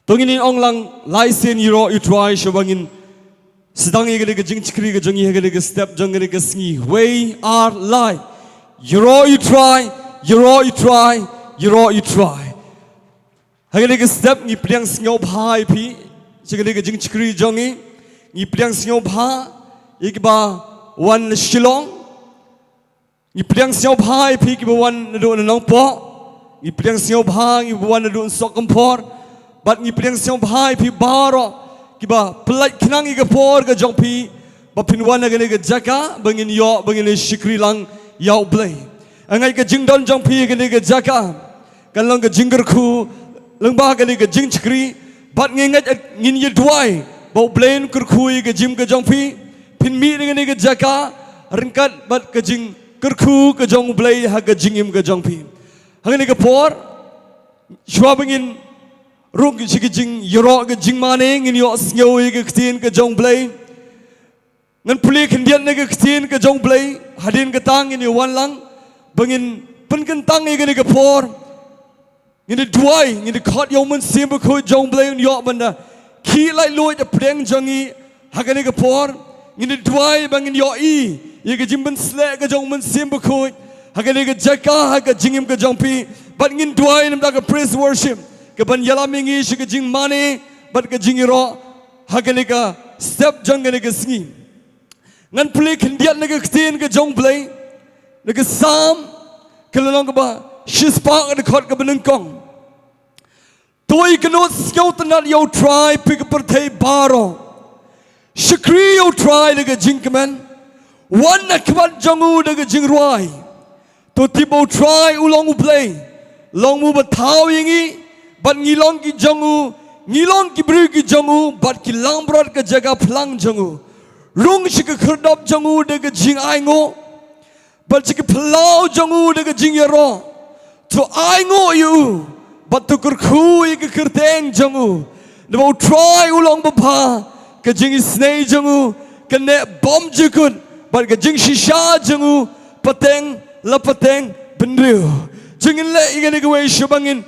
Tonginin onglang laisen yiro utrai shabangin sedang igale ke jing chikri ke jongi igale ke step jongi ke sngi way are lie yiro utrai igale ke step ni priang sngo bhai pi chigale ke jing chikri jongi ni priang sngo bha ikba wan Shillong ni priang sngo bhai pi ikba wan do Nongpoh ni priang sngo bha ni wan do Sohkymphor but ni priang sngo bhai pi baro kiba pelai kenang iga por ke jong pi bapinwan agane ke jaka bangin yo bangin shikri lang yau blai angai ke jingdon jong pi agane ke jaka kalong ke jingger khu lengba agane ke jing chikri bat ngengat ngin ye duai bau blain kur khu ke jim ke jong pi pin mi agane ke jaka rengkat bat ke jing kur khu ke jong blai ha ke jingim ke jong pi agane ke por shwa bangin rung ke jing yoro ke jing maning in yo sngo ke ktin ke jong blai ngan puli kendian ke ktin ke jong blai hadin ke tang in wan lang bangin pen kentang ke por ngin duai ngin khot yo mun sim ko jong blai yo banda ki lai loi de preng jongi hagane ke por ngin duai bangin yo i ke jim ben sle ke jong mun sim ko hagane ke jaka ha ke jingim ke jong pi but ngin duai nam da ke praise worship keban yalamingi shike jing mane bat ke jingiro hagane ka step jangane ke sngi ngan puli khendiat ne ke ktin ke jong blai ne ke sam kelong ke ba shispa ke khot ke Nyngkong toi ke no skau tanat yo try pik perthei baro shikri yo try ne ke jingkemen wan na kwan jongu ne ke jingruai to tipo try ulong blai long mu ba thau yingi but ngilong ki jongu ngilong ki bru ki jongu but ki langbrot ke jaga phlang jongu rung shik khurdop jongu de ke jing aingo but shik phlau jongu de ke jing yaro to aingo you but to kur khu ke kurteng jongu no try ulong ba ke jing snei jongu ke ne bom jikun but ke jing shisha jongu pateng la pateng benru jingin le igene ke we shubangin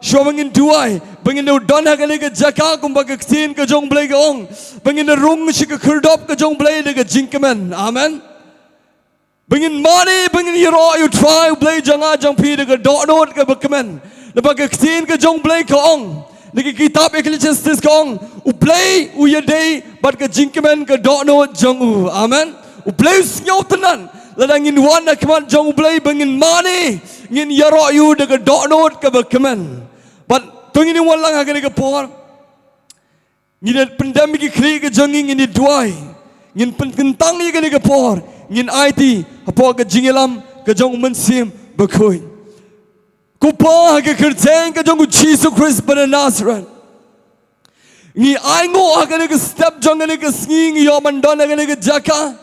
Showing duai, bangin no don hagane ke jaka kumba ke ktin ke jong blai ke ong, bangin rung shik ke khurdop ke jong blai de ke jingkemen, amen. Bangin money, bangin yero you try blai janga jong pi de ke dot note ke bekemen, lepas ke ktin ke jong blai ke ong, de ke kitab Ecclesiastes ke ong, u blai u yedei, but ke jingkemen ke dot note jong u, amen. U blai snyau tenan, ladangin wan na keman jong blai bangin money, ngin yero you de ke dot note ke bekemen. But tungini wan lang hagane ke por ngin pandemic ki kri ke jongi ngin duai ngin pentang ni ke por ngin IT apo ke jingelam ke jong mensim bekoi ku pa ke kerteng ke jong Jesus Christ ben Nazareth ni aingo hagane ke step jong ne ke sngi yo mandon hagane ke jaka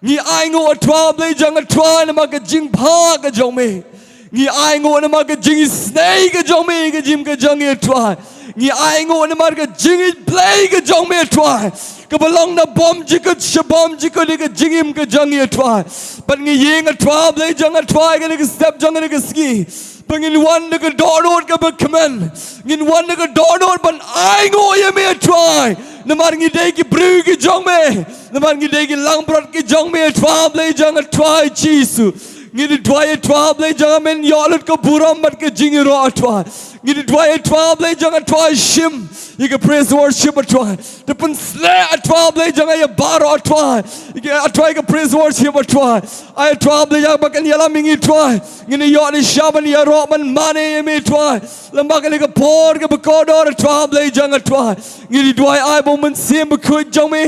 ni aingo atwa blai jong atwa na ke jing pha ke jong me ni ai ngo na ma ke jing snake ke jong me ke jim ke jong e try ni ai ngo na ma ke jing play ke jong me try ke Balang na bom jikut shabom jikut ke jingim ke jong e try but ni yeng a try play jong a try ke step jong ke ski bangin one ke donut ke bekemen ngin one ke donut ban ai ngo ye me try na mar ngi dei ki bru ke jong me na mar ngi dei ki langbrot ke jong me try play jong a try Jesus ngini dwai twa blai janga men yolut ko buram mat ke jingiro atwa ngini dwai twa blai janga twa shim you can praise worship atwa the pun sle atwa blai janga ya baro atwa you can atwa ke praise worship atwa I twa blai janga bakan yala mingi twa ngini yoni shaban ya roman mane me twa lambak ke por ke bekodor twa blai janga twa ngini dwai I bomen sim ko jome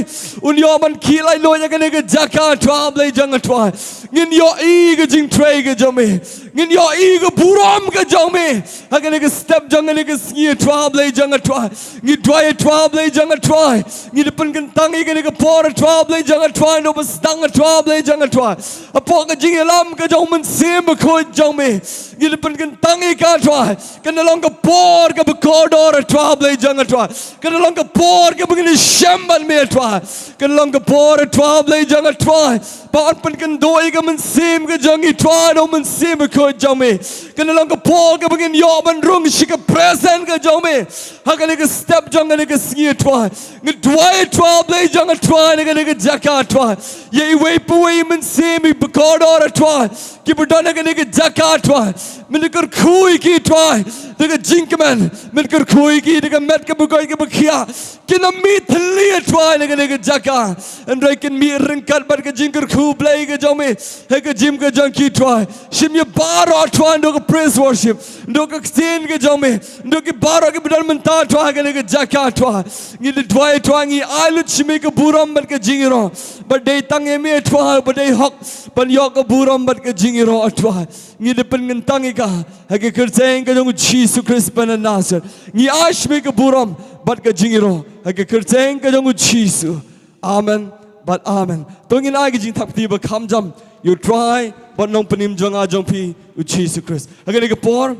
un yo man kilai lo ya ke jaka twa blai janga twa ngin yo I ke jing tray ke jome ngin yo I ke buram ke jome hagane ke step jangane ke sngi twa blai janga twa ngi dwai twa blai janga twa ngi depan kentang I ke por twa blai janga twa no bastang twa blai janga twa apo ke jing lam ke jong men sim ko jome Ngilipan kan tangi ka tuai. Kena long ka por ka bekodor tuai jangan tuai. Kena long ka por ka begini syamban me tuai. Kena long ka por tuai jangan tuai. Paat pen kan doi ka mensim ka jangi tuai do mensim ko jame. Kena long ka por ka begini yo ban rung shika present ka jame. Hakane ka step jangan ka sngi tuai. Ngdwai tuai jangan tuai ngane ka jaka tuai. Ye wei puai mensim bekodor tuai. Ki berdana ngane ka jaka tuai. Menikar kui ki tuai. Dengan jingkeman. Menikar kui ki dengan met ka bukai ka bekia. Kena mit liat tuai dengan jaka. And I can meet ringkat bat ka jingkar ku play ka jome. He ka jim ka jang ki tuai. Shim ye baro tuai ndo ka praise worship. Ndo ka ksin ka jome. Ndo ki baro ka bedal menta tuai ka jaka tuai. Ngi tuai tuai ngi ailut shimi ka buram bat ka jingiro. But day tang eme tuai but day hok pan yok ka buram bat ka jingiro tuai. Ngi depan ngentangi ka. He ka kerseng ka jong Jesus Christ pan nasir. Ngi ashmi ka buram bat ka jingiro. He ka kerseng ka jong Jesus. Amen. But amen. Tongin ai ka jing thap ti ba kham jam. You try but nong panim jong a jong pi u Jesus Christ. Again ka por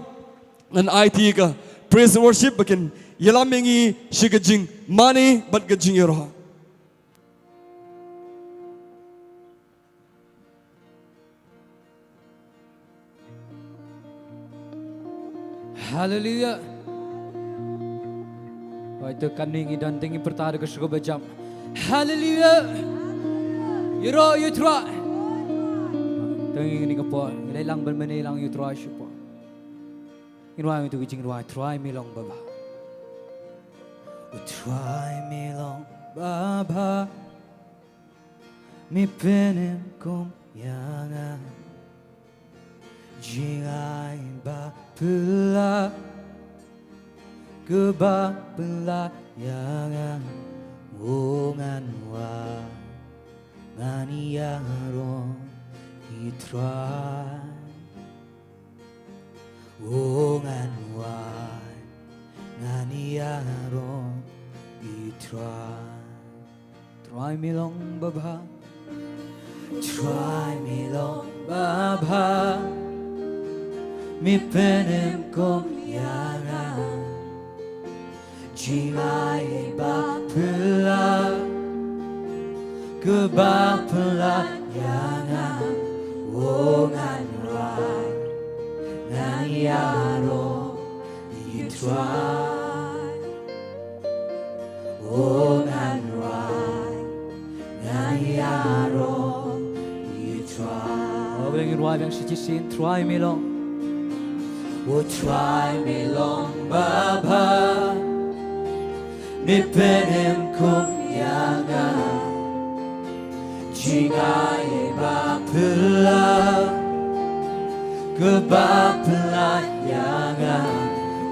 and I ti ka praise and worship bakin yelamengi shiga jing money but ka jingiro. Hallelujah. Itu kaningi dan tinggi pertara ke syukur berjam. Hallelujah. You roh, you try. Tinggi ni kapal. Ini lang bermeni lang you try syukur. Ini wah itu Jingiasyllok try me long baba. Try me long baba. Mi penem kum yangan. Jingai ba pula. Keba pelayangan wongan wa nganiaro itrai wongan wa nganiaro itrai try me long baba try me long baba mi penem kom yangan Jingai ba pula Keba pelayangan wongan rai Nganiaro itrai wongan rai Nganiaro itrai Oh, yang rai yang sijisin try me long Oh, try me long baba Mi penem kum yangan Jingai ba pula Keba pelayangan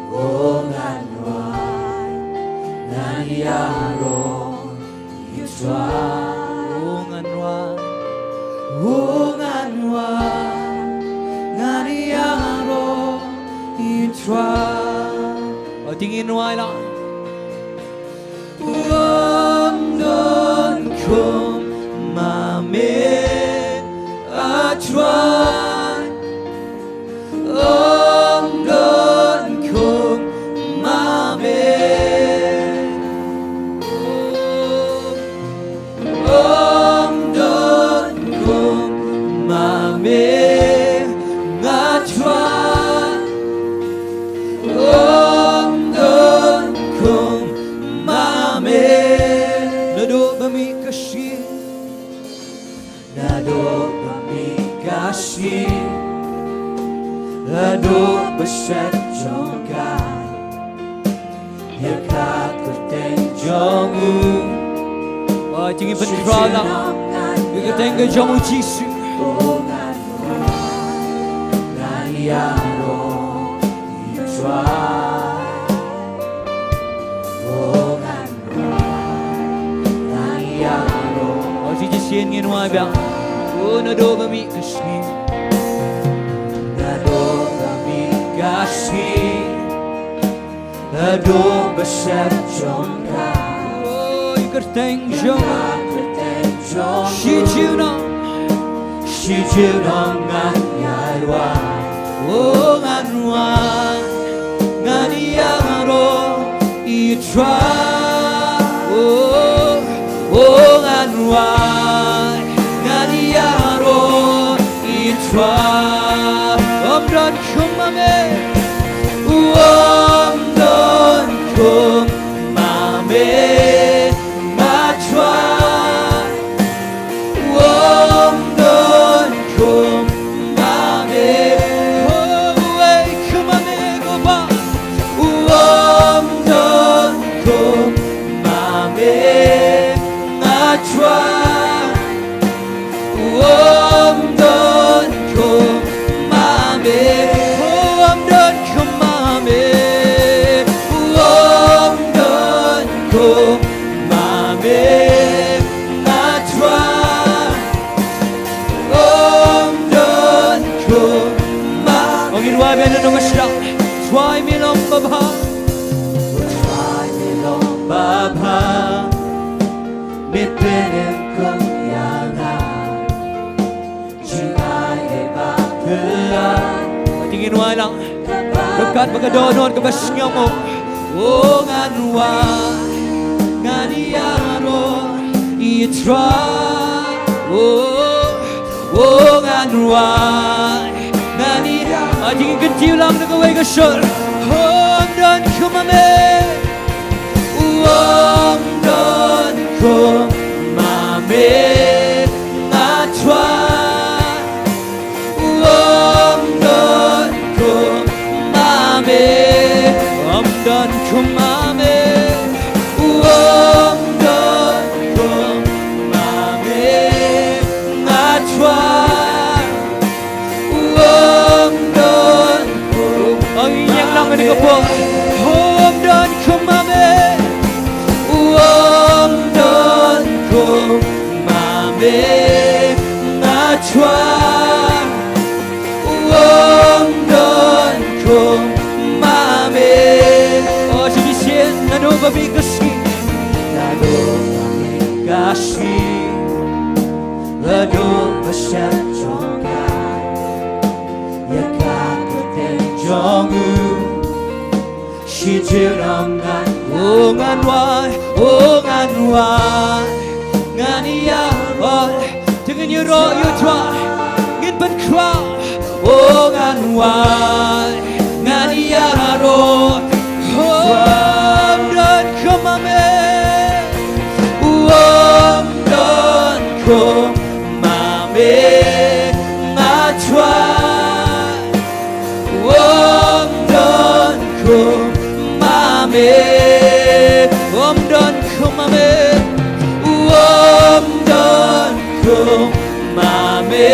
wongan rai Nganiaro itrai wongan rai Nganiaro itrai Oh, tingin rai lah Wondon kum mame atrai Wondon kum mame Wondon kum mame atrai Wondon kum Nado bami kasih Nado bami kasih Nado besar jongkai Ya kakuteng jongu Oh, tinggi pentrol lang Ya kakuteng jongu jisu Nganiaro itrai Sien ngin wai bang Oh nado bami kasih Nado bami kasih Nado besar jongkai Oh ikerteng jong Shi jiu nong nganyai wai Oh Anwan Nganiaro Itra Oh Anwan Nganiaro Itra Omdon kumame Omdon kumame Matra Omdon kumame Oh kumame go ba Omdon kumame Matra Omdon kumame Omdon kumame Omdon kumame Matra Omdon kumame Og Ri-Bhoi begynner noe slag Try me long baba Try me long baba Mittenen kom yana Tingin Ri-Bhoi lang Dekat pagkadonon ka basyang mo Oh Anwan Nganiaro Itra Oh Anwan Nganiaro Tingin kantiw lang nagaway ka sure Omdon kumame Omdon kumame Natwa Omdon kumame Omdon kumame Omdon kumame Natwa Omdon kumame Ang inyang lang ni ko po Omdon kumame Omdon kumame Natwa Omdon kumame Oh sigisien Nano babigasi Nano babigasi Nano basyachonggan Yakakuten jongu Shijirangan Oh Anwan Ngania Dengan you roll you try Ngin ban kra Oh Anwan Ngania ro Omdon kumame Omdon kumame Natwa Omdon kumame Omdon kumame Omdon kumame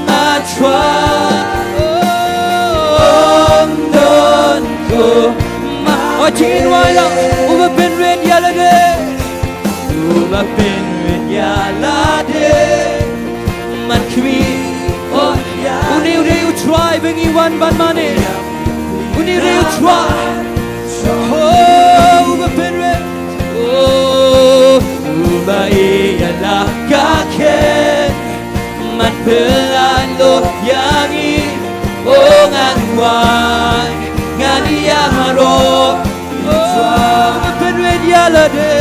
Natwa Omdon kumame Oh Ri-Bhoi lang Uba bin rin yalade Uba bin rin yalade Man kmi Oh Uni u try Bengi wan ban mani Uni u try Oh Uba bin rin Oh Uba iyalah kaken Man pelan lo yangi Oh Anwan Nganiaro Oh Penwet yalade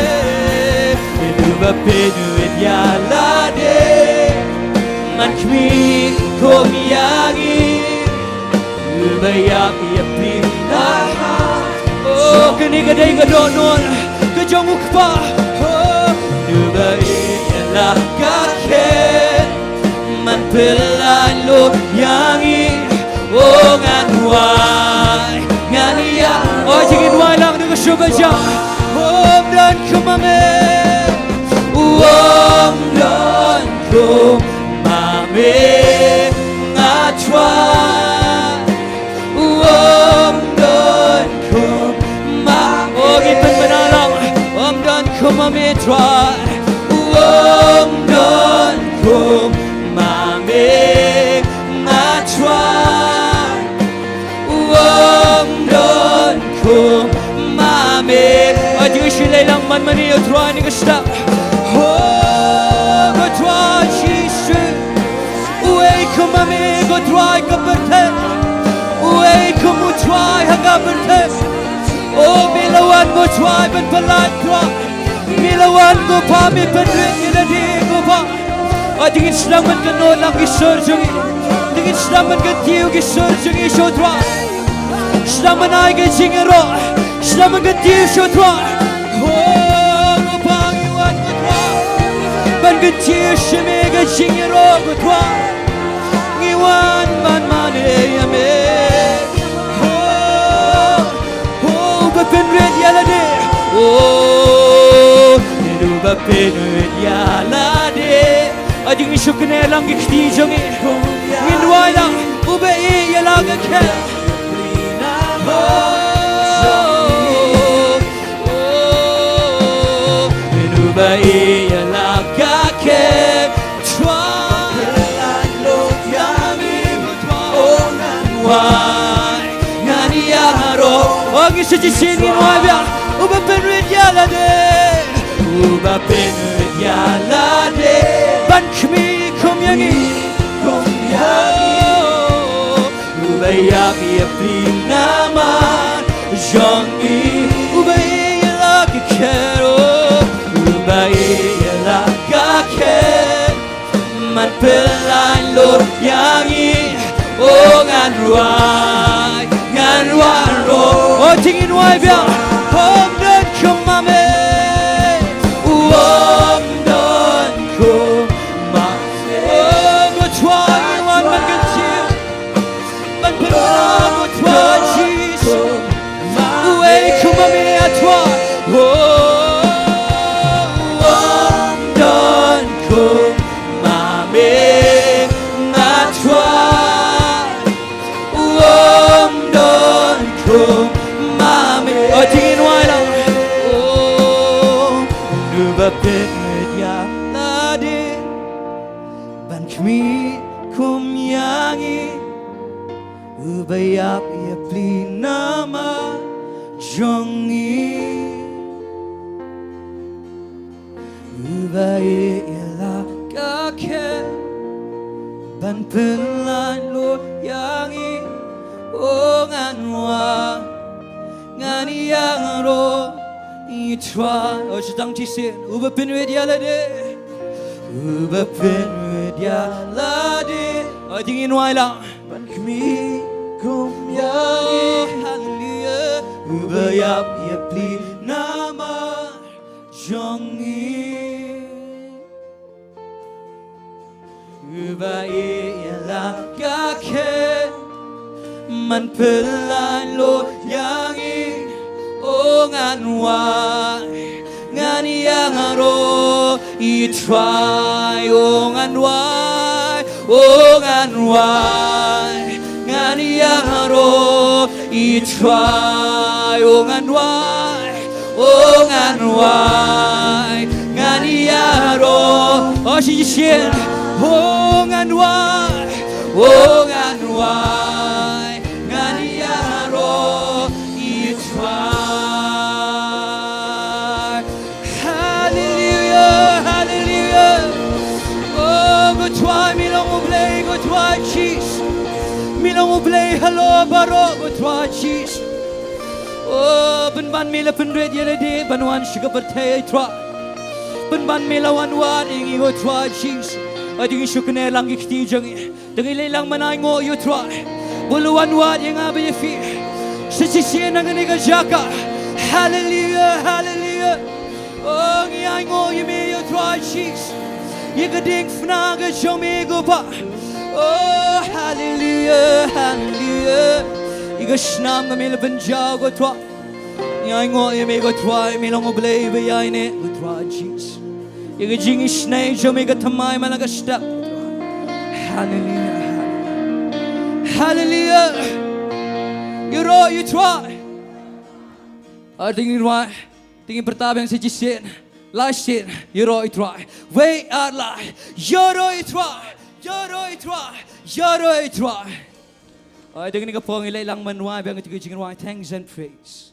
Uba penwet yalade Man kmi kom yangi Uba yapi Oh kani-kadai kadonon Kajong ukpa Oh Uba iyalah kaken Man pelan lo yangi Oh Anwan Ngania Oh Ri-Bhoi lang nagasubaja Omdon kumame Omdon kumame Natwa Omdon kumame Oh gitpan manalang Omdon kumame Twa Omdon kumame Natwa Omdon kumame Adiyushilay lang man mani Twa ni kasta Oh Twa Shishu Uwe come amigo try kaperte Way come try hagaperte Oh milawan go try ben palat try Milawan go pa mi pendrin ina di go pa Adingin slaman ka no lang isor jungi Adingin slaman ka tiyo isor jungi show try Slaman ay ka jingero Slaman ka tiyo show try Oh go pa iwan go try Ban ka tiyo shime ka jingero go try Iwan man mane yame Oh ba pendrin yala de Oh ba pendrin yala de Ading shukne lang ikti jongi Ngindwai lang ube yala ka ke Ba yala ka ke Ogi suci sini muabia, uba penrit yala de, uba penrit yala de, ban kmi kumyangi, uba yaki apinaman, jongi, uba yala kekero, uba yala kaken, man pelain lor yangi, ngan ruai. Oh, tingin wai bia, om dan kumame, om dan kumame. Oh, gotwai wan man gantil, man pelang gotwai jis, uwe kumame atwai. Oh, om dan kumame atwai. Mami, oh tingin wai lang, oh nuba penrit yala de, ban kmi kumyangi, ubayap yapli nama jongi, ubaye yala kake, ban penlan lo yangi. Oh nganwa nganiyangro itwa oh sedang cisin uba penwed yala de uba penwed yala de oh dingin wai lang ban kmi kumyangi hallelujah uba yap yapli nama jongi uba yala kake man pelan lo yangi oh nganwai nganiyangro itwai oh nganwai nganiyangro itwai oh nganwai nganiyangro oh shijishin oh nganwai Hallelujah, hallelujah. Oh, go try me long oblay, go try cheese. Me long oblay, hello baro, go try cheese. Oh, ban me la pendred yele de, ban wan sugar birthday try. Ban me la wan ingi go try cheese. Ading shukne lang ikti jangi, dangilay lang manay ngo you try. Buluan yang abe ye fi. Sisi nang ni jaka. Hallelujah, hallelujah. Oh, ngiyay ngo yumi you try cheese. Yigading fnaga shomi go pa. Oh, hallelujah, hallelujah. Igashnam gamil banjaw go try. Ngiyay ngo yumi go try. Milong oblay bayay ne go try cheese. Yigajing isnay shomi go tamay malagastap. Hallelujah. Hallelujah. You try. Tingin why? Tingin pertabang si Jisin. Last year, you try. We are like you try. You try. Tingin ka po ngilay lang manwa bang tingin why? Thanks and praise.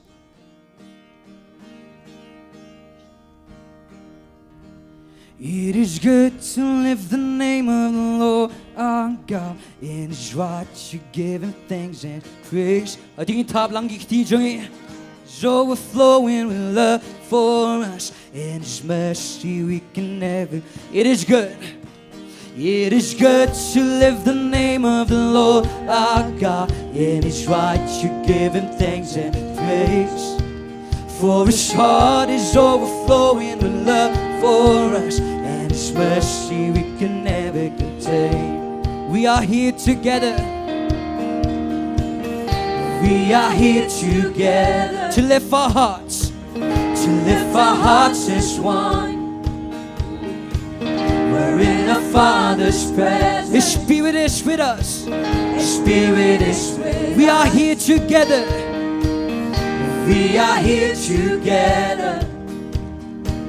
It is good to lift the name of the Lord our God. It is right to give Him thanks and praise. I think it's top lang Jingiasyllok is overflowing with love for us, and His mercy we can never. It is good. It is good to lift the name of the Lord our God. It is right to give Him thanks and praise. For His heart is overflowing with love for us, and His mercy we can never contain. We are here together. We are here together to lift our hearts, to lift our hearts as one. We're in our Father's presence. His Spirit is with us. His Spirit is with us. We are here together. We are here together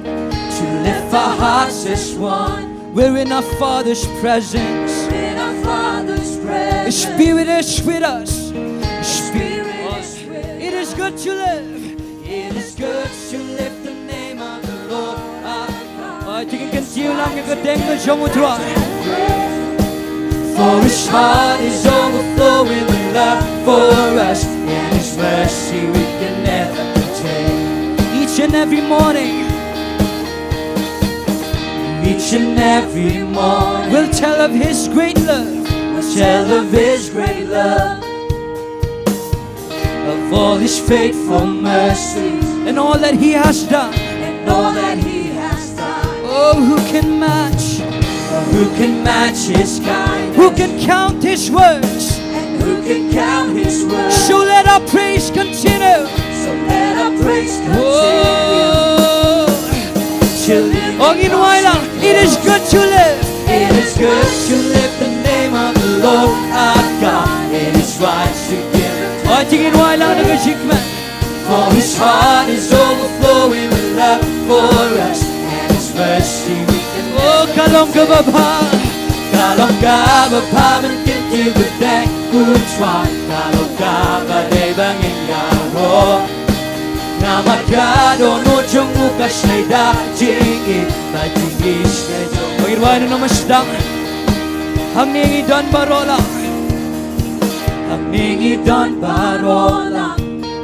to lift our hearts as one. We're in our Father's presence. We're in our Father's presence. His Spirit is with us. His Spirit is with us. It is good to live. It is good to lift the name of the Lord. I think you can see lang yung Diengdoh. For His heart is overflowing with love for us, and His mercy we can never contain. Each and every morning, each and every morning, we'll tell of His great love. We'll tell of His great love, of all His faithful mercies, and all that He has done, and all that He has done. Oh, who can match? Who can match His kindness? Who can count His words? And who can count His words? So let our praise continue. So let our praise continue. Oh, Jowai lang. It is good to live. It is good to live the name of the Lord our God. It is right to give it. Oh, Jowai lang nag-shikman. For His heart is overflowing with love for us, and His mercy we can. Oh, kalong ka ba ba? Kalong ka ba ba? Mungkin kibuteng kuchwa. Kalong ka ba de bangin yaro? Namakado no chungu kashleda jingi ba jingis kejo. Pagirwai na namasdang ang ningi don barola. Ang ningi don barola.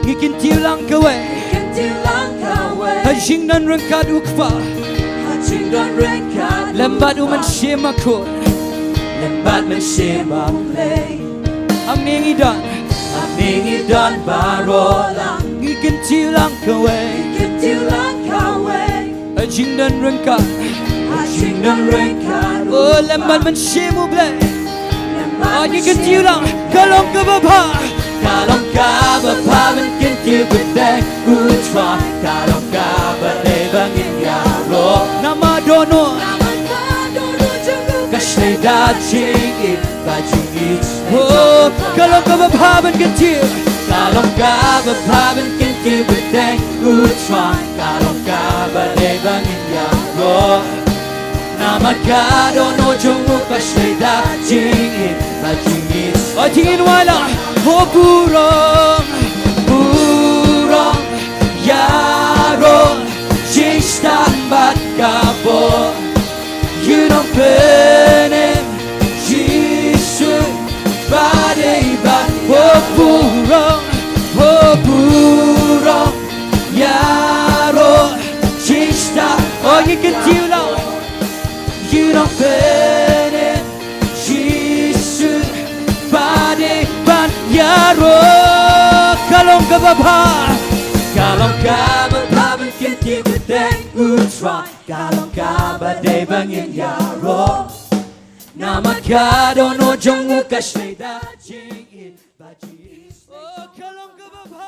Ikintiw lang kawe. Ikintiw lang kawe. Hajing nan rangkad ukpa. Lembat man simakun, lembat man simakulay. Ang ningidan barola. Ikintiw lang kawe, ikintiw lang kawe. Ajing dan rangkad, ajing dan rangkad. Oh, lembat man simublay. Oh, ikintiw lang, kalong kababa. Kalong kababa man kintiw gudeng utwa. Kalong kabade bangin yaro. Namadono kashleda jingi ba jingis. Oh, kalong kababa man kintiw. Kalong kababa man kintiw gudeng utwa. Kalong kabade bangin yaro. Namadono jungu kashleda jingi ba jingis. Oh, tingin wala. Oh, burong, burong, yaro, jingstambad kabo. You don't burn him, Jesus, body, but oh, burong, yaro, jingstab. Oh, you can deal out. You don't burn him, Jesus, body, but yaro. Kalong kababa, kalong kababa, mungkin kita utwa. Kalong kabade bangin yaro. Namakado no jongu kashleda jingin baji. Oh, kalong kababa,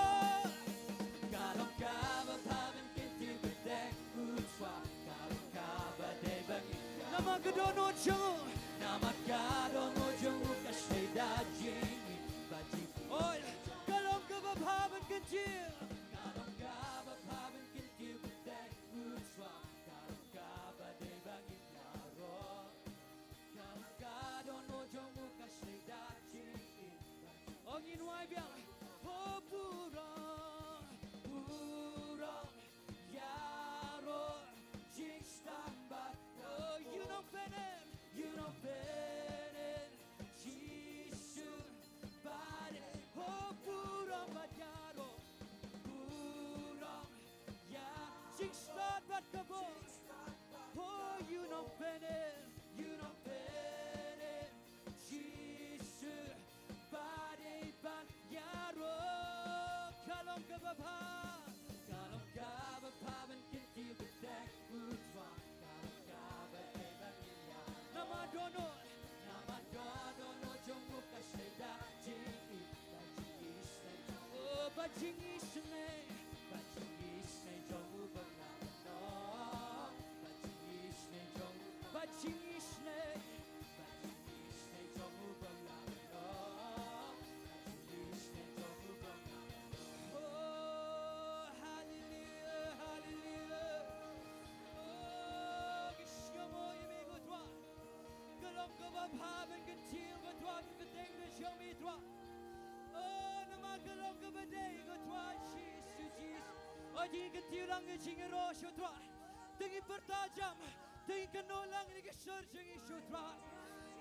kalong kababa, mungkin kita utwa. Kalong kabade bangin namakado no jongu, namakado no jongu kashleda jingin baji. Oh, kalong kababa, mungkin kalong kababa, mungkin kita utwa. Kalong kabade bangin yaro. Kalong kado no jongu kashleda jingin baji. Oh, Jowai biang. Oh, burong, burong, yaro, jingstambat. Oh,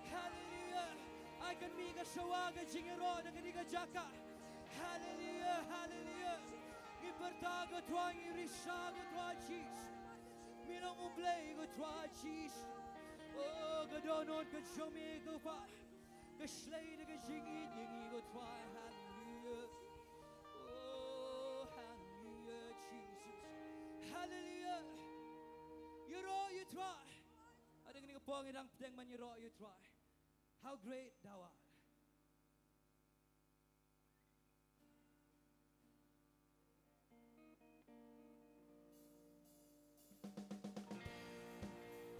Hallelujah. I can make a shawaga jingero na kaniga jaka. Hallelujah, hallelujah. Ipertaga tua irishaga tua cheese. Minang ublay go tua cheese. Oh, gadonon ka shomi go pa. Gashlay na gajingi dingi go tua. Hallelujah. Oh, hallelujah, Jesus. Hallelujah. Yuro you try. Ada kini kepong irang pedang man yuro you try. How great thou art.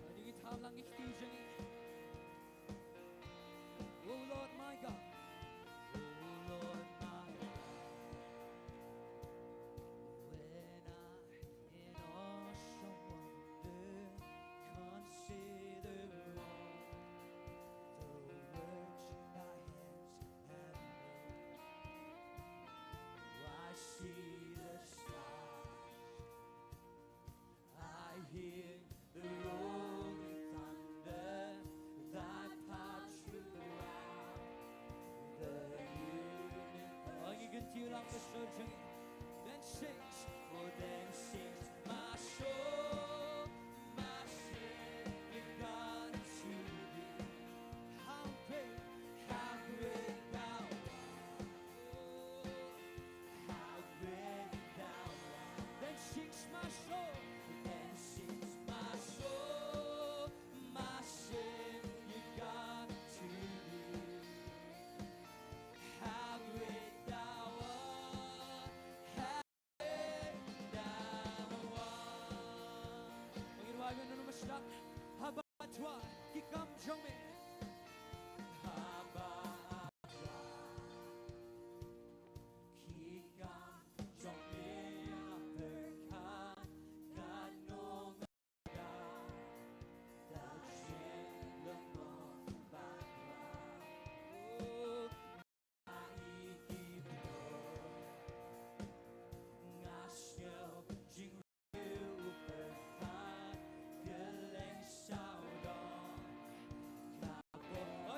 Ada tham lang extinction. Oh Lord my God. Oh Lord my God. When I in awesome wonder consider all the works thy hands have made, I see the stars, I hear the rolling thunder, thy path throughout the universe. Ang igantiyo lang sa surgeon. Then sings, oh then sings my soul, my Savior God to thee. How great thou art. Oh, how great thou art. Then sings my soul, then sings my soul, my Savior God to thee. How great thou art, how great thou art. Panginoon, ano naman siya? Haba atwa, kikam jome. Haba atwa, kikam jome aperkan kanong aga, Shillong bakla. Oh,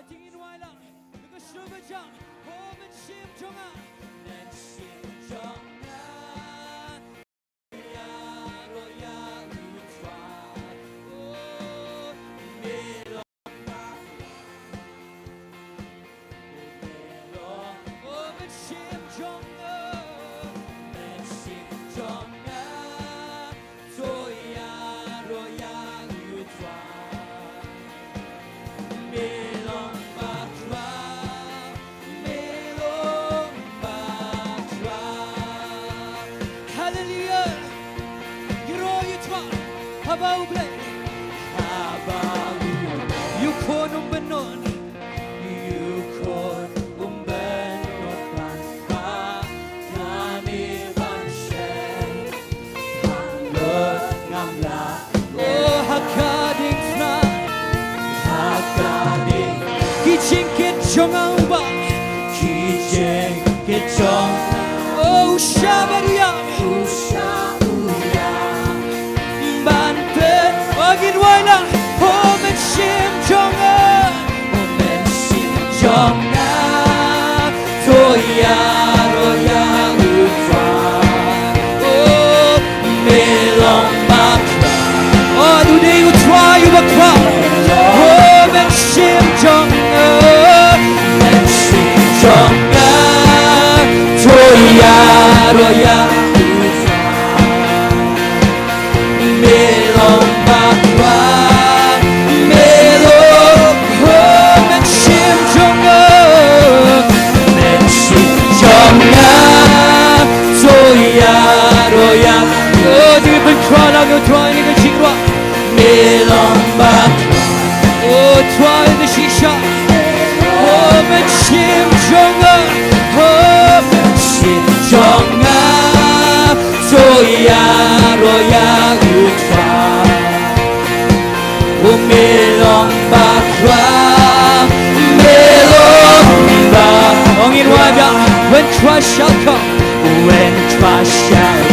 Jingiasyllok lang, nagkasubadyan, Homen Sim Jonga, Nen Sim Jonga, Roya Utwa, Oh, Melong Bakla, Melong, Homen Sim Jonga, Nen Sim Jonga, Roya Utwa, Melong Bakla, Melong Bakla. Hallelujah. Yuro yutwa, habaw blay, habaw yukon umbenon, yukon umbenon banpa, kani banshen, hangot ngamla, oh hakading fly. Kijingkit jonga uba, kijingkit jonga, oh shabaruya, bante, Jingduwai lang, Homen Sim Jonga, Homen Sim Jonga, Roya Utwa, oh Melong Bakla, oh today Utwa you bakla. Homen Sim Jonga, Homen Sim Jonga, Roya roya melong bakwa melong men shim jonga soya roya di ben lang yo try ni ka chingwa melong bakwa oh try the shisha oh men shim jonga oh men shim jonga soya roya you try oh melong bakwa melong bakwa ongin waga when trust shall come when trust shall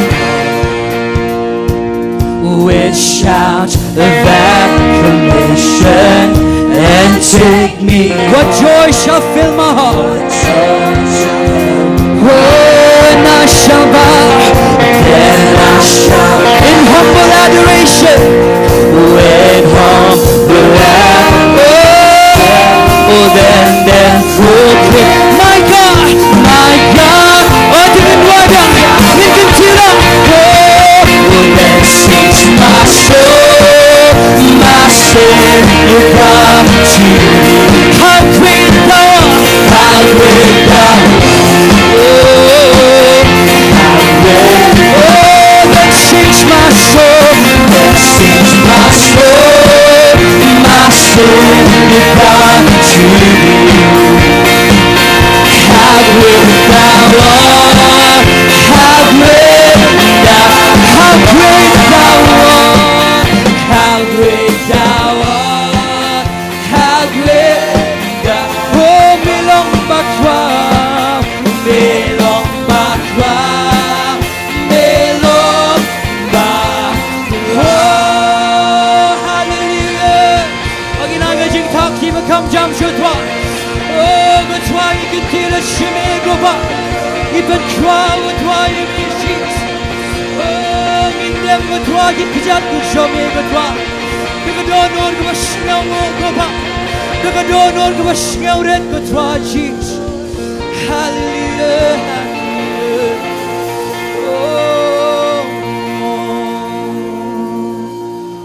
with shouts of acclamation and take me. What joy shall fill my heart? When I shall bow, then I shall in humble adoration. With humble adoration, oh then proclaim, my God, oh Diengdoh, Nyngkong, then sings my soul, my sin, you come to me. How great thou art, how great thou art, oh, how great, oh, then sings my soul, my sin, you come to me. How great thou art, how great thou art, how great thou art, how great thou art, how great thou art. Oh, melong bakwa, melong bakwa, melong bakwa. Oh, hallelujah. Pag inaga jing tak ki makam jam shutwa. Oh, batwa ikitila shime goba. Iban kwa batwa imishis. Oh, mindem batwa ikijat kushome batwa. Dagadonor kubashnaw mo goba. Dagadonor kubashnaw red batwa jeez. Hallelujah, hallelujah.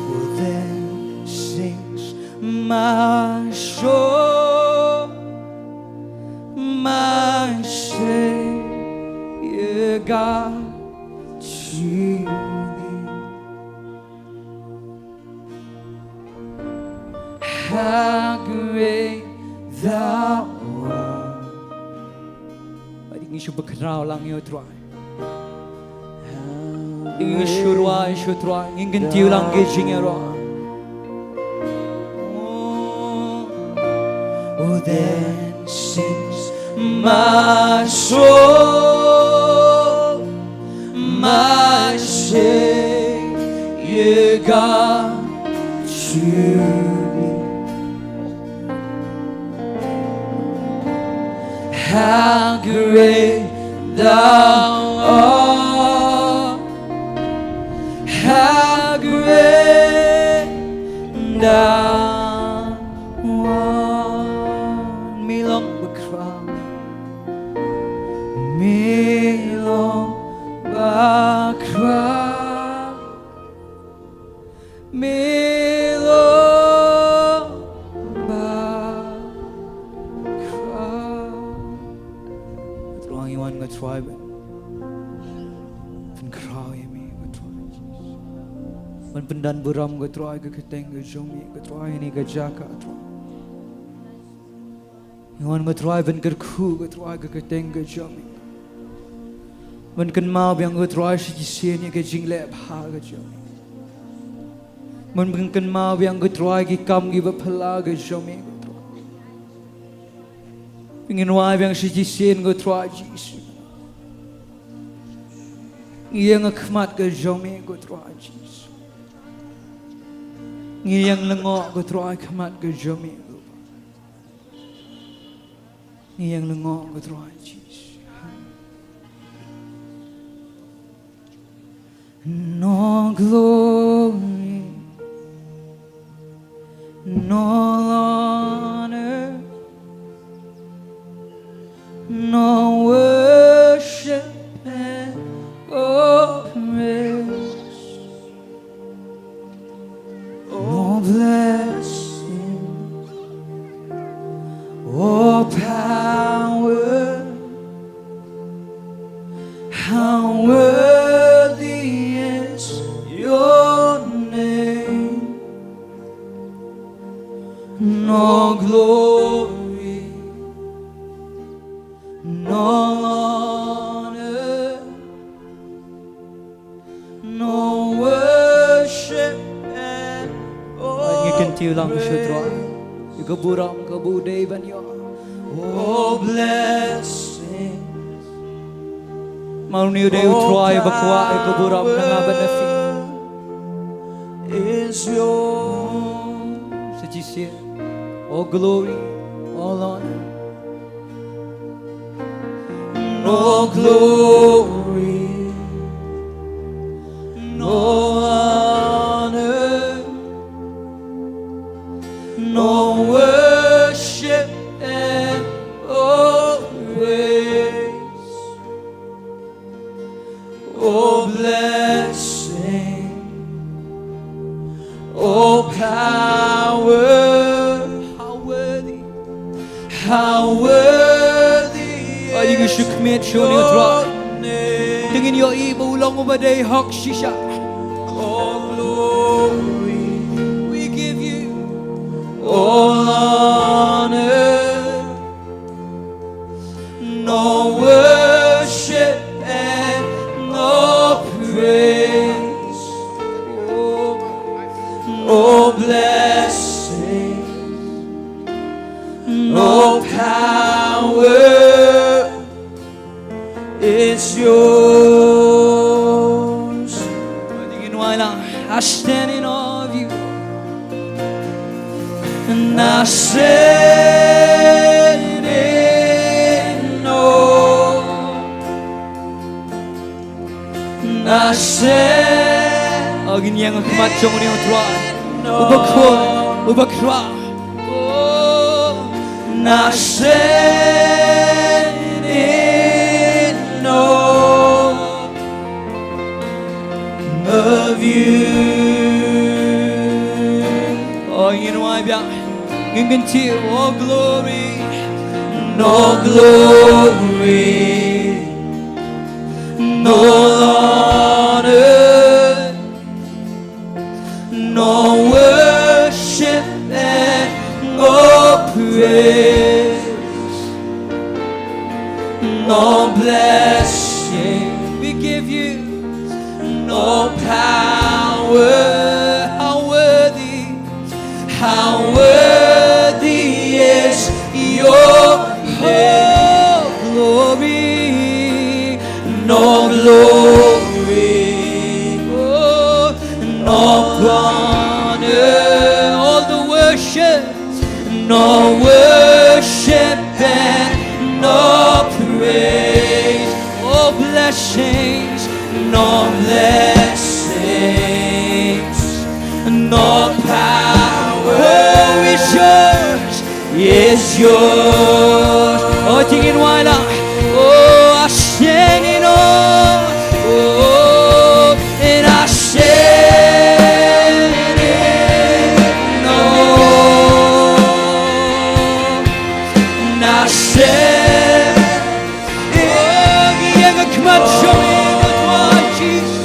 Oh, then sings my soul, my Savior God to thee. How great thou art. Ingin siya bakraw lang yung try. Ingin siya try. Ingin tiyo lang gijing yung oh, then sings my soul, my Savior God to thee. How great thou art, how great thou art. Melong bakwa, melong bakwa, melong bakwa. Terang iwan ngat tribe, pengkau ini ngat tribe. Man pendan buram ngat tribe keteng kejomi ngat tribe ini kejaka tribe. Iwan ngat tribe penkerku ngat tribe keteng kejomi. Man kan mau biang ngat tribe sejisian yang kejingle bahag kejomi. Man kan mau biang ngat tribe kikam giba pala kejomi. Ingin wai biang sejisian ngat tribe jisu. Yang akmat kejomi ngat tribe jisu. Yang lengok ngat tribe akmat kejomi. Yang lengok ngat tribe jisu. No glory, no honor, no worship and can tiu lang shudra. Ikaburam kabuday banyo. Oh, blessing. Mauniu day utroy bakwa ikaburam nangaban na fi. Is yours. Sajisir. All glory, all honor. No glory, no honor, no worship and all praise. Oh, blessing, oh, power, how worthy, how worthy. Ay gishukmet shoni utro. Tingin yo iba ulang ubaday hak shisha. All glory, We give you all honor, no worship and no praise. Oh, blessing, no power. It's yours. tingin wala. I stand in awe of you. And I said in awe. And I said Agin yang kemacong ni utro. no. Ubakra. And I said in awe of you. Oh, you know I biang. Ngin tiu all glory. No glory, no honor, no worship and no praise, no blessing. We give you No power, how worthy is your name. glory. No glory, no honor, All the worship. no worship and no praise. Oh, blessings. No blessings, no power. Oh, it's yours. Is yours. Oh, tingin wala. Oh, I stand in awe. Oh, and I stand in awe. And I stand Oh, giyang kemacong ni utro Jesus.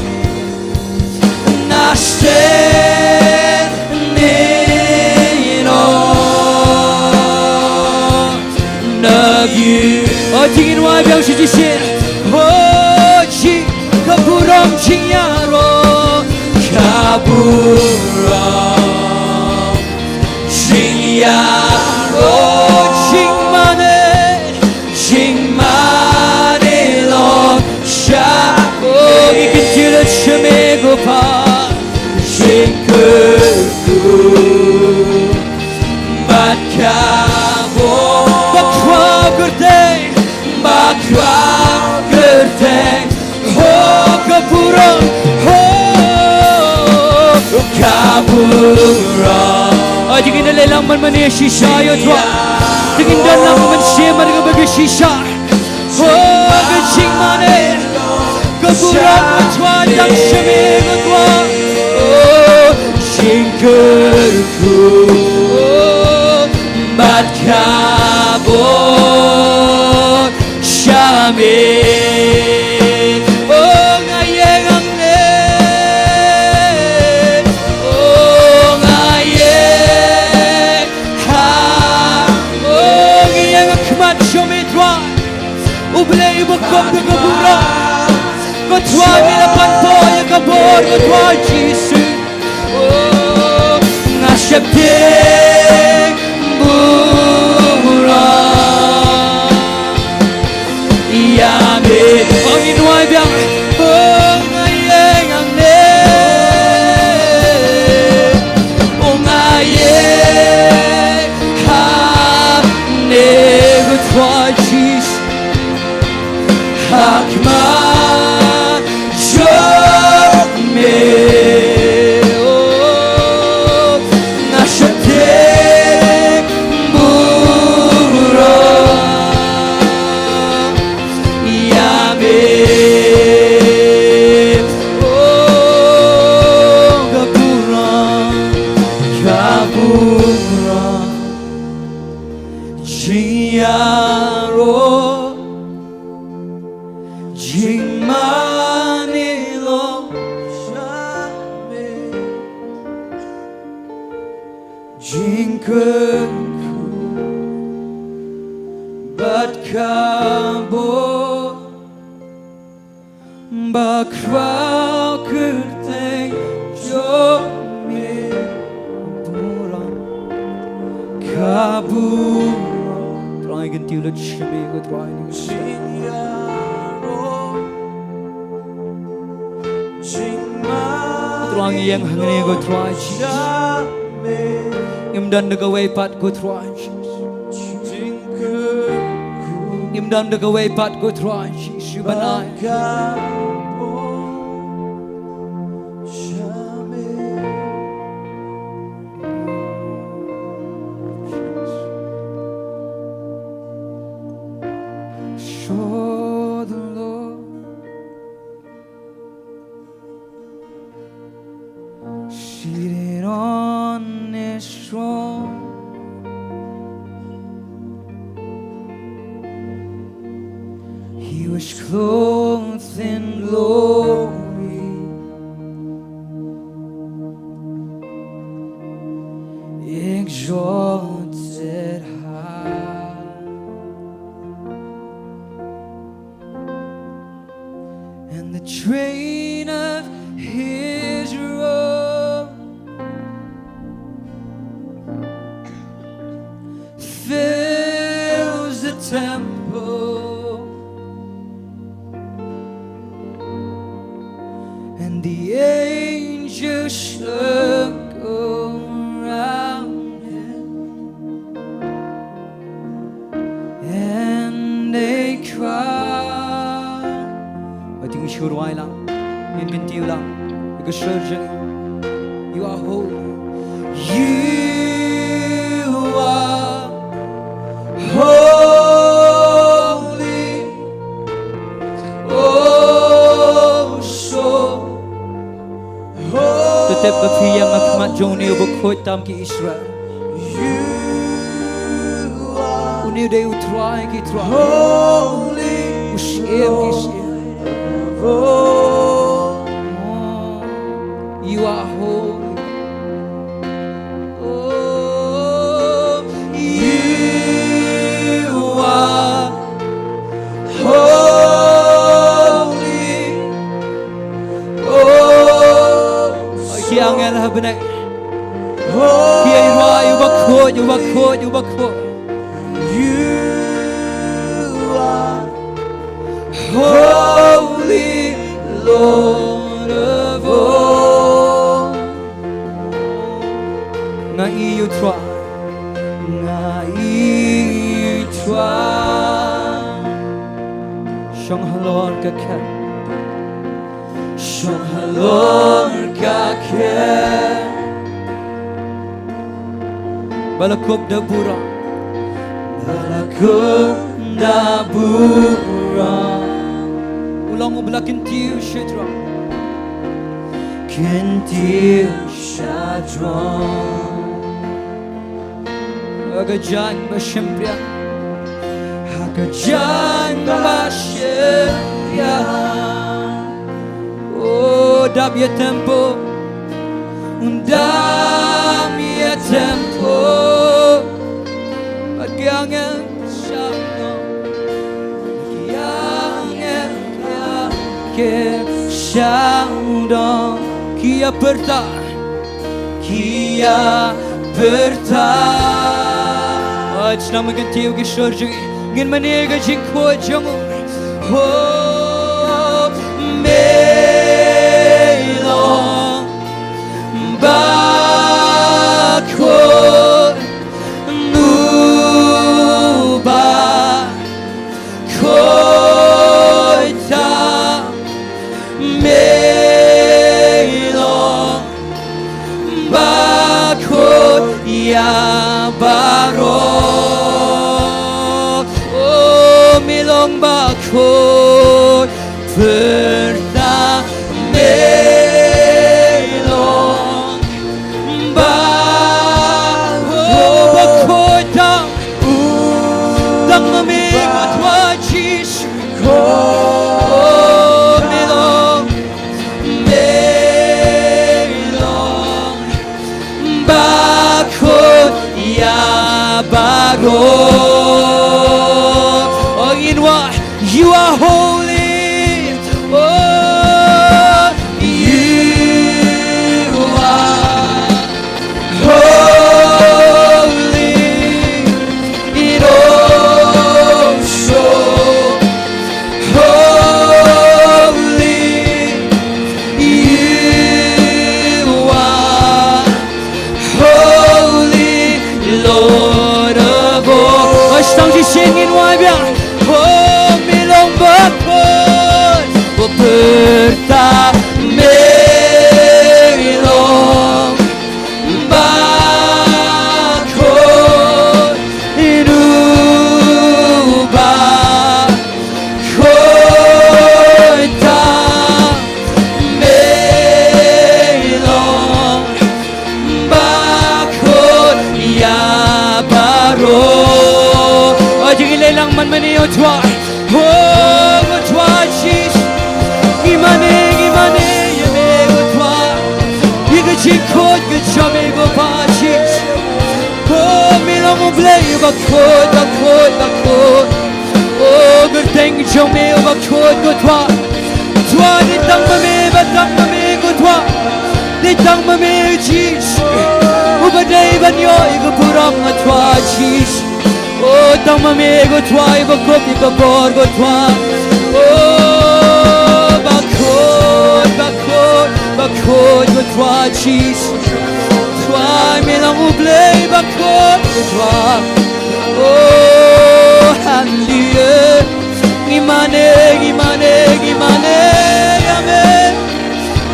and I stand in awe of you. Oh, tingin wala biang sijisir. Oh, ji kapuram jingyaro. Kaburam Jingiasyllok Oh, jingmane. Jingmanilok Oh, we can feel it shemego pa. Jingkerku Matkabo Bakwa gerdeng. Bakwa gerdeng Oh, kapuram. Oh, Kaburam oh, tingin nalilang man mani shisha yo twa. Tingin dalang man siya man gabaga shisha. Oh, gajingmane. Kapuram twa dang shemego twa. Oh, Jingkerku Matkabo Shamit. oh, ngayeng ang nen. Oh, ngayeng ha. Oh, ngayeng ang kemacho mitwa. Uble ibukong gagabura. Kotwa nila panto yung kabor. Kotwa Jesus. Oh, Nasabing burang Yamin Ang inuay biyang Ngayeng ang ne Ngayeng ha ne Gutwa Jesus Hakma Jome Nasabing burang Yamin Kapurang Jingiaro Jingmanilo Shame Jingkong Bat Kabo Bakrao Kurteng Jome Burang Kabur Try again to let Shimmy go try Try yang hangni go try Imdan the away pat go try Imdan the away pat go try Shubanai Show the Lord seated on His throne. He was clothed in glory, exalted high. And the train of His robe fills the temple, and the angels circle around Him, and they cry. I think Jowai lang, Bynta lang, because you are holy. You are holy, oh so holy. Tetap berpihak akhmat joni berkut tam ki Israel. You are Uni day utrai ki trai. holy, Ushiem ki siem. You are holy. Oh, you are holy. Oh, Ki angel habne. holy. Ki you bakut. You are holy, Lord of all. Na iyo try. Shang halor ka kat. Shang halor ka ken. Balakop da bura. Balakop da bura. Ulang ublakin tiu shitra. Kentil shadron. Agajan bashempria. Agajan bashempria. Oh, dab ye tempo. Dam ye tempo. Agyangan shabno. Agyangan ke shaudon. Kia perta. Kia bertahan. Ach nama gantiu ke surjung ngin manega jingko jangu. Oh, melong bakot nuba koita melong bakot ya baro. Oh, melong bakot berta melong bakot dang mamigot wajis. Oh, melong bakot ya baro. Oh, Inwa, you are holy. Oh, you are holy. It also holy. You are holy, Lord of all. Oh, stang ji singin wai bia. Oh, milong bakot. Oh, berta melong bakot. Irubah kota melong bakot ya baro. Oh, jingilay lang man maniyo twa. Oh, twa chis. Gimane yame go twa. Yiga chikot go chame go pa chis. Oh, milong blay bakot. Oh, good thing chame bakot go twa. Twa di tang mame go twa. Di tang mame chis. Ubaday banyo igo puram na twa chis. Oh, tang mame go twa igo kop igo bor go twa. Oh, bakot go twa chis. Twa milang ublay bakot go twa. Oh, hallelujah. Gimane yame.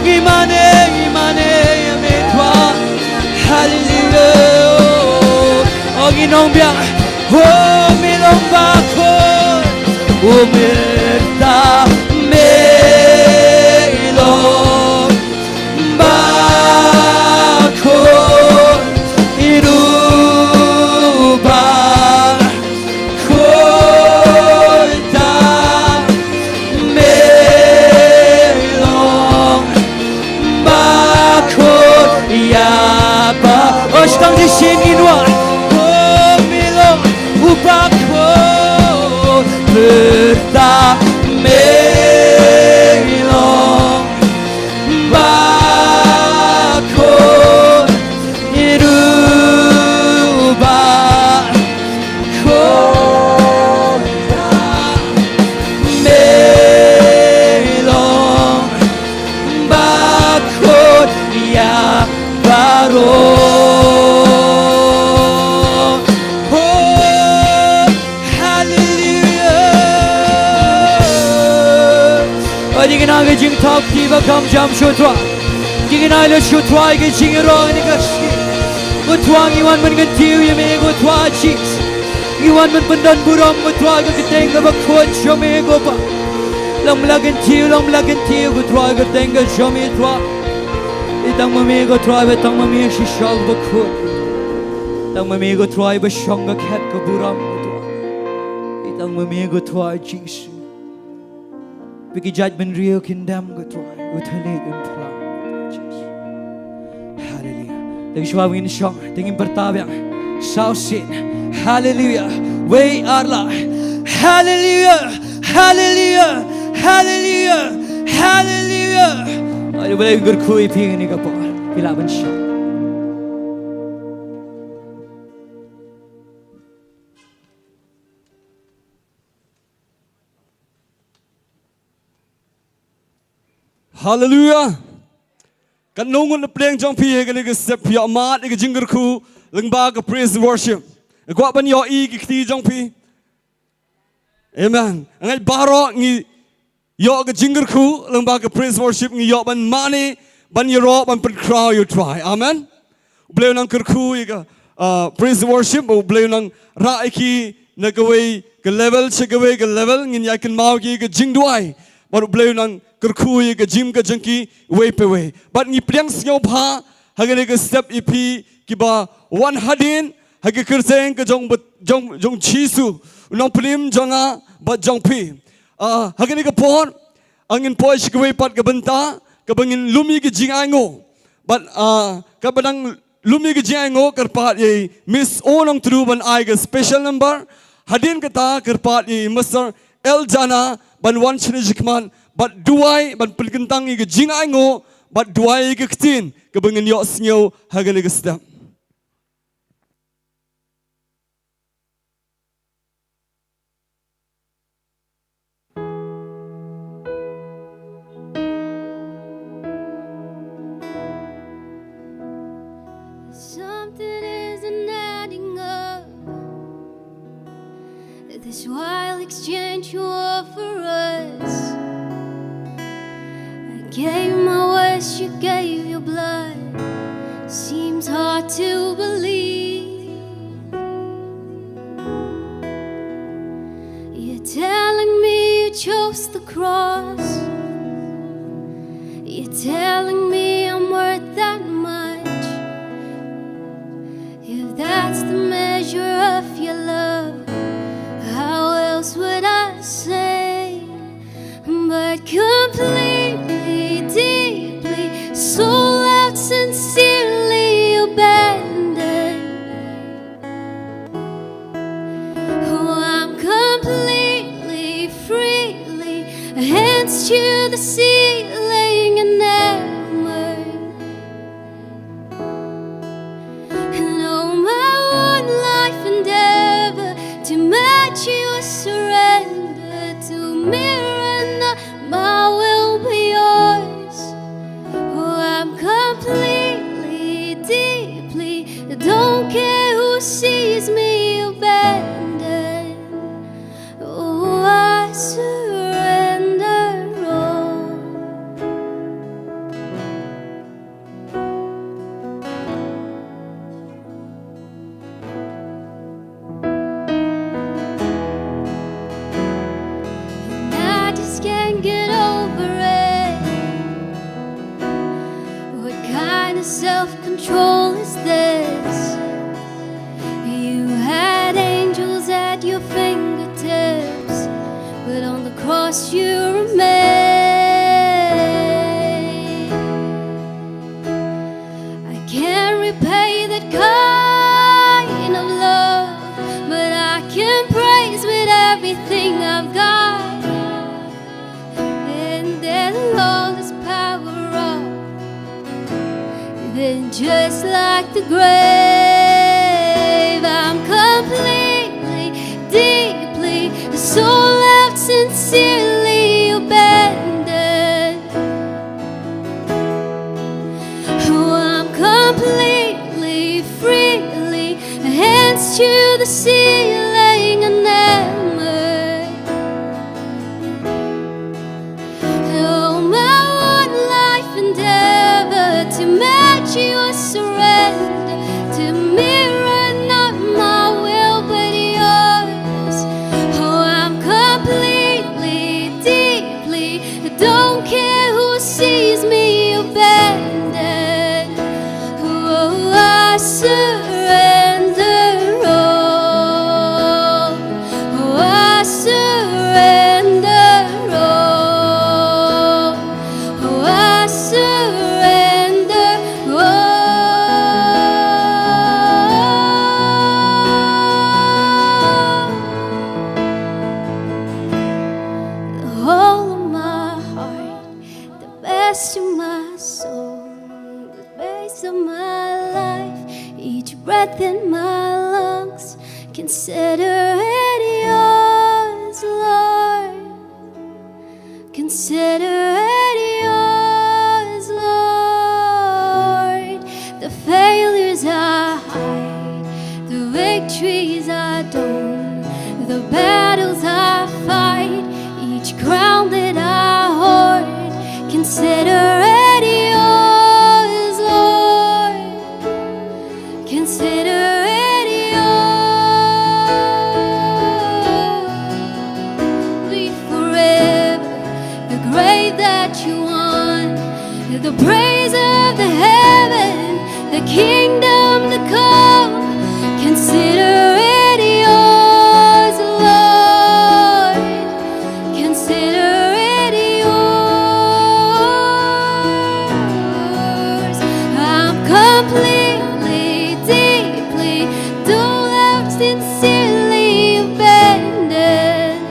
Gimane yame twa. Hallelujah. Oh, ginong biang. Oh, milong bakot. Oh, merta melong bakot. Irubah kota melong bakot ya ba. Oh, stang di singin wa. Oh, milong bakot berta melong bakot. Irubah kota melong bakot ya baro. Oh, hallelujah. Oh, jingin aga jing top ti ba kam jam shotwa. Jingin ala shotwa ga jingin rong ni ga shi. Go twang iwan man ga tiu yame go twa chis. Iwan man pandan buram go twa ga kiteng ga bakot shome go pa. Lam lagan tiu go twa ga tenga shome twa. Itang mami go twa ba tang mami shi shal bakot. Tang mami go twa ba shong ga kat ga buram go twa. Itang mami go twa chis. Bigi judgment real kingdom go twa. Uthalik and pram. Hallelujah. Thank you for being strong. Thank you for being so sin. Hallelujah. We are light. Hallelujah. Hallelujah. Hallelujah. Hallelujah. Ayo boleh berkuih ping ni kapal. Bila bensyok. Hallelujah. Kan nongun pleng jong pi ga ga step pi amat ga jingger khu lengba ga praise and worship. Gwa ban yo I ga kti jong pi. Amen. Ngai baro ngi yo ga jingger khu lengba ga praise worship ngi yo ban mani ban yoro ban put crowd you try. Amen. Bleu nang ker khu ga praise and worship bleu nang ra ki na ga wei ga level che ga wei ga level ngin ya kan mau gi ga Jingduwai. Baru bleu nang kerkui ke jim ke jengki way pe way. But ni priang singau pha hagane ke step ipi kiba one hadin hagi kerseng ke jong chisu unong plim jonga but jong pi. Hagane ke pohon angin poi shikwe pat ke Bynta ke bangin lumi ke jingango. But ke badang lumi ke jingango kerpat ye miss onong truban ai ke special number hadin kata kerpat ye Mr. El Jana ban wan chini jikman but duai ban pelgentang i ke jingango but duai ke ktin ke bangin yo singau hagane ke step. Something isn't adding up. This wild exchange you offer us. I gave my worst, you gave your blood. Seems hard to believe. You're telling me you chose the cross. You're telling me I'm worth that much. If that's the measure of your love, how else would I say? But completely, deeply, soul out, sincerely abandoned. Oh, I'm completely, freely, hands to the ceiling, enamored. And oh, my one life endeavor to match your surrender, to mirror not my will be yours. Oh, I'm completely, deeply, don't care who sees me abandoned. Oh, I surrender all. And I just can't get over it. What kind of self-control is this? You had angels at your fingertips, but on the cross you remain. I can't repay that kind of love, but I can praise with everything I've got. And there's all this power up, then just like the grave, I'm completely, deeply, soul left, sincerely abandoned. Oh, I'm completely, freely, hands to the ceiling, enamored. Oh, my one life endeavor to match your surrender, to mirror not my will but yours. Oh, I'm completely, deeply, don't care who sees me abandoned. Oh, I surrender all. Oh, I surrender all. Oh, I surrender all. The whole of my heart, the best of my soul, the base of my life, each breath in my lungs, consider it yours, Lord. Consider it yours. battles I fight, each crown that I hoard, consider it yours, Lord. Consider it yours. Leave forever the grave that you won, the praise of the heaven, the kingdom to come. Consider it yours, Lord. Consider it yours. I'm completely, deeply, don't love sincerely abandoned.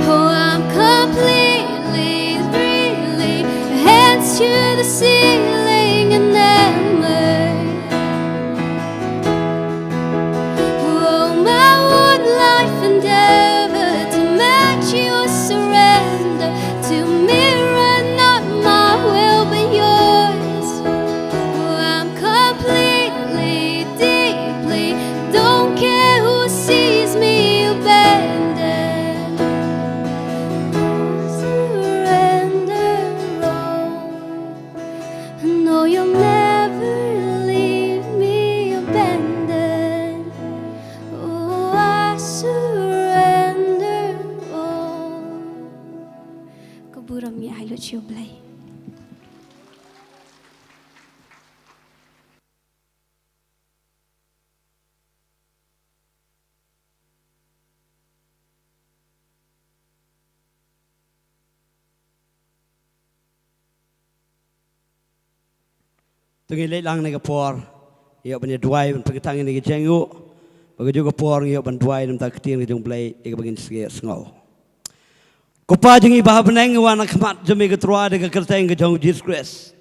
Oh, I'm completely, really, hands to the ceiling and enamored. Oh, my one life endeavor to match your surrender, to mirror not my will but yours. Oh, I'm completely, deeply, don't care who sees me abandoned. Surrender all. I know you'll never leave me abandoned. Oh, I surrender all. Kaburam ya halut siyo blay. Tungi leit lang ni kapor, ia punya duai pun pergi tangi ni kejengu, bagi juga kapor ia pun duai nam tak keting ni jung play, ia begin sikit sengau. Kupa jengi bah beneng wana kemat jemi ketua de kerteng ke jung Jesus Christ.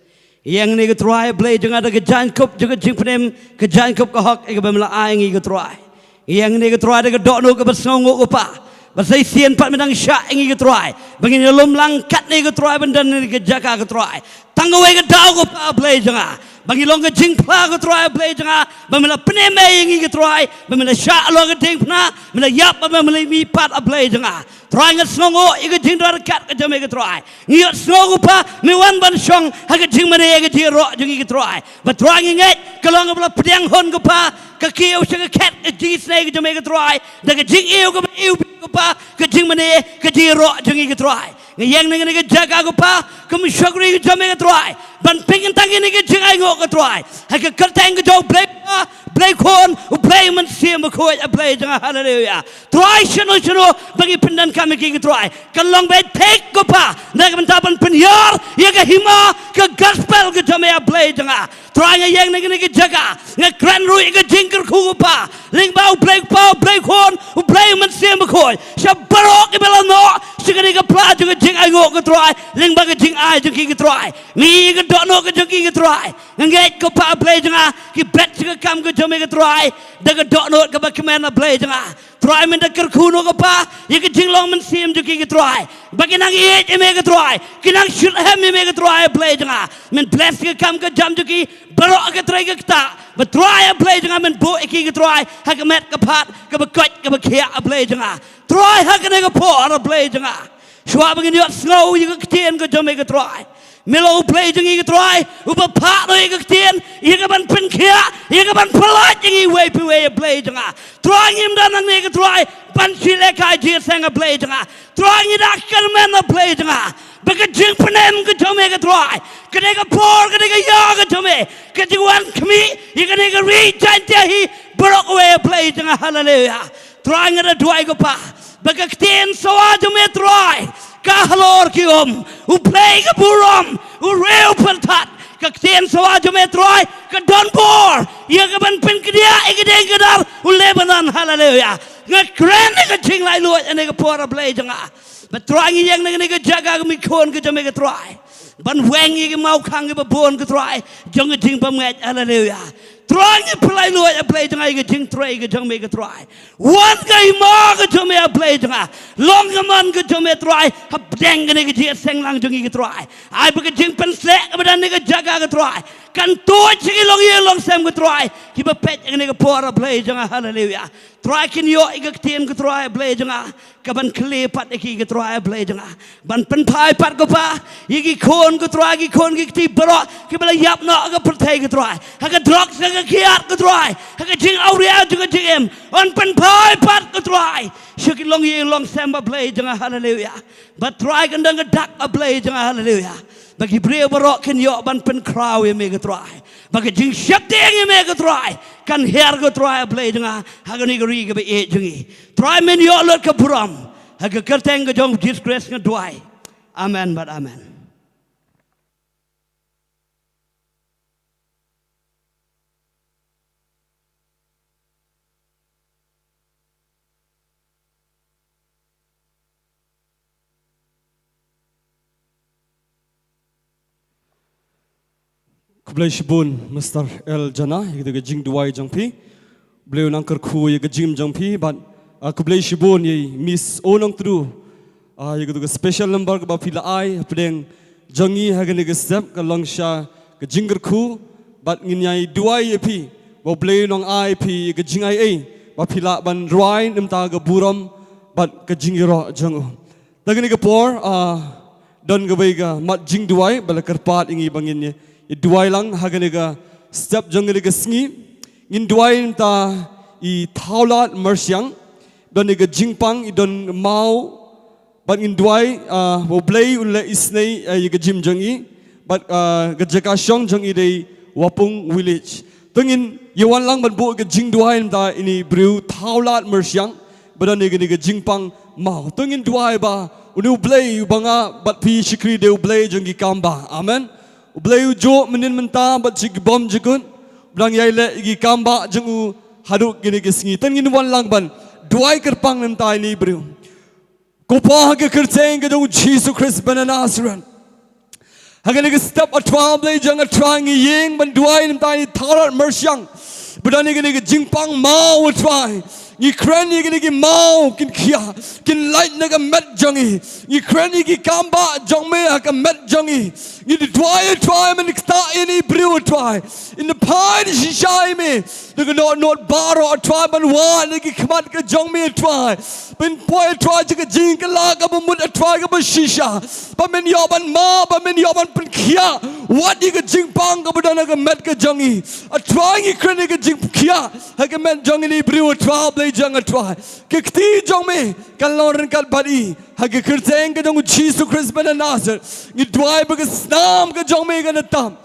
Yang ni ketua play jung ada kejankup juga jing penem kejankup kahok ia bemla aing ia ketua. Yang ni ketua de kedok nu ke bersengau kupa. Basai sian pat menang syak ingi ketua. Begini lom langkat ni ketua bendan ni kejaga ketua. Tanggawe ke dau kupa play jenga. Bagi long ke jing pla ketua play jenga. Bemla peneme ingi ketua. Bemla syak long ke jing pna. Bemla yap bemla mi pat play jenga. Try ngat snongo ika jing dor kat ke jame ke try. Ngiat snongo pa mi wan ban song ha ke jing mane ke jing ro jing ke try. But try ngat kalau ngabla pedang hon ke pa ke kiu se ke kat ke jing snake ke jame ke try. Da ke jing iu ke pa ke jing mane ke jing ro jing ke try. Ngayang ni ke jaga ke pa ke mi syakri ke jame ke try. Ban pengin tangi ni ke jing ai ngok ke try. Ha ke kerteng ke jau play pa play kon u play man siam ko a play jang hallelujah. Try shino bagi pendan kami ke try. Kalong be take ko pa nak mentapan penyar ya ke hima ke gospel ke jame a play jang. Try ngayang ni ke jaga nge grand ru ke jingker ku pa. Ling bau play kon u play man siam ko. Sya barok ke bela no sigari ke pla ke jing ai ngok ke try. Ling ba ke jing ai jing ke try. Mi ke dok no ke jing ke try. Ngai ko pa play jang ki bet ke kam ke jame ke try. Da ke dok no ke ba kemen a play jang. Try men da kerkuno ke pa ye ke jinglong men sim jing ke try. Bagi nang ye me ke try. Kinang shit hem me ke try play jang. Men bless ke kam ke jam jiki barok ke try ke ta. But try play jang men bo ke try. Ha ke met ke pat ke ba kot ke ba kia play jang. Try ha ke ne ke po play jang. Shwa bagi ni snow ye ke tien ke jame ke try. Melo play jeng ika try, upa pak no ika ketian, ika ban pen kia, ika ban pelat jeng ika way play jenga. Try ngim dan ika try, ban sile kai Jingiaseng play jenga. Try ngida kermen play jenga. Bagi jeng penem ke jome ika try, kedeka por kedeka ya ke jome, kedeka wan kami, ika kedeka Ri Jaintia hi berok way play jenga hallelujah. Try ngida dua ika pa, bagi ketian sawa jome try. Kahlor kiom, uplay ke buram, ureu pertat, kektian sawa jome troy, ke Dongmuloom, ia ke ban pen kedia, ike deng kedar, ulebanan hallelujah. Ngekren ke jing lai luat, ane ke pora play jenga. Betroy yang nege ke jaga ke mikon ke jome ke troy. Ban weng ike mau kang ke babon ke troy, jong ke jing pamet hallelujah. Troy ni play luat play jenga ike jing troy ke jome ke troy. Wan kai ma ke jome play jenga. Long ke man ke jome troy, hab deng ke Jingiaseng lang jong ike troy. Ai be ke jing pen slek ke badan ke jaga ke troy. kan tuai Shillong ye long sem ke try ki ba pet ngene ke por play janga hallelujah try kin yo ik tien ke try play janga ka ban kle pat ki ke try play janga ban pen phai pat ko pa iki khon ke try ki khon ki ti bro ki bala yap no ka prthai ke try ha ka drok sa ka khiat ke try ha ka jing auria ju ka jing on pen phai pat ke try Shillong ye long sem ba play janga hallelujah but try kan dang dak a play janga hallelujah bagi bria barok kan yo ban pen kraw ye me ke try bagi jing syap ding ye me ke try kan her ke try play janga ha ka ni ke ri ke be e jingi try men yo lot ke buram ha ka kerteng ke jong disgrace ke dwai amen but amen Kublai shibun Mr. El Jana gitu ke Jingduwai jangpi beliau nangker ku ye ke Jim jangpi but kublai shibun ye Miss Onong Tru ye gitu ke special number ke bapila ai pedeng jangi hagen ke step ke longsha ke jingger ku but nginyai duai ye pi bo beliau nong ai pi ke jingai ai bapila ban ruai nemta ke buram but ke jingiro jangu tagani ke por don ke bai ke mat Jingduwai bala kerpat ingi bangin ye Duai lang haganiga step jangganiga Sngi ngin duai ta I thaulat mersiang doniga jingpang I don mau but ngin duai wo blay ulle isnei yiga jim jangi but gajaka shong jangi dei wapung village tungin yawan lang ban bu ga jingduai ta ini brew thaulat mersiang badoniga niga jingpang mau tungin duai ba unu blay banga but pi shikri de blay jangi kamba amen Ublayu jo menin menta bat jig bom jigun blang yaile igi kamba jengu haduk gini Sngi tan gini wan lang ban duai kerpang nenta ini bru kopa ke kerceng ke jong Jesus Christ ben Nazareth hagani ke step atwa blay jang atwa ngi yeng ban duai nenta ini tharat mersyang bedani gini ke jingpang mau atwa Ni kren ni gini mau kin kia kin light naga met jangi ni kren ni kamba jong me ka met jangi ni try men sta ini brew try in the pine shi shai me the not baro try ban wa ni khamat ka jong me try ben poi try ka jing ka la ka mut try ka shisha ba men yo ban ma ba men yo ban pen kia what ni ka jing pang ka badana ka met ka jangi a try ni kren ni ka jing kia ha ka met jangi ni brew try jangan try kekti jong me kan loren kal badi hage kerteng ke jong Jesus Christ ben Nazareth ni dwai be snam ke jong me kan tam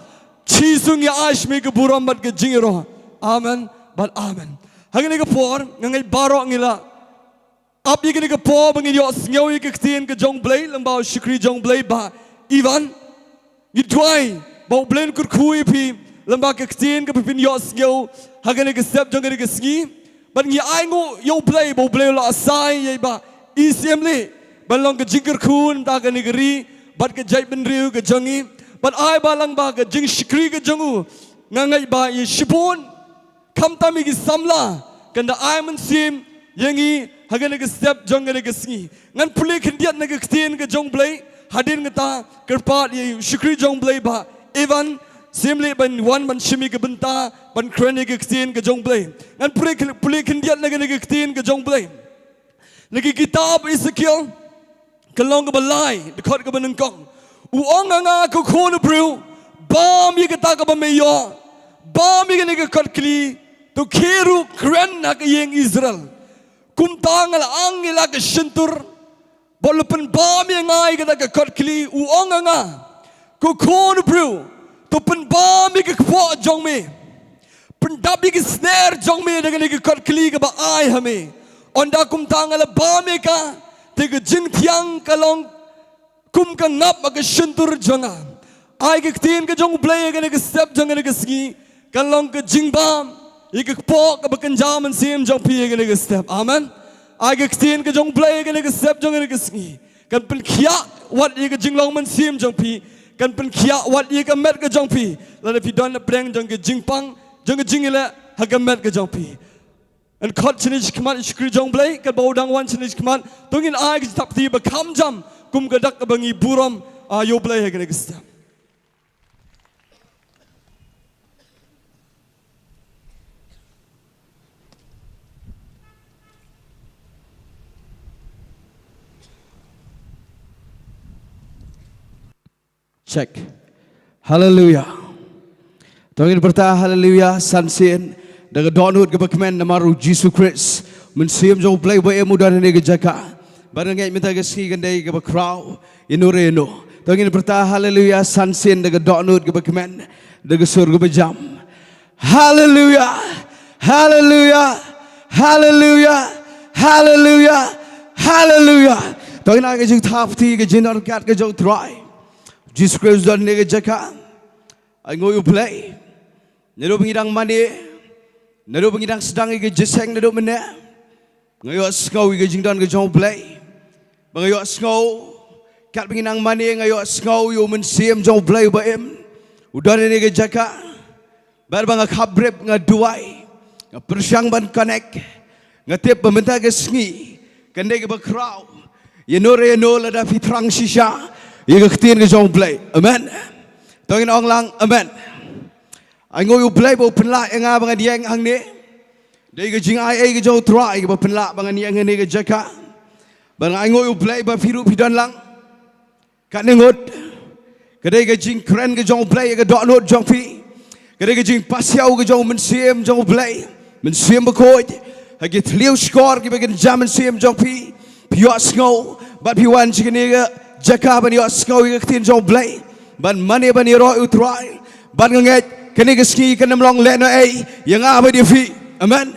Jesus ni ash me ke buram bat ke jingiro amen but amen hage ni ke por ngai baro ngila ap ni ke por bang yo snyo ke ktien ke jong blay lambao shikri jong blay ba ivan ni dwai ba blen kur khui pi lamba ke ktien ke pin yo snyo hage ni ke step jong ke Sngi but ngi ai ngo yo play bo play la sai ye ba isemli balong ke jingker khun ta ke negeri but ke jai ben riu ke jangi but ai balang ba ke jing shikri ke jangu ngangai ba ye shipun kam tami ki samla kanda ai man sim yangi hagane ke step jongane ke Sngi ngan puli khindiat na ke ktien ke jong play hadin ngata kerpat ye shikri jong play ba evan Simli ban wan ban shimi ke Bynta ban kreni ke ktien ke jong blay ngan puli kendiat nage ke ktien ke jong blay nagi kitab Ezekiel ke long ke balai dekat ke Nyngkong uong anga ke khon bru bam ye ke ta ke bameyo bam ye ke kat kli to khiru kren na ke yeng Israel kum tangal angila ke shentur bolupen bam ye ngai ke ta ke kat kli uong anga ke khon bru to pen ba mi ke kpo jong me pen da bi ke snare jong me dengan ke kot kli ke ba ai ha me onda kum tang ala ba me ka te ke jing thiang ka long kum ka ngap ke shentur jonga ai ke tin ke jong play ke ke step jong ke Sngi ka long ke jing bam ye ke kpo ke ba kanjam sim jong pi ke step amen ai ke tin ke jong play ke step jong ke Sngi kan pen khia wat ye ke jing long man sim jong pi kan pen kia wat ye ka met ke jong pi la pi don preng jong ke jingpang jong ke jingile ha ka met ke jong pi an khot chini khmat shkri jong blai ka bodang wan chini khmat tungin ai ke tap ti ba kham jam kum ka dak bangi buram yo blai ha ke sta Check. Hallelujah. Tungin berta hallelujah sansin daga donut ke bakmen namaru Jesus Christ mensiam jo play boy muda ne ke jaka barang ngai minta ke ski gandai ke bakrau inureno tungin berta hallelujah sansin daga donut ke bakmen daga surga bejam. Hallelujah. Hallelujah. Hallelujah. Hallelujah. Hallelujah. Tungin age jing thapti ke jinar kat ke jo try Jesus Christ dan ne ke jaka ai ngoi play Nero pengidang mandi, nero pengidang sedang ike jeseng nero mene, ngayo skau ike jingdan ke jong play, ngayo skau kat pengidang mandi ngayo skau yo mensiam jong play baem, udah ni ke jaka, bar bang kabrep ngaduai, ngapersyang ban connect, ngatip pemerintah ke Sngi, kandai ke bakrau, yenore yenol ada fitrang shisha, ike ketin ke jong play, amen, tongin ong lang, amen. Ai ngoi play bo penla nga bang dieng hang ni dei ke jing ai ke jo try ke penla bang ni ang ni ke jaka bang ai ngoi play ba firu pidan lang kat nengot ke dei ke jing kren ke jo play ke dot not jong pi ke dei ke jing pasiau ke jo mensiam jo play mensiam ba ko ha ke tliu score ke bagen jam mensiam jong pi pio snow ba pi wan chi ni ke jaka ban yo snow ke tin jo play ban mane ban ro utrai ban nget kini ke Sngi kena melong leno yang apa dia fi amen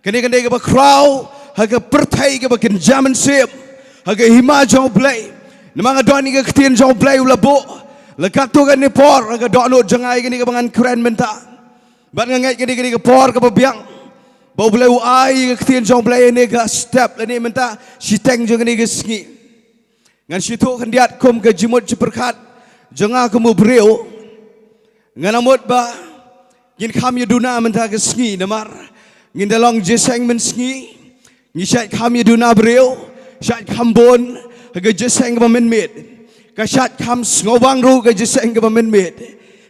kini kena ke bakrau haga pertai ke bakin zaman sip haga hima jong play namang adoni ke ketin jong play ulabo lekat tu kan ni por haga dono jangai kini ke bangan keren Bynta ban ngai kini ke por ke babiang bau play ai ke ketin jong play ni ke step ni Bynta siteng jong kini ke Sngi ngan situ kan diat kum ke jimut jeperkat jangan kamu beriu nganamot ba gin kham yuduna menta ke Sngi namar ngin dalong jeseng men Sngi ngi shat kham yuduna breu shat kham bon ke jeseng ke men mit ka shat kham ngobang ru ke jeseng ke men mit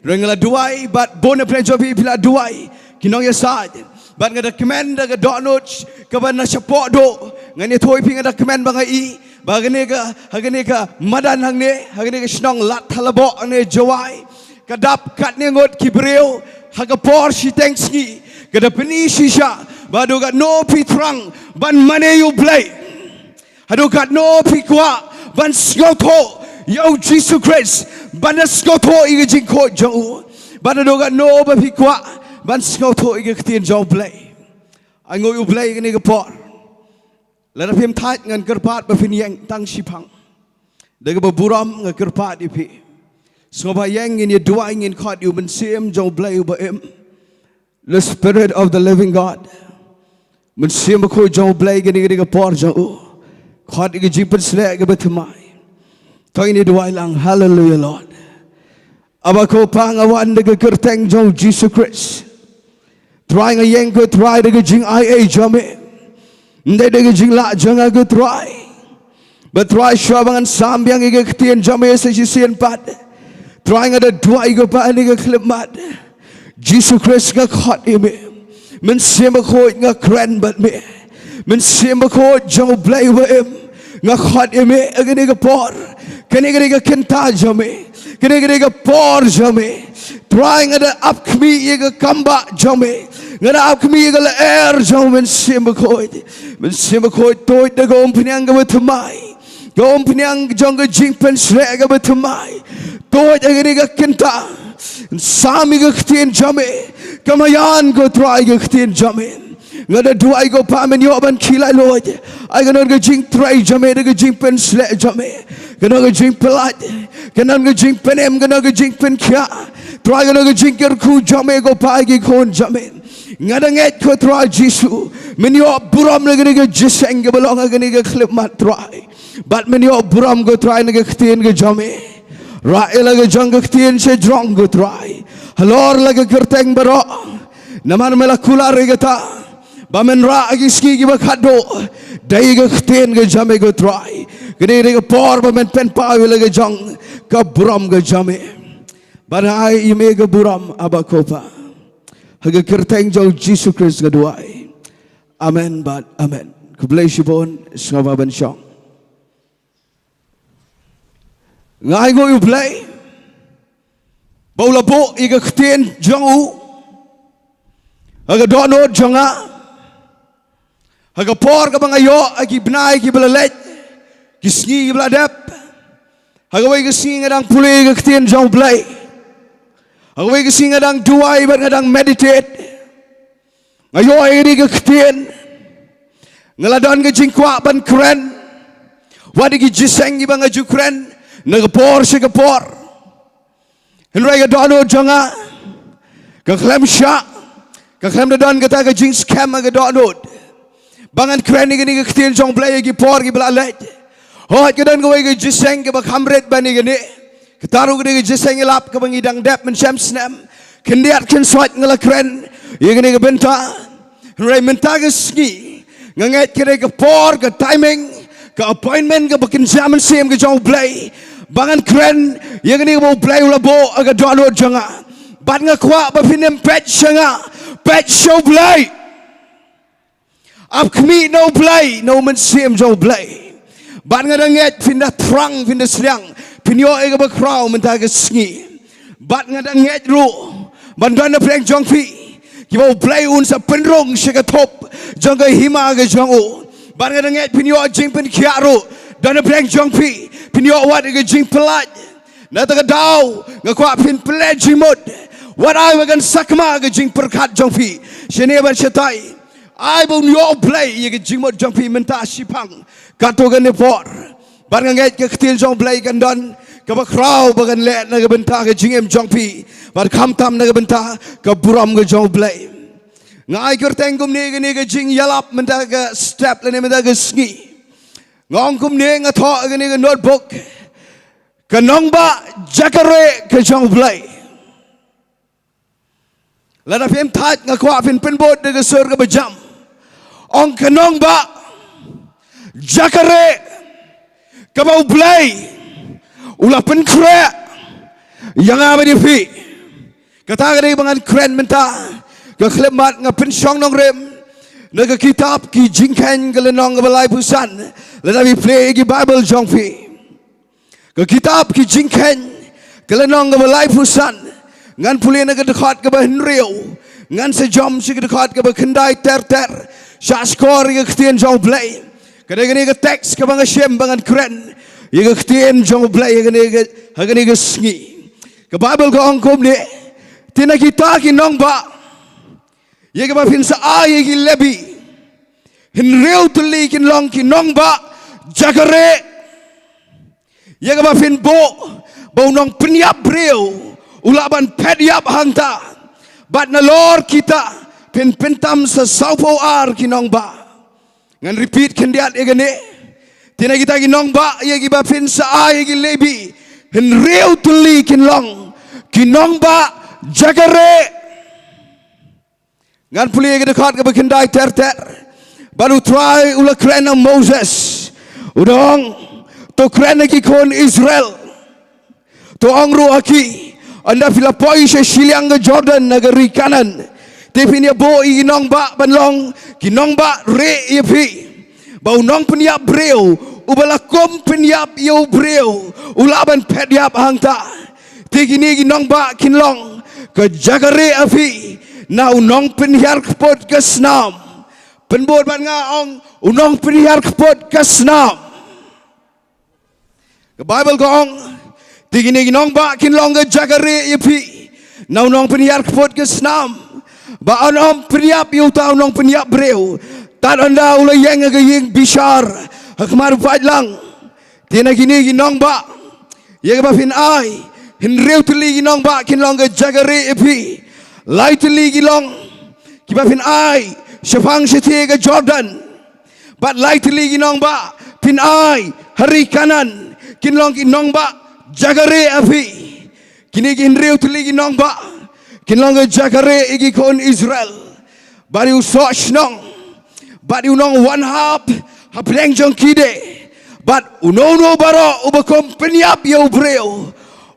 rengla duai bat bon pre jobi pila duai kinong ya sad bat ngada command ke donut ke ban support do ngani thoi ping ngada command bangai bagane ka Madan hang ne hagane ka Shillong Ladthadlaboh ne Jowai kadap kat nengot kibreu haga por si Sngi kada peni shisha badu kat no pitrang ban mane you play hadu kat no pikwa ban skoto yo Jesus Christ ban skoto ige jingko jo badu kat no ba pikwa ban skoto ige ketin jo play ango you play ni ke por la pim tat ngan kerpat ba piniang tang sipang daga ba buram ngan kerpat ipi Soba yang in your doing in caught you been same Joe Blay by him. The Spirit of the Living God. When same ko Joe Blay getting a porjo. Caught a jeep and slag a bit to mine. Tiny doy lang, hallelujah, Lord. Abako pang a one the kurtang Joe Jesus Christ. Trying a yank good try to jing IA jummy. They dig a jing la jung a good try. But try shoving and sambiang a get and jummy as you see in pat. Trying at a dry go by a clip mud. Jesus Christ got caught in me. Men simmer coat nga cran but me. Men simmer coat Joe Blay with him. Nga caught in me again a por. Can I get a kintaj me? Can I get a por jame? Trying at the up me a combat jame. Nga up me a air jam men simmer coat. Men simmer coat toy the go pinyanga with my. Go pinyang jungle jink pen slag with my. Toy agariga kinta sami ga ktin jame kamayan go try ga ktin jame ngada do I go pamen yo ban khila lord I gonna go jing try jame ga jing pen sle jame gonna go jing pelat gonna go jing penem gonna go jing pen kya try gonna go jing ker khu jame go pa gi khon jame ngada nget ko try jisu men yo buram ga ga jiseng ga balong ga ga clip mat try but men yo buram go try ga ktin ga jame Rai lagi jangka ketian se jong gut rai. Halor lagi kerteng bero. Naman mela kula regata. Bamen ra agi ski giba kado. Dai ga ketian ga jame gut rai. Gede rega por bamen pen pawi lagi jong ka buram ga jame. Banai ime ga buram abakopa. Haga kerteng jong Jesus Christ ga duai. Amen but amen. Kublai shibon sngaba ben syong. Ngai go you play Baula bo iga ktien jangu. Aga donod janga. Aga por ka bangayo agi bnai ki belalet. Ki sngi ki beladep. Aga wei ka sngi ngadang pule iga ktien jang blai. Aga wei ka sngi ngadang duai bat ngadang meditate. Ngayo iga ktien. Ngaladon ka jingkwa ban kren. Wadi ki jiseng ki banga jukren. Nagapor si kapor. Henry ka donod janga. Ka klem sya. Kaklem na don kata ka jing scam aga donod. Bangan kren ni gani ka ktil jong play ki por ki belalet. Hot ka don ka way ka jiseng ka bakamret ba ni gani. Kataru ka ka jiseng ilap ka bang idang dep men syam snam. Kendiat ken swat ngala kren. Iya gani ka Bynta. Henry Bynta ka Sngi. Nganget ka ka por ka timing. Ka appointment ka bakin zaman sim ka jong play. Bangan kren. Iya gani ka mo play ulabo aga donod janga. Bat nga kwa ba pinem pet siya nga. Pet show play. Up kami no play. No man sim jo play. Bat nga danget pinda trang pinda silang. Pinyo ega ba kraw mentaga Sngi. Bat nga danget ru. Banduan na play jong pi. Kibaw play un sa penrong siya ka top. Jong ka hima ka jong u. Bat nga danget pinyo jing pen kiaro. Dan na play jong pi. Pinyo wat ega jing pelat. Nataga daw. Nga kwa pin pelat jimod. What I wagan sakma ga jing perkat jongpi. Shene ban shatai. I will no play ye ga jing mod jongpi menta sipang. Kato ga nepor. Ban ga nget ga ktil jong play gan don. Ka ba kraw ba gan let na ga benta ga jing em jongpi. Ban kam tam na ga benta ka buram ga jong play. Ngai kerteng kum ne ga jing yalap menta ga step le ne menta ga Sngi. Ngong kum ne nga tho ga ne ga notebook. Ka nongba jakare ka jong play. Lada pem tat ngakwa pin penbot de gesur ke bejam. Ong kenong ba jakare kabau blay ula pen kre yang ama di pi. Kata gade bangan kren menta ke klemat ngapen syong nong rem naga kitab ki jingken ke lenong ke balai pusan lada bi play ki Bible jong pi. Ke kitab ki jingken ke lenong ke balai pusan ngan pulih nak dekat ke bahan riau, ngan sejam si dekat ke kendai ter syak skor ke ketien jauh belai, kadang-kadang ke teks ke bang asyam bangan keren, ke ketien jauh belai, kadang-kadang ke Sngi, ke Bible ke angkum ni, tina kita ki nongba, ke bapin sa ay ki lebi, hin riau tuli ki long ki nongba, jakare, ke bapin bau nong penyap riau. Ulaban pediap hangta bat na lor kita pen pentam sa saupo ar kinong ba ngan repeat kendiat egane tina kita kinong ba ye giba pen sa ay gi lebi hen reu tuli kinlong kinong ba jagare ngan puli ye dekat ke bekendai ter baru try ula kren Moses udong to kren ki kon Israel to angru aki anda filapoi sa Shillong ke Jordan negeri kanan. Tapi ni bo inong ba banlong kinong ba re yepi. Bau nong penyap breu ubalakom penyap yo breu ulaban pediap hangta. Tigi ni kinong ba kinlong ke jagare api na unong penyar kepot ke senam. Penbot ban ngaong unong penyar kepot ke senam. Ke Bible gong tigi ni nong ba kinlong ke jagare yepi na nong penyar kepot ke senam ba nong penyap yu tau nong penyap breu tan anda ulai yang ke ying bishar hakmar fadlang tina gini nong ba ye ba fin ai hin reu tli nong ba kinlong ke jagare yepi lai tli kilong ki ba fin ai shapang shiti ke Jordan bat lai tli nong ba fin ai hari kanan kinlong kinong ba jagare api kini kinriu tuli kinong ba kinlong jagare igi kon Israel bari usok snong bari unong one half hapleng jong kide but unono baro ubakom penyap yo breu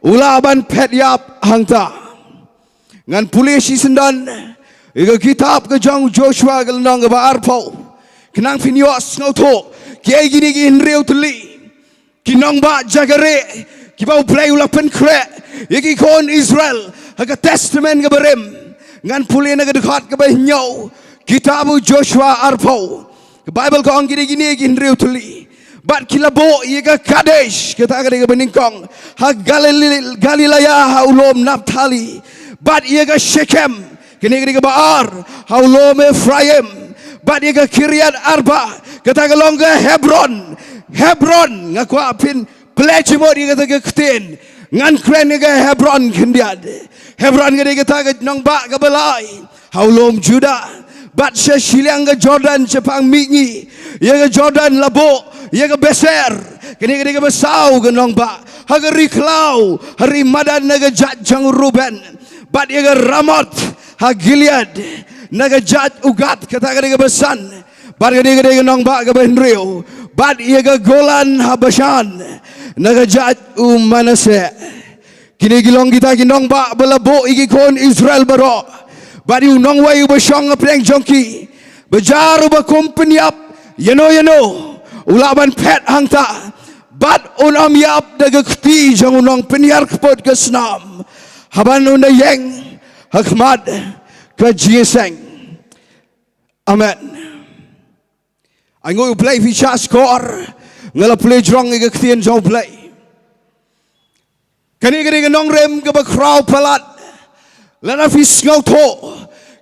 ulaban petyap hangta ngan pulis sendan iga kitab ke jong Joshua gelnong ba arpo kenang pinyo sngoto kiai gini kinriu tuli kinong ba jagare Kiba play ula pen kre. Yaki kon Israel. Haga testament ke berem. Ngan pulih naga dekat ke bahinyau. Kitabu Joshua arpau. Bible ko ang gini-gini ginriu tuli. Bat kilabo yega Kadesh. Kita agak ke Nyngkong. Ha Galilaya ha ulom Naphtali. Bat yega Shechem. Kini ke Baar. Ha ulom Ephraim. Bat yega Kiryat Arba. Kita ke longga Hebron. Hebron ngaku apin pelajimot yega ke ketin. Ngan kren yega Hebron kendiad. Hebron ke kita nong bak ke belai. Ha ulom Judah. Bat Shillong ke Jordan Jepang mingi. Yega Jordan labo. Yega beser. Kini ke besau ke nong bak. Haga riklau. Hari Madan naga jat jang Ruben. Bat yega Ramot. Ha Gilead. Naga jat ugat. Kata ke besan. Bat ke nong bak ke benriu. Bat yega Golan ha Bashan. Naga jat Manase. Kini gilong kita kinong bak belabo iki kon Israel baro. Badi unong wayu besyong ngepeng jongki. Bejaru berkumpeniap. Yano. Ulaban pet hangta. Bat unam yap daga keti jang unong peniar kepot ke senam. Haban unda yeng. Hakmad ke Jingiaseng. Amen. Angoy play ficha skor. Ngala play jrong ke ketien jong play. Kani nongrem ke bakrau palat. Lana fis ngau to.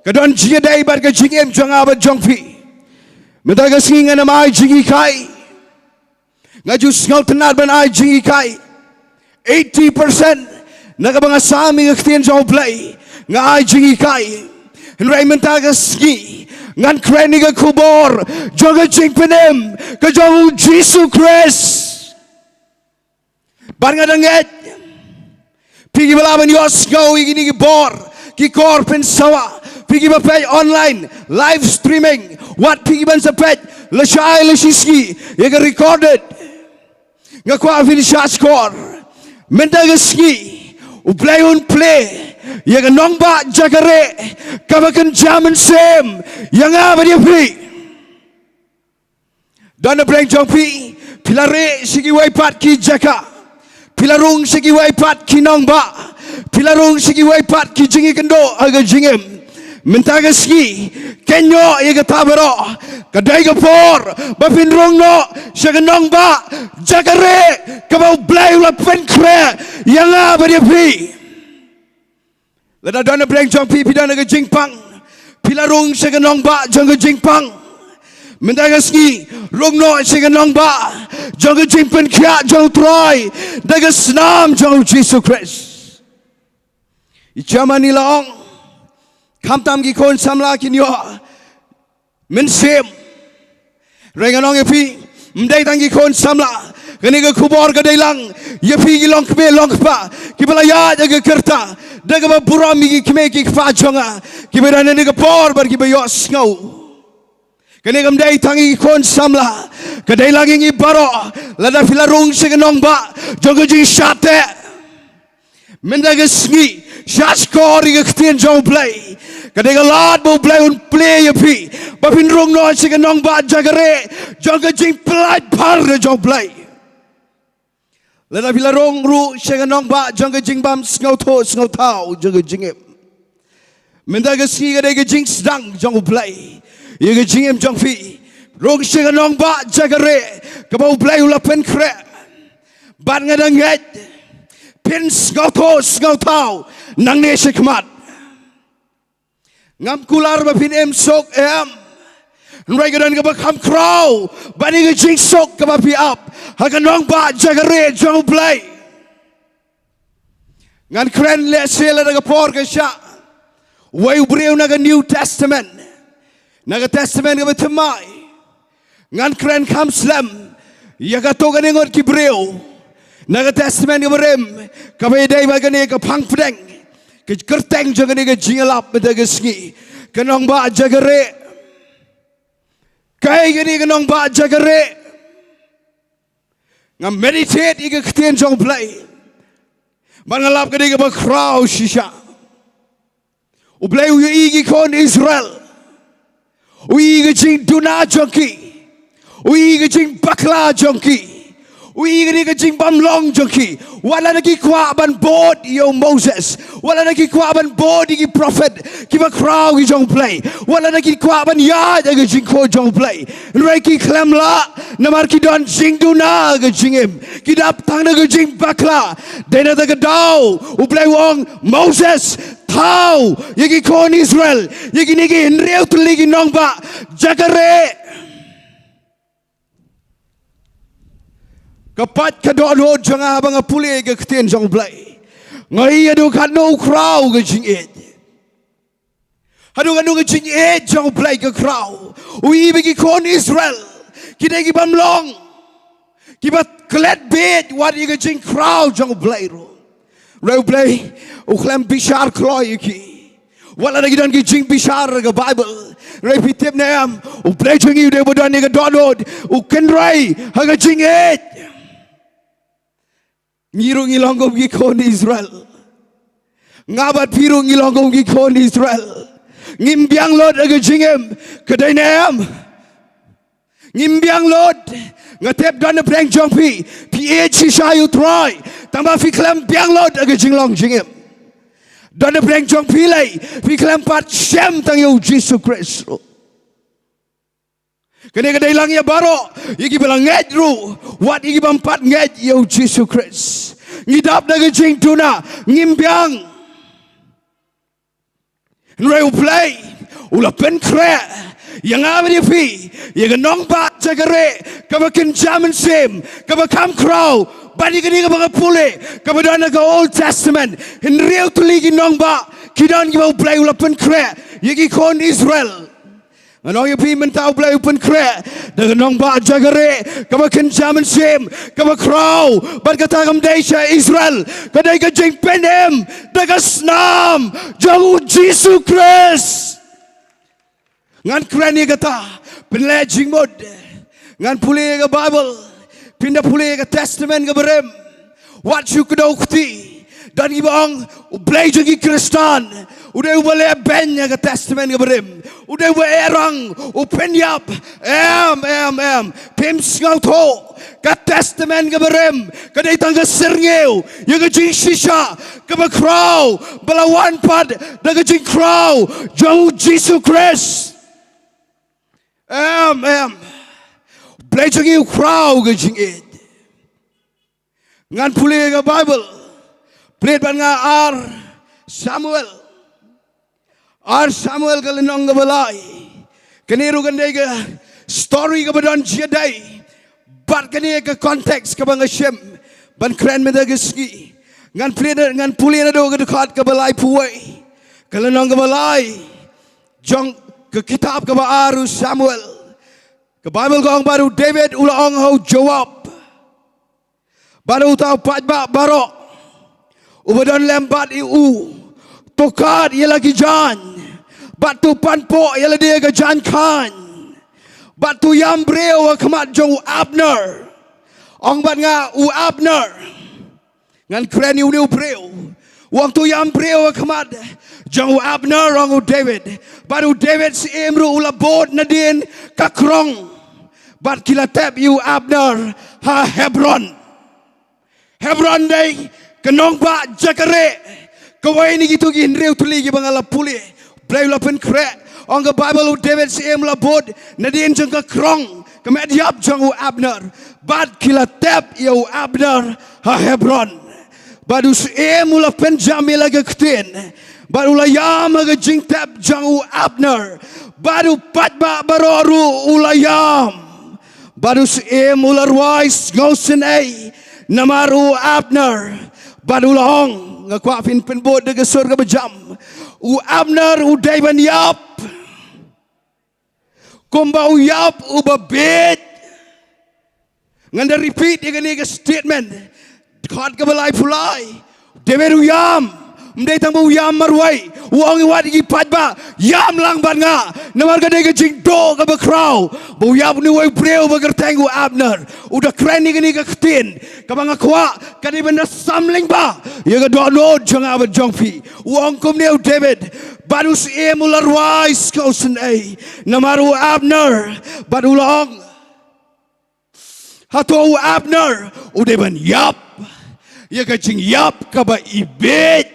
Kadon jinga dai bar ke jingem jong abat jong pi. Menta ke singa na mai jingi kai. Ngaju ngau tenar ban ai jingi kai. 80% naga banga sami ke tien jong play. Nga ai jingi kai. Henry menta ke Sngi. Ngan kreni ke kubor. Jong ke jing penem. Ke jong Jesus Christ. Bar ngadanget. Pigi balaban yos ngau igini ke bor. Ki kor pen sawa. Pigi bapay online. Live streaming. What pigi ban sapet. Lashai lashiski. Yega recorded. Nga kwa fin shot score. Menta ke Sngi. Uplay un play. Yega nongba jakare. Kabakan jaman sem. Yang apa dia pi. Dona play jong pi. Pilare sigi waipat ki jaka. Pilarung sigi waipat ki nongba. Pilarung sigi waipat ki jingi kendo aga jingem. Mentaga sigi kenyo yega tabaro. Kadai ke por. Bapin rong no. Syaga nongba. Jakare. Kabau blay ula pen kre. Yang apa dia pi. Lada dana blay jong pi pidana ke jingpang. Pilarung syaga nongba jong ke jingpang. Mentaga sigi rong no syaga nongba. Jong ke jingpen kia jong troy. Daga senam jong Jesus Christ. Ijaman nilaong kamtam ki kon samla kinyo mensem renganong epi mdai tangi kon samla kani ke kubor ke dailang yepi gilong kbe long pa kibelaya jaga kerta daga burami ki kme ki fa jonga kibirana ni ke por bar ki bayos ngau kani ke mdai tangi kon samla ke dailang ngi baro lada filarung segenong ba jogo ji shate mendaga Sngi Shaskori ke ketien jong play. Kadang lad bo play un play ya pi. Bapin rong no sing nong ba jagare. Jong ke jing play par de jong play. Lada bila rong ru sing nong ba jong ke jing bam ngau tau jong ke jingem. Menda ke Sngi ke jing sedang jong play. Ye ke jingem jong pi. Rong sing nong ba jagare. Ke bau play ula pen kre. Ban ngadang het. Pin ngau tau nang ne sekmat ngam kular ba pin em sok em nrai gadan ga ba kham crow bani ga jing sok ga ba pi up ha ga nong ba jagare jong play ngan kren le sela ga por ga sha wai breu na ga New Testament na ga Testament ga ba thamai ngan kren kham slam ya ga to ga ngot ki breu naga testament ke berem kapai dai bagane ke phang pdeng ke kerteng jagane ke jingalap bedaga Sngi kenong ba jagare kai gani kenong ba jagare ngam meditate ike ketien jong play mangalap gani ke ba crow shisha ublay u igi kon Israel u igi jing duna jongki u igi jing bakla jongki Ui ni ke jing bam long joki. Wala na ki kwa ban board yo Moses. Wala na ki kwa ban board ki prophet. Ki ba crowd ki jong play. Wala na ki kwa ban ya ke jing ko jong play. Nrai ki klem la namar ki don jing du na ke jing him. Ki dap tang na ke jing bakla. Dena ta ke dau. U play wong Moses. Thao. Ye ki kon Israel. Ye ki ni ki nreu tu li ki nong ba. Jakare. Kapat kadon ho janga bang pule ke ktien jong blai ngai adu khat no crowd ke jing it adu kanu ke jing it jong blai ke crowd ui be ki kon Israel ki dai ki bam long ki bat klet bit wat ke jing crowd jong blai ro ro blai u klam bishar kloi ki wala na gidan ki jing bishar ke bible rai pitip nam u blai jing yu de bodan ke donod u kenrai ha ke jing it Ngirung ilongom gi kon Israel. Ngabat pirung ilongom gi kon Israel. Ngimbiang lot aga jingem kedai nam. Ngimbiang lot ngatep dan preng jong pi PH shayu try. Tambah fiklam biang lot aga jinglong jingem. Dan preng jong pi lai fiklam pat shem tang yo Jesus Christ. Kene kedai lang ya baro iki bilang ngej ru wat iki bampat ngej yo Jesus Christ ngidap daga jing tuna ngimbyang nreu play ula pen kre yang amri pi yang nong ba jagare kaba ken jaman sem kaba kam crow bani kini kaba pule kaba dana ka Old Testament in real to ligi nong ba kidan ki play ula pen kre yegi kon Israel Anong yung pimen tao play open kre Daga nong ba jagare Kama kenjaman sim Kama crow Bat katagam day siya Israel Kaday ka jing penem Daga snam Jangu Jesus Christ Ngan kre ni kata Pinle jing mod Ngan puli ka Bible Pinda puli ka Testament ka berem Wat you kudaw kuti Dan ibang Ublay jang Kristan Udah ubale ben ka Testament ka berem Udah wa erang upenyap pim sngau tho ka Testament ka berem ka dai tang ka sirngeu ya ka jing shisha ka ba crow balawan pad da ka jing crow jong Jesus Christ play jing you crow ka jing it ngan puli ka Bible play ban nga Samuel ka linong ka balay. Kaniru ganday ka story ka ba doon siya day. Bat kaniya ka context ka ba nga siyem. Ban kren me da ka Sngi. Ngan puli na doon ka dekat ka balay puway. Ka linong ka balay. Jong ka kitab ka ba aru Samuel. Ka Bible ka ang baru David ulaong ho jawab. Baru tau patba barok. Ubadon lembat iu. Tokat ialah kijan. Batu panpo ialah dia kejan kan. Batu yang breu kemat jong Abner. Ong bat nga u Abner. Ngan kreni u breu. Wang tu yang breu kemat jong Abner ong u David. Baru David si emru ula bod nadin kakrong. Bat kila tep u Abner ha Hebron. Hebron day kenong ba jakare. Kawai ni gitu gin reu tuli gi bangala puli. Play lapen kre. On the Bible David si em la bod nadin jeng ka krong. Kemet yap jong u Abner. Bad kila tep u Abner ha Hebron. Badu si em ula pen jamil aga ktin. Badu la yam aga jing tep jong u Abner. Badu patba baroru ula yam. Badu si em ula ruais ngausin ay. Namaru Abner. Badu lahong ngakwa pin bod daga surga bejam. U Abner u David yap. Kumba u yap u babet. Nganda repeat dengan ni statement. Dekat ke balai pulai. David u yam. Mdai tang u yam marwai. Uang iwat gi padba. Yam lang ban nga. Namar ka dega Jingduwai ka bakraw. Bu yap ni wai breu bagerteng u Abner. Udah keren ni ka ketin. Kabang akwa kani benda samling ba. Ya ka download jong abad jong pi. Uang kum ni u David. Baru si emular wise kausen ay. Namaru Abner. Baru long. Hato Abner, udeban yap. Ya kajing yap kaba ibet.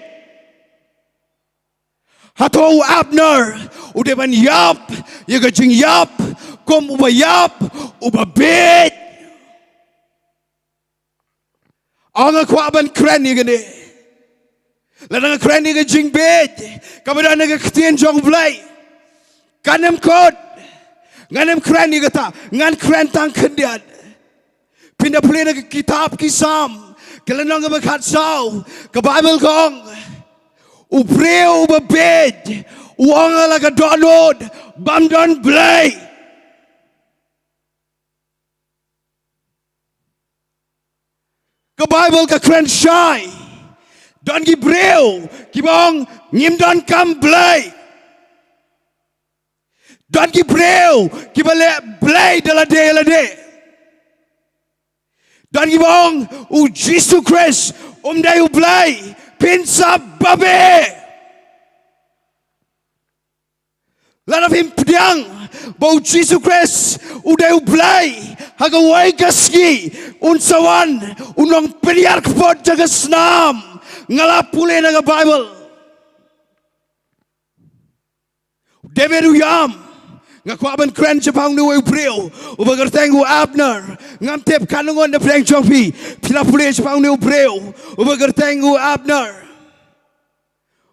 Hato Abner, udeban yap. Ya kajing yap, kom uba yap, uba bet. Ang akwaban kren ni gani. Ladang kren ni kajing bet. Kabada naga ketien jong blay. Kanem kod. Nganem kren ni kata. Ngan kren tang kendian. Pindah pulih naga kitab kisam. Kelenong kebekat sau. Ke Bible kong. Upreo ubabed. Uang ala ke download. Bamdon blay. Ke Bible ke kren syai. Don gibreu. Kibong ngimdon kam blay. Don gibreu. Kibale blay dalade. Dan gibong u Jesus Christ day u blay pinsa babe. Lot of him pediang bau Jesus Christ day u blay haga wai gaski unsawan unong pediar kepot jaga senam ngalapule naga Bible. David uyam Ngakwaban kren Jepang nuwe ubreo ubagertengu Abner ngamtep kanungon na preng chongpi pila pule Jepang nuwe ubreo ubagertengu Abner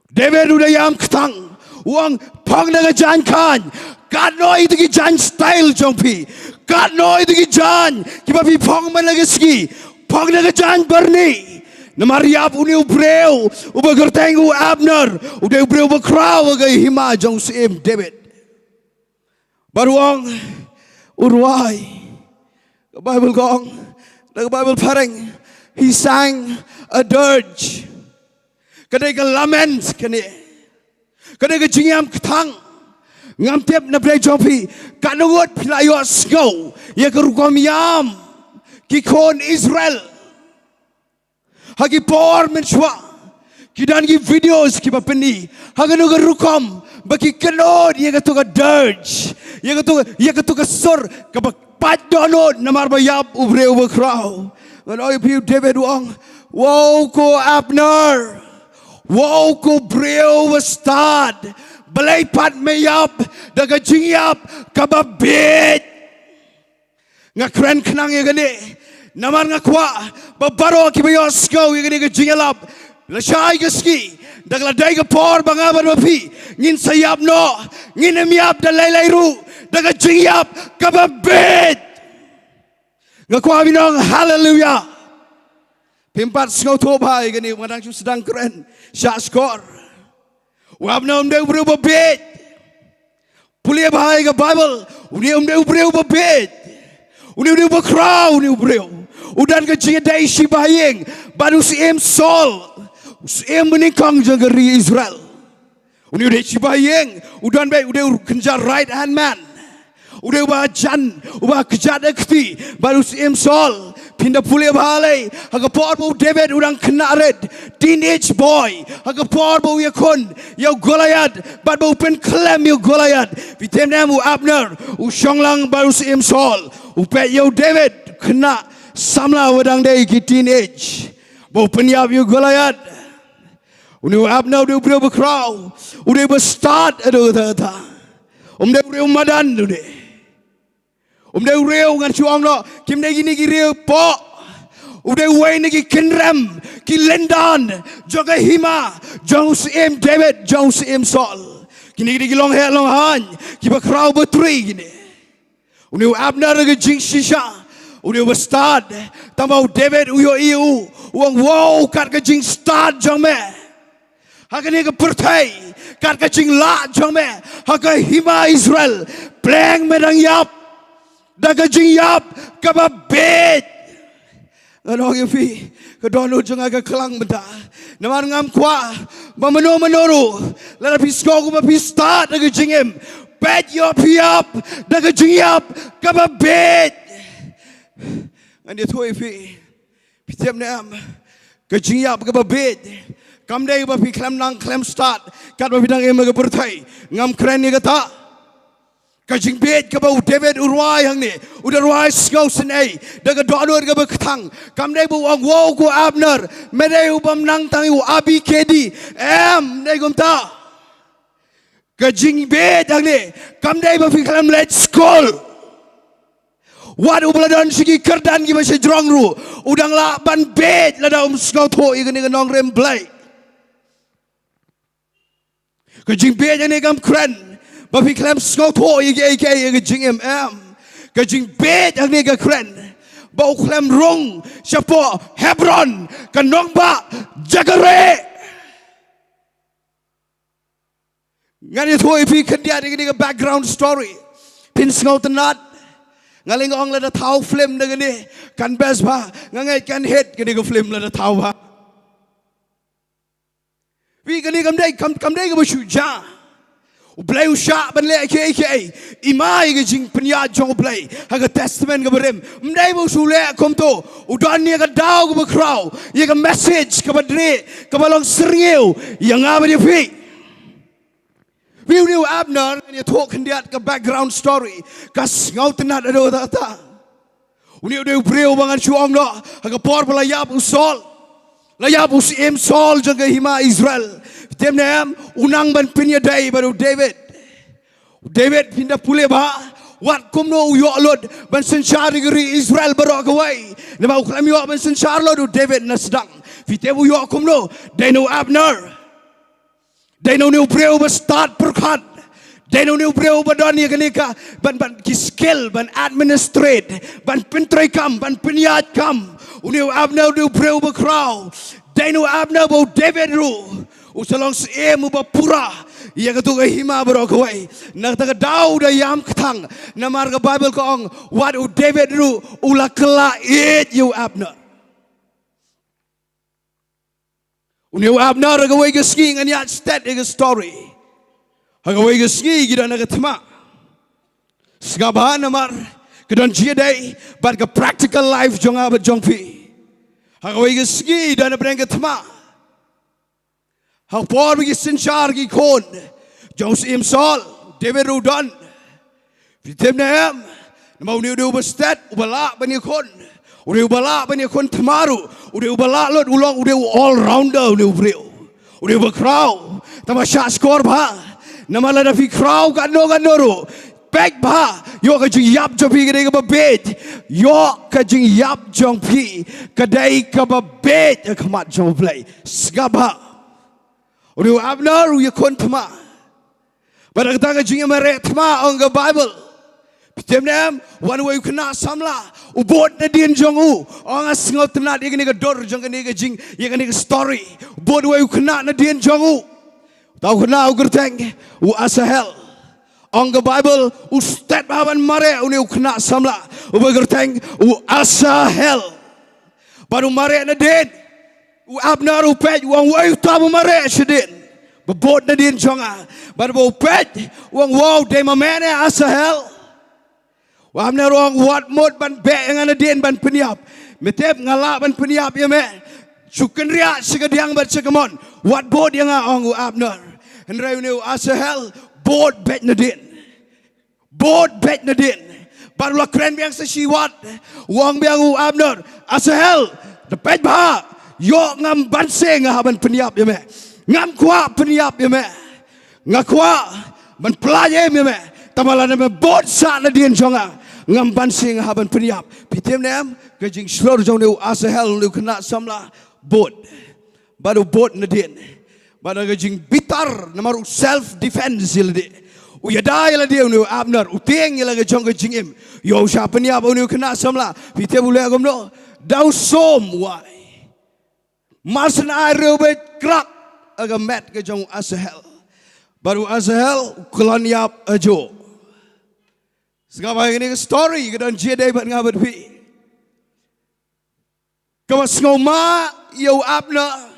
David udayam ketang uang pang naga jan kan God no itu ki jan style chongpi God no itu ki jan kibapi pang man naga ski pang naga jan berni namariap uni ubreo ubagertengu Abner uday ubreo bakraw agay hima jong sim David Baruang urwai the Bible gong the Bible parang he sang a dirge kadai ka lament kani kadai ka jingiam ketang ngam tiap na play jompi kanungot pilayo snow ya kerukom yam kikon Israel hagi por menchwa kidan gi videos ki bapeni haganu kerukom bagi kenod ya ketuka dirge ya ketuka sur kepak donod namar bayap ubre ubekrau ngan piu David wong wow ko Abner wow ko breu stad belai pat mayap daga jingiap kababit ngakren kenang ya gani namar ngakwa babaro kibayos go ya gani ke jingalap lasai geski dagla dai ke por bangaban mapi ngin sayap no ngin emiap dalai ru daga jingiap kababit ngakwa binong hallelujah pimpat sngau tobai gani madang chu sedang keren syak skor wab nom de berubah bit pulia bahai ke Bible uni berubah bit uni berubah crow uni berubah udan ke jingadai si baying baru si Sol Em Nyngkong jaga Ri Israel. Uni udah cibayeng, udah kenjar right hand man. Udah ubah kejat ekti, baru si Sol pindah pulih balai. Haga porbo David udang kena red, teenage boy. Haga porbo yakon, yau Goliath, bad bau pen klem yau Goliath. Vitem namu Abner, Shillong baru si Sol. Upet yau David kena samla udang day ki teenage. Bau penyap yau Goliath. Uni Abner udah berkrau, udah berstart aduh tata. Udah Madan udah. Udah ngan cuang lo, kim gini gini po. Udah wei negi kenrem, ki lendan, jaga hima, jauh sim David, jauh sim Sol. Kini long han, ki berkrau bertri gini. Uni Abner negi jing shisha. Udah berstart, tambah David uyo iu, uang wow kat ke jing start jang me. Hakani ke pertai kat kacing la jome haka hima Israel pleng medang yap da kacing yap kababet ngano fi ke dono jeng aga kelang benda namar ngam kwa mameno la pisko ku pista da kacing em bet yo piap da kacing yap kababet ngan dia thoi fi pitem nam kacing yap kababet Kam day bapi klem nang klem start kat bapi dang emaga berthai ngam keren ni kata Kajing bet ka ba David urwai hang ni udarwai skau Sngi daga donor ka ba kthang kamdai bu ang wow ko Abner medai ubam nang tangi u abi kedi nei gumta kajing bet hang ni kamdai ba fikram let's go wat ubladon sigi kerdan gi masih jrong ru udang la ban bet lada skau tho i ni nong rem blai kajing bet hang ni kam kren But we claim scout ho ike jing kajing bet ang ni ka kren ba claim rong siapa Hebron kanong ba jagare ngani tho ipi kandia ni background story pin scout not ngaling ong la thau film na ni kan bes ba ngangai kan hit ni ka film la thau ba vi kani kam dai ka shu ja Play usha ban le ke imai ge jing pnya jong play ha testament ge berim mdai bu su le kom to udan ni ga dau ge crowd ye ga message ke badre ke balong seriu yang aba di pi view Abner ni talk ndiat ke background story kas ngau tenat ado ta uni de breu bangan chuang no ha por bala yap usol la yap us em sol jong ge hima Israel Dem nam unang ban pinya dai baru David pindah pule ba wat kumno uyo lod ban senchari geri Israel baru agawai nama uklam yo ban senchar lod David nasdang fite uyo kumno dai no Abner dai no new breu ba start perkat dai no new breu ba don ye kanika ban ki skill ban administrate ban pentrai kam ban pinyat kam uni Abner new breu ba crow dai no Abner ba David ru usalong em ba pura ia katu ke hima bro kawai nak ta dau da yam kthang na mar ka Bible ko ong what David ru ula kala it you Abner uni Abner ka wai ke ski ngan ya stat ke story ha ka wai ke ski gida na ka thma sgaba na mar ke don jia dai but ka practical life jonga ba jongpi ha ka wai ke ski da na breng ke thma Hak por bagi senchar gi kon Jong im sol David Rudon Fitem nam Mau ni udah bestat ubala bani kon udah ubala bani kon tamaru udah ubala lot ulong udah all rounder udah berkrau tamasya skor ba nama lada fi krau kano ro back ba yo ka jing yap jong pi ka bed yo ka jing yap jong pi kadai ka bed kamat jong play skaba Udah Abner uya kon thma. Pada kata jing mare thma on the Bible. Pitem nam one way kena samla ubot na din jong u. Ong asngot na di ka dor jong ka jing ye ka story. Ubot way kena na din jong u. Tahu kena u gerteng u Asahel. On the Bible u stat baban mare u kena samla u gerteng u Asahel. Baru mare na din U Abner u pet uang wai tabu mare sedin bebot na din jonga bar bo pet uang wow de mamene Asahel u Abner uang wat mod ban be ngana din ban peniap metep ngala ban peniap ya me suken ria segediang bar segemon wat bod yang ong u Abner henrai u Asahel bod bet na din bar la kren biang se siwat uang biang u Abner Asahel the pet ba Yo ngam banse ngahaban peniap ya me. Ngam kwa peniap ya me. Ngakwa ban pelaye ya me. Tamalana me bot sa na din jonga. Ngam banse ngahaban peniap. Pitem nam ke jing slor jong ne Asahel lu kena samla bot. Baru bot na din. Baru ke jing bitar namaru self defense ilde. Uya dai la dia nu Abner uteng ila ke jong ke jingim. Yo sha peniap nu kena samla. Pitem ule agomno dau som wai. Marsen air bet krak agak mat ke jong Asahel. Baru Asahel kelan yap ajo. Sekarang ini story kedan jeda bat ngabat pi. Kawas ngoma yo Abner.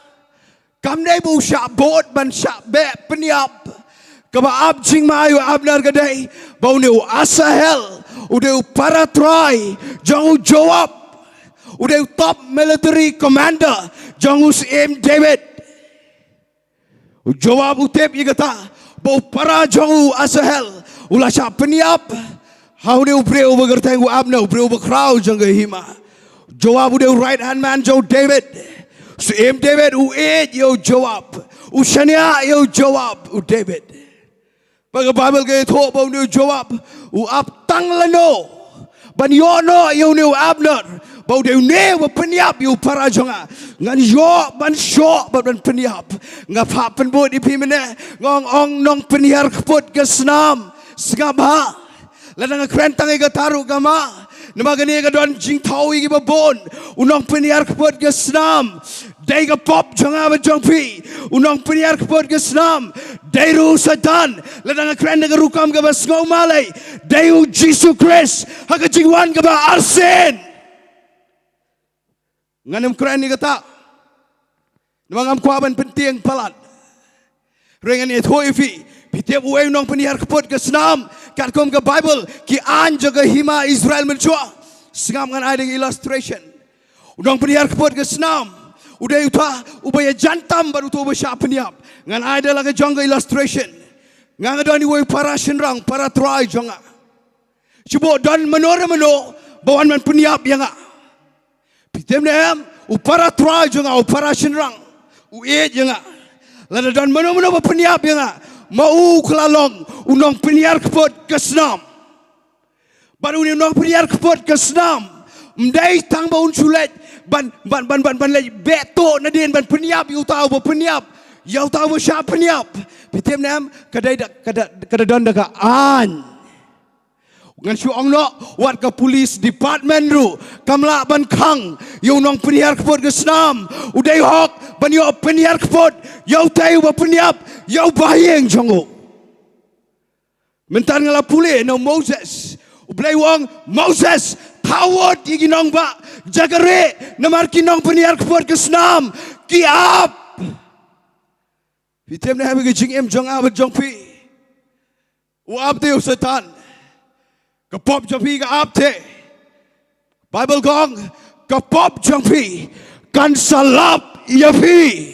Kam dai bu syak bot ban syak be peniap. Kaba ab jing ma yo Abner kedai. Bau ni Asahel udah para try jong jawab. Udah top military commander jangus em David. Jawab utep ye kata bau para jangu Asahel Ula sya peniap. How they pray over gerteng u Abner, pray over crowd jangga hima. Joab udah right hand man Joe David. So em David u yo Joab. U Shania yo Joab u David. Baga Bible ke thok bau ni Joab u ab tang lano. Ban yo no yo ni Abner. Bau dia ne wa peniap yo para jonga. Ngan yo ban syo ban peniap. Ngapa penbut di pimene ngong ong nong peniar keput ke senam. Sengabha. Ladang kerentang ega taruh gama. Nama gani ega don Jingduwai ega babon. Unong peniar keput ke senam. Dai ga pop jonga ba jongpi. Unong peniar keput ke senam. Dai ru Satan. Ladang kerentang ega rukam ga ba Sngi Malay. Dai u Jesus Christ. Haka jingwan ga ba arsen. Nganem kerentang ega tak. Nama ngam kuaban penting palat. Rengan itu ifi. Pitiap uai nong peniar keput ke senam. Kat kom ke Bible ki an jaga hima Israel menjua. Sengam ngan ada illustration. Nong peniar keput ke senam. Udah utah ubaya jantam baru tu ubaya siap peniap. Ngan ada lagi jangga illustration. Ngan ada ni uai para senrang para try jangga. Cuba dan menora bawan man peniap yang ah. Pitiap nem upara try jangga upara senrang. Uet yang ah. Lalu dan menora peniap yang ah. Mau kelalong unong peniar keput ke senam. Baru unong peniar keput ke senam. Mdai tang baun sulet ban lej beto nadien ban peniap you tahu ba peniap. You tahu ba siapa peniap. Pitem nam kada don daga an. Ngan su ong no wat ka police department ru kamla ban khang you nong peniar keput ke senam. Udai hok ban yo peniar keput you tahu ba peniap. Yau bahayang jango. Mentan ngala pule no Moses. Ublay wong Moses tawot igi nong ba jagare namar kinong peniar keput ke senam kiap. Pitem na habi ke jingem jong abad jong pi. Uap te Satan. Kapop jong pi ka ap te. Bible gong kapop jong pi kan salap ya pi.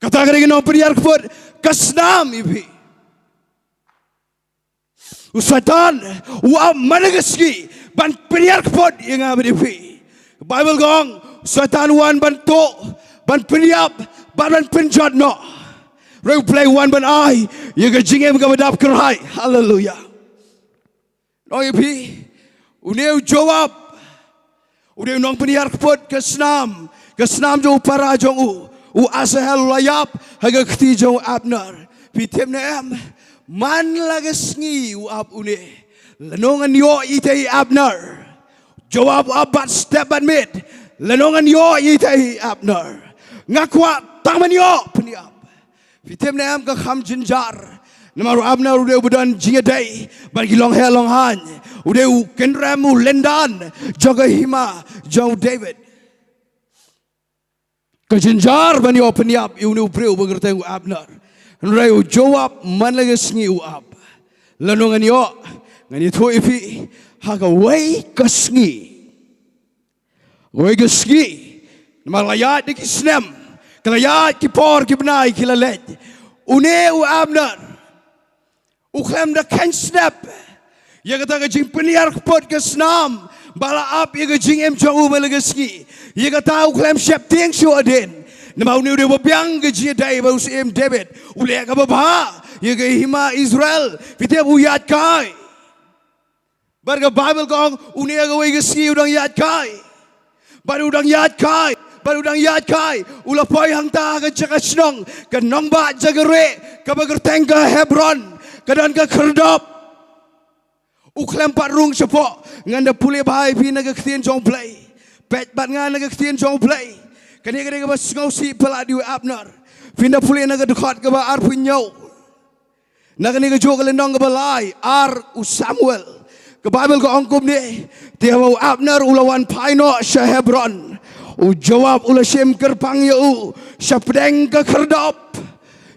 Katakan lagi nong peniar keput kesenam ibi. Usatan uam manageski ban peniar keput yang abad ibi. Bible gong Satan wan ban to ban peniap ban penjat no. Reu play wan ban ai yang jingem ga badap kerai. Hallelujah. No ibi uneu jawab. Uneu nong peniar keput kesenam jo para jong u asahel layap haga keti jong Abner. Pitem nem man laga Sngi u ab une. Lenongan yo itei Abner. Jawab abat step ban mid. Lenongan yo itei Abner. Ngakwa taman yo peniap. Pitem nem ka kham jinjar. Namaru Abner udah budan Jingiasyllok bagi long han. Udah kenremu lendan jaga hima jauh David. Kejenjar bani peniap iunu preu begerteng u Abner. Nreu jawab man lagi Sngi u ab. Lanongan yo ngani thu ifi haga wei ke Sngi. Wei ke Sngi. Malayat di kisnem. Kalayat ki por ki benai ki lalet. Une u Abner. Uklem da ken snap. Ya kata ke jing peniar keput ke senam. Bala ap ya ke jing em jong u malagi Sngi. Ya kata uklem siap tiang syu adin. Nama uni udah berbiang ke Jingiasyllok baru em David. Ulek ke bapa. Ya ke hima Israel. Fitiap uyat kai. Barga Bible kong uni aga wei ke Sngi udang yat kai. Baru udang yat kai. Ula poi hang ta ke jaga Shillong. Ke nongba jaga re. Ke bagerteng ke Hebron. Ke dan ke Kerdop. Uklem pat rung sepok. Nganda pulih bahai pi naga ketien jong play. Pet bat ngan naga ketien jong play. Kani kani kaba ngausi pelak di Abner. Pindah pulih naga dekat kaba ar punyau. Naga ni kejo kelendong kaba lai ar u Samuel. Ke Bible ke ongkum ni. Dia mau Abner ulawan paino Hebron. U jawab ula shem kerpang ya u. Syapdeng ke Kerdop.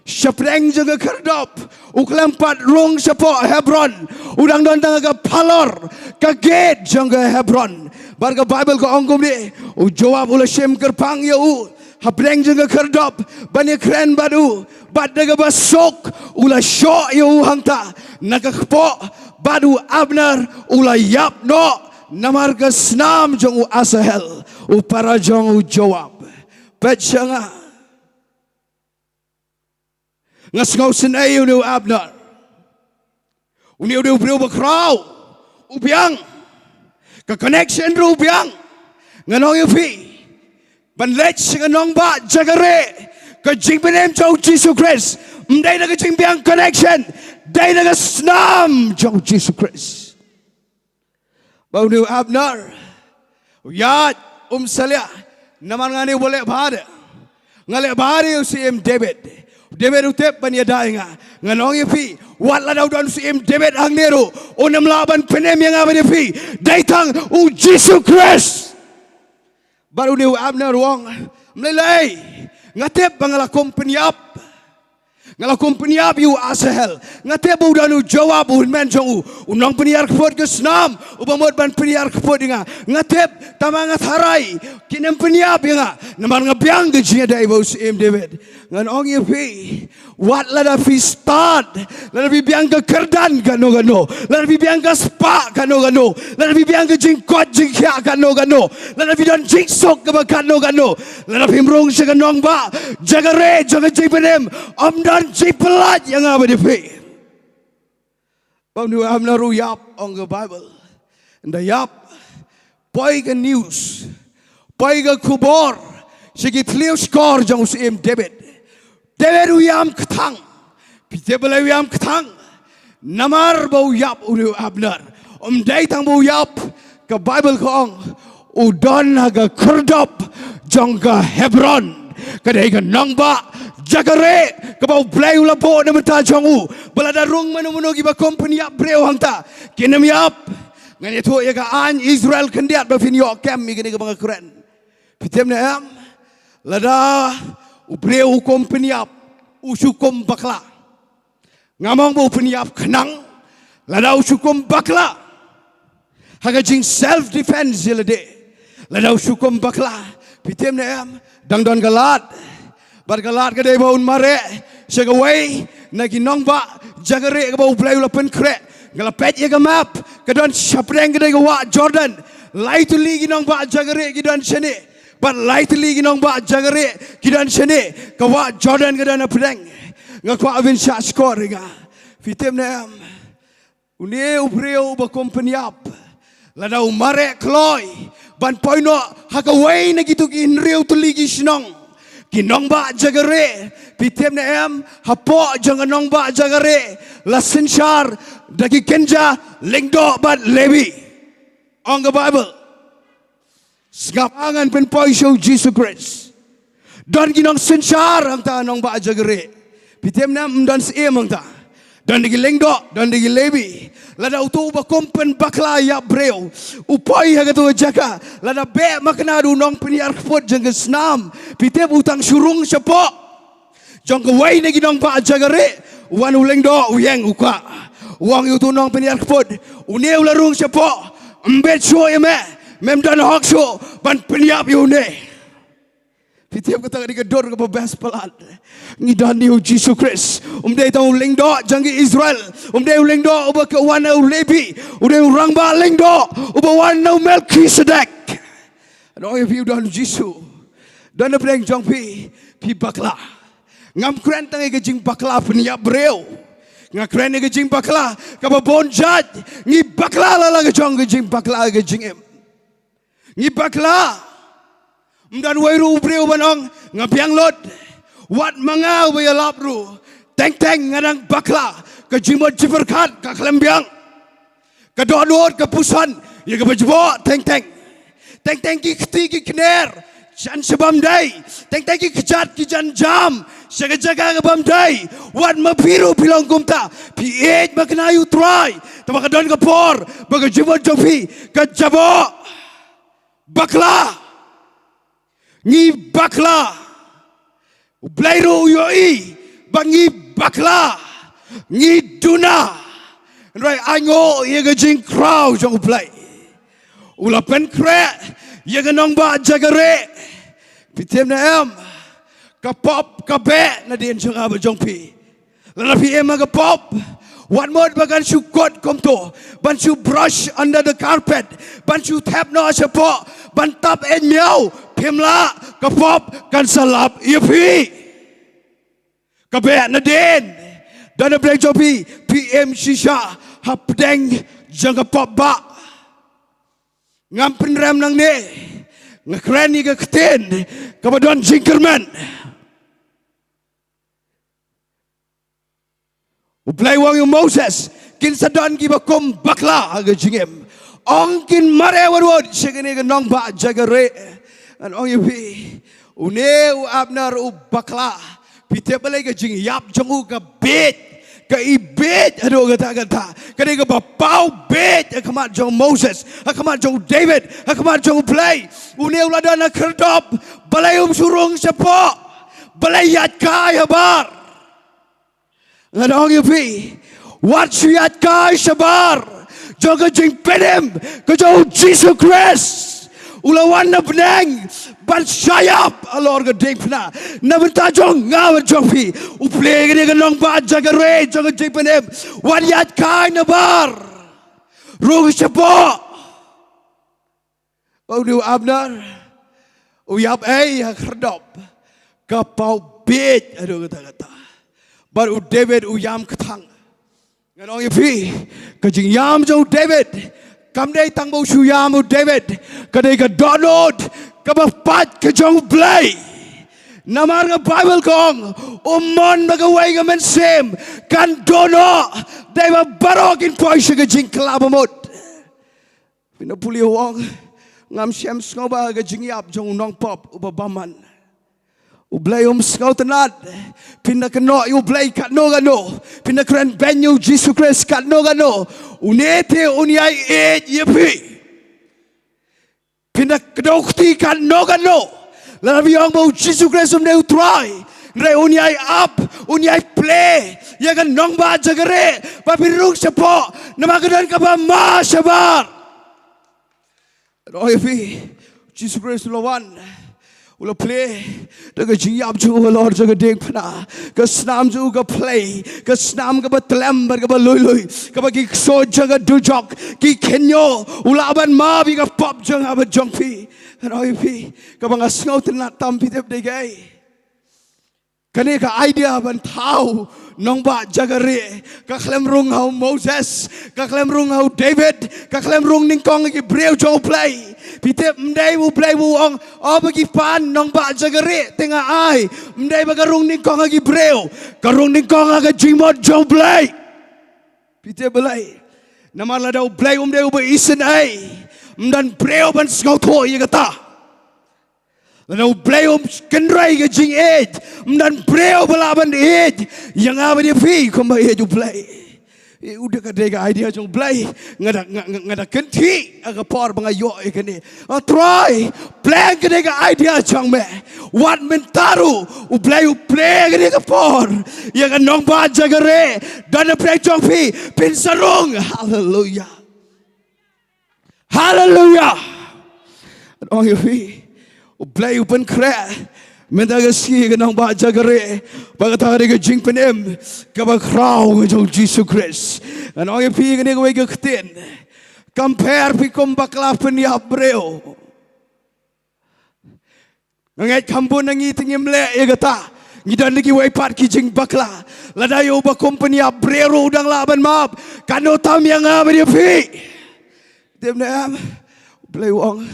Syapdeng jaga Kerdop. U kelempat rung sepok Hebron. Udang dontang ke palor. Ke gate jaga Hebron. Barga Bible ko ongkom ni. U jawab ula shem kerpang ya u. Habreng juga kerdop banyak keren baru bad daga basok ula syok yu hangta nakakpo badu Abner ula yap no namar ke snam jong u Asahel u para jong u jawab petsyanga ngasngau senai u Abner uni u brio bakrau u biang ke connection ru biang nganong yu pi ban lech nganong ba jagare ke jing benem jong Jesus Christ mdai na ke jing biang connection dai na ke snam jong Jesus Christ bau ni Abner ya salia naman ngani boleh bahade ngale bahade si David utep ban ya dai nga nganong pi wat la daw don si David ang nero onam laban penem yang abade pi dai tang u Jesus Christ baru ni Abner wong mlelai ngatep bangalakom penyap ngalakom penyap yu Asahel ngatep udanu jawab men jong unong penyar kepot ke snam ubamot ban penyar kepot dinga ngatep tamangat harai kinem penyap dinga naman ngabiang ke jia dai bos David ngan ong yepi wat lada fi start lada bi biang ke kerdan gano lada bi biang ke spa gano lada bi biang ke jingkot jingkya gano lada bi don jingsok ke gano lada bi mrong se ganong ba jagare jaga jipenem amdan jipelat yang apa di pi bang nu amna ru yap on the Bible and the yap poi ke news poi ke kubor segi tliu skor jong si David uyam ketang, pite bela uyam ketang, namar bau yap ulu Abner, dai tang bau yap ke Bible kong, udon haga kerdop jong ke Hebron, kedai ke nongba jagare ke bau play ula po na mata jong u, bela darung manu giba company yap breu hangta, kinem yap, ngan itu ya ke an Israel kendiat bafin yok kem igini ke bangga keren, pite na am, lada ubreu hukum peniap usukum bakla ngamong bu peniap kenang lada usukum bakla haga jing self defense jelade lada usukum bakla pitem na am dang don galat bar galat ka dei baun mare segawai nagi nongba jagare ka bau play ulapen kre galapet ye ka map ka don shapreng ka dei ka wa Jordan lai tu ligi nongba jagare ki don chene but lightly ginong ba jagare kidan sene kawa Jordan kidan apdeng ngakwa avin sha score nga fitem na am une ubreo ba kompanyap lada umare kloy ban poino hakaway na gitu ginreu tuligi sinong kinong ba jagare fitem na am hapo janganong ba jagare lasenshar dagi kenja lengdo bat levi on the Bible Segapangan penpoi show Jesus Christ. Dan ginong sensyar ang ta nong ba jagare. Pitem nam dan siem ang ta. Dan digi lengdo, dan digi lebi. Lada utu ba kompen bakla ya breu. Upoi haga tu jaka. Lada be maknadu nong peniar kepot jangga senam. Pitem utang surung sepo. Jangga wai na ginong ba jagare. Wan ulengdo uyeng uka. Wang utu nong peniar kepot. Une ularung sepo. Mbet show ya me. Memdan hoksho ban peniap yune. Pitiap kata di gedor ke bebas pelat. Ngidan ni Jesus Christ. Dai tau lengdo jangi Israel. Dai lengdo uba ke wana Levi. Dai orang ba lengdo uba wana Melchizedek. And all of you don Jesus. Don na pleng jong pi bakla. Ngam kren tangi ke jing bakla peniap breu. Ngakren ke jing bakla ka babon jad. Ngi bakla la ke jong ke jing bakla ke jing em. Ngi bakla mdan wairu breu banong ngapiang lot wat manga waya lapru teng ngadang bakla ke jimot jiperkat ka klembiang ke dodot ke pusan ya ke bejbo teng ki kti ki kner jan sebam dai teng ki kejat ki jan jam jaga ke bam dai wat mapiru pilong kumta pi ej maknayu try tabaka don ke por baga jimot jopi ke jabo bakla ngi bakla blairu yoi bangi bakla ngi duna right ango ye jing crowd jong play ula pen kre ye nong ba jagare pitem na am kapop kabe na din jang aba jong pi la pi em kapop one more bagan shu kot kom to ban shu brush under the carpet ban shu tap no chapo ban tap en miao pimla kapop kan salap ye pi kabe na din dan breng jong pi PM shisha hap deng jang kapop ba ngam penram nang ne ngakren ni ka kten kabadon jinkerman uplay wang yung Moses kin sadon ki bakom bakla aga jingem ong kin mare warwod segene ga nong ba jagare an ong yupi une u abnar u bakla pite balai ga jing yap jongu ka bet ka ibet ado gata kade ka bapau bet akamat jong Moses akamat jong David akamat jong play une uladan na kerdop balay surung sepo balay yat kaya bar ngadong yupi wat suyat kaya sabar jong ka jing pedem ka jong Jesus Christ ulawan na benang ban sayap alor ga ding pna na benta jong ngaw jong pi uple ga ga nong ba jagare jong jing penem wan yat kai na bar rung sepo o du abnar o yap ai khrdop ka pau bet ado kata bar u David u yam kthang nganong pi ka jing yam jong David kam day tang bo shu yam u David ka day ka download kabapat ka jong blay namar nga Bible kong umon magaway ka men sem kan dono day ba barokin po siya ka jing kalabamot pinapuli huwang ngam siyam sngaw ba ka jing yap jong Nongpoh ubabaman ublay skaw tanad pinakano ublay katno gano pinakren benyo Jesus Christ katno gano unete unyay yepi pinakadokti kan no labi ang mo Jesus Christ umne utray re unyay up unyay play yagan nong ba jagare papirung sepo namagadan ka ba ma sabar oyepi Jesus Christ lawan ula play daga jingyap ju lord jaga ding pana ka snam ju ka play ka snam ka batlem bar ka loy ka ba ki so jaga du jok ki kenyo ula ban ma bi ka pop jang aba jong pi roi pi ka ba ngasngau tna tam pi tep de gai kane ka idea ban thau nong ba jagare ka khlem rung hau Moses ka khlem rung hau David ka khlem rung Nyngkong ki breu jo play pitep mdai bu play bu ong obagi pan nong ba jagare tenga ai mdai ba ka rung Nyngkong ki breu ka rung Nyngkong ka jimot jo play pitep belai namar la dau play mdai bu isen ai mdan breu ban skau tho ye kata Lalu beliau kenrai ke jing ed, dan beliau belaban ed, yang apa dia pi kembali ed belai. Udah kadega idea jong belai, ngada kenti agak par bangayo ikani. Try plan kadega idea jong me, wat mentaru, belai play kadega par, yang nong ba jagare, dan play jong pi pinsarung, hallelujah, hallelujah. Oh you pi. Uplay upan kre menda gasi ke nong ba jagare bagatare ke jing penem ka ba kraw ke Jesus Christ and ong pi ke ne ke kten compare pi kom bakla pen ya breo ngai kampun ngi tingem le ye gata ngidan lagi wai pat ki jing bakla ladayo ba company ya breo udang laban map kano tam yang apa dia pi dem na play wong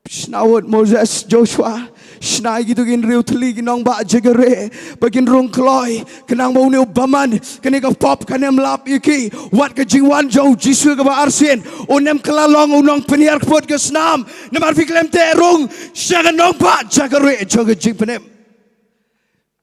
Snawat Moses Joshua Snai gitu gin riu teli ginong ba jagare bagin rung kloy kenang bau ni baman kene ka pop kene mlap iki wat ka jingwan jo jisu ka ba arsen onem kelalong unong peniar pot ke snam namar fiklem te rung syagan nong ba jagare jo ka jing penem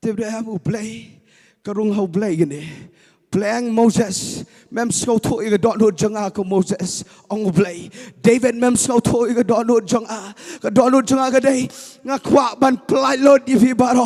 tebda am play ka rung hau play gini Playing Moses, mem skau tho iga download janga ko Moses ong play. David mem skau tho iga download janga, ka download janga ka day ngakwa ban play load ifi baro.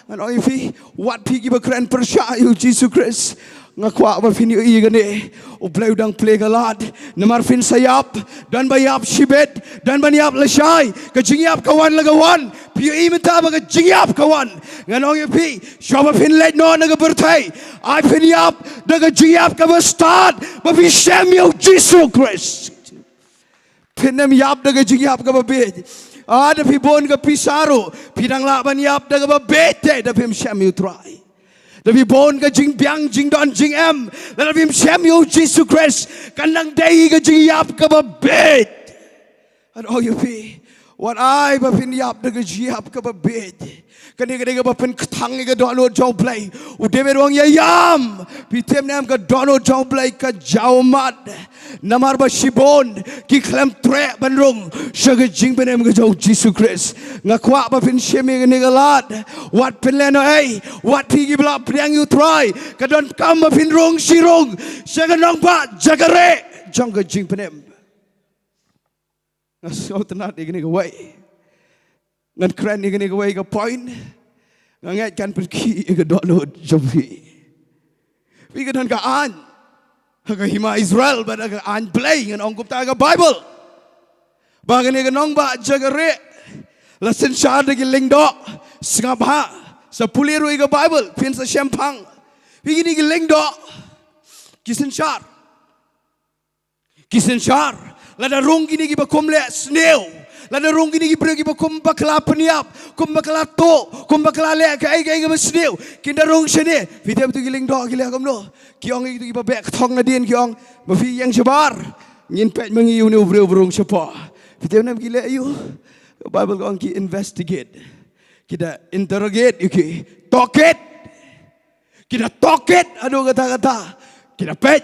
Ano ifi what pigi ba kren persya you Jesus Christ. ngakwa ba fin yu gane o play udang play galad namar fin sayap dan bayap shibet dan baniap lashai ka jingiap kawan lagawan pi imenta ba ka jingiap kawan nganong pi shoba fin let no naga bertai I fin yap daga jingiap ka ba start ba fi Samuel Jesus Christ pinam yap daga jingiap ka ba bed ada pi bon ka pisaro pinang laban yap daga ba bete da pim Samuel try Dabi bon ka jing biang jing don jing em. Dabi Samuel Jesus Christ. Kanang day ka jing yap ka ba bed. And all you be. What I ba pin yap da ka jing yap ka ba bed. Kani ka ba pin katang ka dono jong play. U David wang yam. Pitem nam ka dono jong play ka jaumat. Namar ba shibon ki klem tre banrong shaga jing benem ka jong Jesus Christ. Ngakwa ba pin shemi ka nigalat. What pin leno ay. What pigi bla priang you try. Kadon kam ba pin rong shirong. Shaga nong ba jagare jong ka jing benem. Ngaso tenat igni ka way. Ngan kren igni ka way ka point. Ngangat kan pergi ka dono jong pi. Pi ka don ka an. Haga hima Israel but aga an play ngan ong kupta aga Bible. Bagan ni nong ba jagare lasen shar de lingdo singapha sa puliru iga Bible pin sa shampang. Bigini lingdo kisen shar lada rong gini gi bakomle snail lada rong gini gi bregi bakom bakla peniap kum bakla to kum bakla le ka ai ga snail kinda rong shene fitem tu giling do gile kamno kiong itu gi babek thong na din kiong ma fi yang shabar ngin pet mangi yu ne ubre ubrong shapa fitem nam gile ayu Bible ko ki investigate kita interrogate iki toket kita toket ado kata-kata kita pet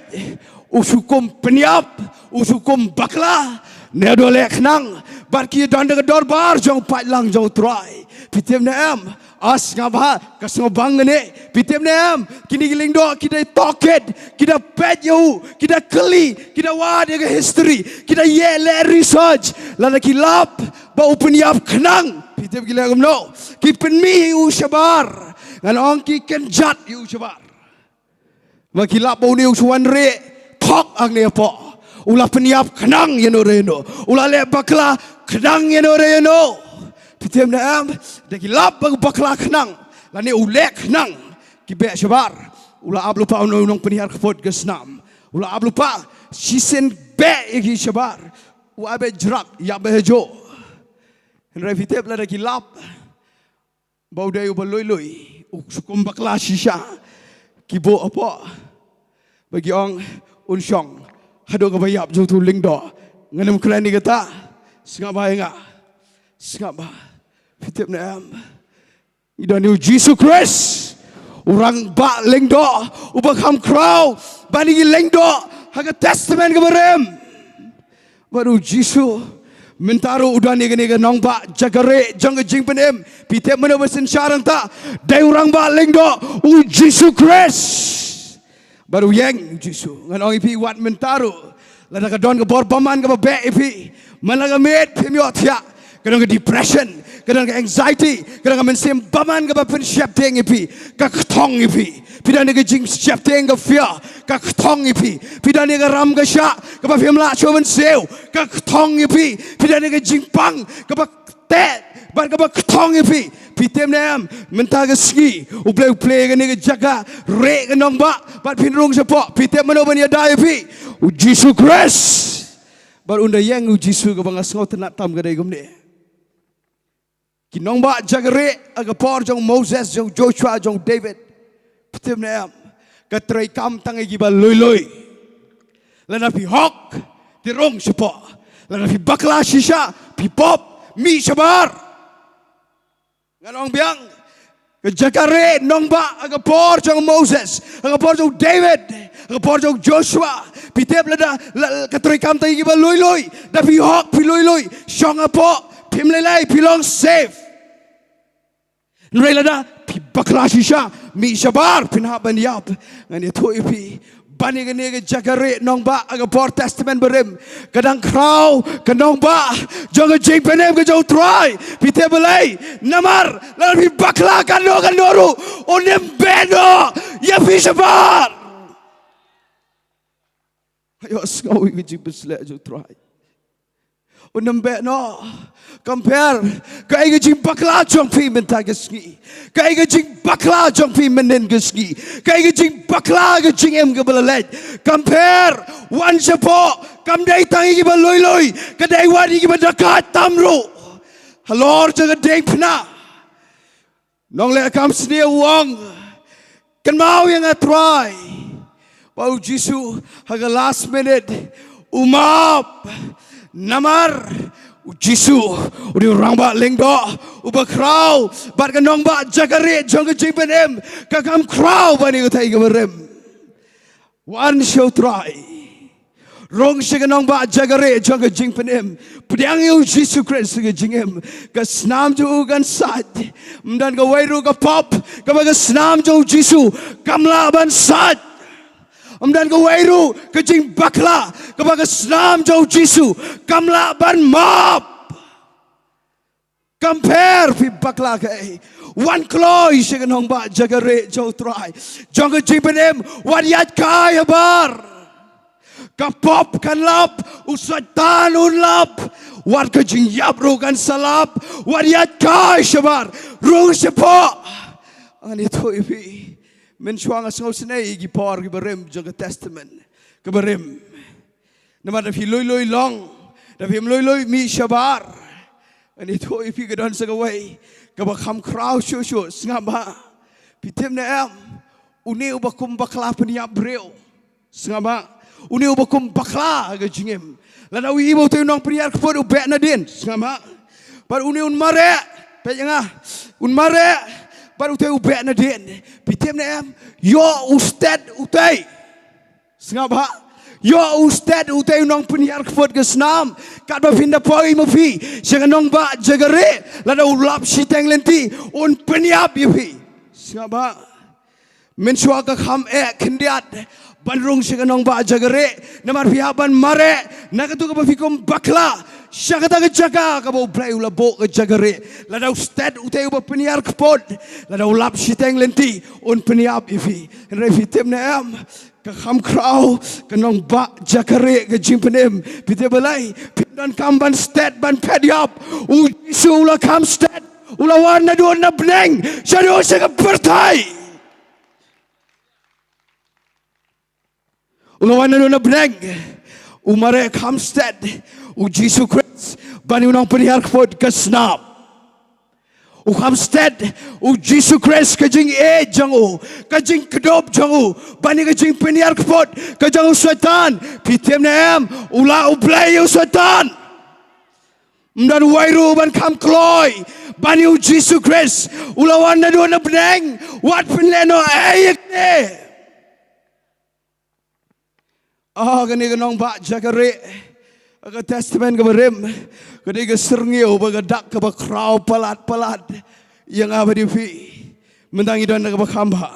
usukum peniap usukum bakla ne do le khnang bar ki don de dor bar jong pat lang jong try fitem na am as ngaba kasno bang ne pitem nem kini giling do kita toket kita pet you kita keli kita wad ke history kita ye research lana kilap ba open yap khnang pitem gilang no kipen mi u shabar ngan ong ki ken jat you shabar ma kilap ba u suan re thok ang ne po ula peniap khnang yeno reno ula le bakla khnang yeno reno Pitem na am, deki lap bag bakla khnang, lani ulek khnang, kibe shabar, ula ablupa unong penihar kepot gesnam, ula ablupa sisen be igi shabar, uabe jrak ya bejo, henry pitem la deki lap, bau dayu baloi sukum bakla shisha, kibo apa, bagi ong unsyong, hado kabayap jauh tu lingdo, nganem kerani kata, singapa enga. Singapa Fitip na am Ida ni Jesus Christ Urang ba lengdo Ubagam kraw Banigi lengdo Haga testament ke barem Baru Jesus Mentaro udah niga nong ba Jagare jangga jing penem Fitip mana besin syarang ta Dai urang ba lengdo Jesus Christ Baru yang Jesus Nganong ipi wat mentaro Lada ka don ke bor paman ke babe ipi Malaga med pimyot ya kadang ke depression, kadang ke anxiety, kadang ke mensim baman ke bapen siap teng ipi, ka ktong ipi, pidan ke jing siap teng ke fear, ka ktong ipi, pidan ke ram ke syak, ke bapem la chomen sew, ka ktong ipi, pidan ke jing pang, ke bap tet, bar ke bap ktong ipi, pitem nam mentah ke Sngi, uplay ke ni ke jaga, re ke nong ba, bat pinrung sepok, pitem mano ban ya dai ipi, Jesus Christ, bar unda yang Jesus ke bangas ngau tenak tam ke dai gumne. Kinong ba jagare agapor jong Moses jong Joshua jong David pitem na am katray kam tangi giba loy lana pi hok ti rong sipo lana pi bakla shisha pi pop mi shabar nganong biang jagare nong ba agapor jong Moses agapor jong David agapor jong Joshua pitem lana katray kam tangi giba loy da pi hok pi loy shong apo Pim lelai pilong safe. Nrelada pi bakla shisha mi shabar pinha ban yap ngani thoi pi bani gane ke jagare nong ba aga por testament berem kadang kraw kanong ba joga jing penem ke jau try pi tebelai namar la pi bakla kanoru onem beno ya pi shabar Ayo Sngi ke jing besle jo try. Unambe no compare kai ke jing bakla jong phi Bynta ke Sngi. Kai ke jing bakla jong phi menen ke Sngi. Kai ke jing bakla ke jing em ke belalet. Compare one support kam dai tangi ke baloi loi ke dai wadi ke dekat tamru. Halor jaga deng pna. Nong le kam sni wong. Kan mau yang try. Bau Jisu haga last minute umap namar Jisu udi orang ba lengdo uba crow bat kanong ba jagare jong jing penem kakam crow bani utai gamerem one show try rong siganong ba jagare jong jing penem pediang yu Jisu Christ ke jingem ke snam ju gan sat mdan ke wairu ke pop ke ba snam ju Jisu kamla ban sat amdan ke wairu ke jing bakla ke ba snam ju Jisu kamla ban map compare pi bakla ke one kloy siganong ba jagare jo try jong ke jing penem wadiat kai bar kapop kan lap usatan unlap wat ke jing yap ro kan salap wadiat kai shabar ro sepo ani to ipi men chuang asngau snei gi por gi berem jong testament ke berem nama da fi loi long da fi loi mi shabar ani to ipi ke don sagawai ke ba kham kraw shu sngaba pitem na am uni ubakum bakla peniap breu sngaba uni ubakum bakla ke jingem lada wi ibo tu nong priar kepod ubek na din sngama par uni un mare pe janga un mare par utai ubek na din pitem na am yo ustad utai sngaba yo ustad utai nong priar kepod ke snam kat ba pinda poi mafi jangan nong ba jagare lada ulap siteng lenti un peniap yipi sngaba mensua ka kham kendiat Bandrung siganong ba jagare namar pihaban mare nakatu ka bafikom bakla syakata ke jaga ka bau play ulabo ke jagare ladau stad utai uba peniar kepod ladau lap siteng lenti on peniap ifi refi tem na am ka kham kraw kanong ba jagare ke jimpenem pite balai pindan kamban stad ban pediap u isu ula kam stad ula warna do na bneng syado sa pertai Ulawan na bneng umare kamstad u Jisu Christ bani unang penihar kepod ke snap u kamstad u Jisu Christ ke jing jangu ke jing kedop jangu bani ke jing penihar kepod ke jangu setan pitem na am ula u play u setan mdan wairu ban kam kloy bani u Jisu Christ ulawan na do na bneng wat penleno ayek ne gani ganong ba jagare aga testament ke berem gani ke serngio baga dak ke bakrau palat yang apa di fi mendangi dan ke bakamba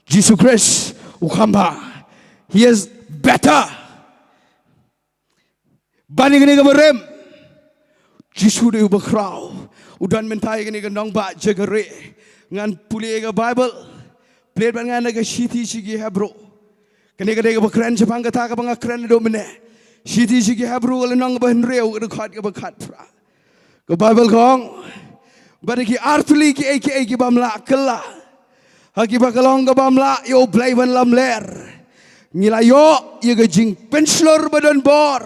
Jesus Christ ukamba he is better bani gani ke berem Jesus de bakrau udan mentai gani ganong ba jagare ngan puli ke Bible plate ngan ke shiti sigi Hebrew Kene-kene ke bakran Jepang kata ke bangakran do mene. Siti sigi Hebrew le nong bah reu ke khat pra. Ke Bible kong bariki artuli ki eki bamla kella. Haki bakalong ke bamla yo play ban lam ler. Ngila yo ye ke jing penslor badan bor.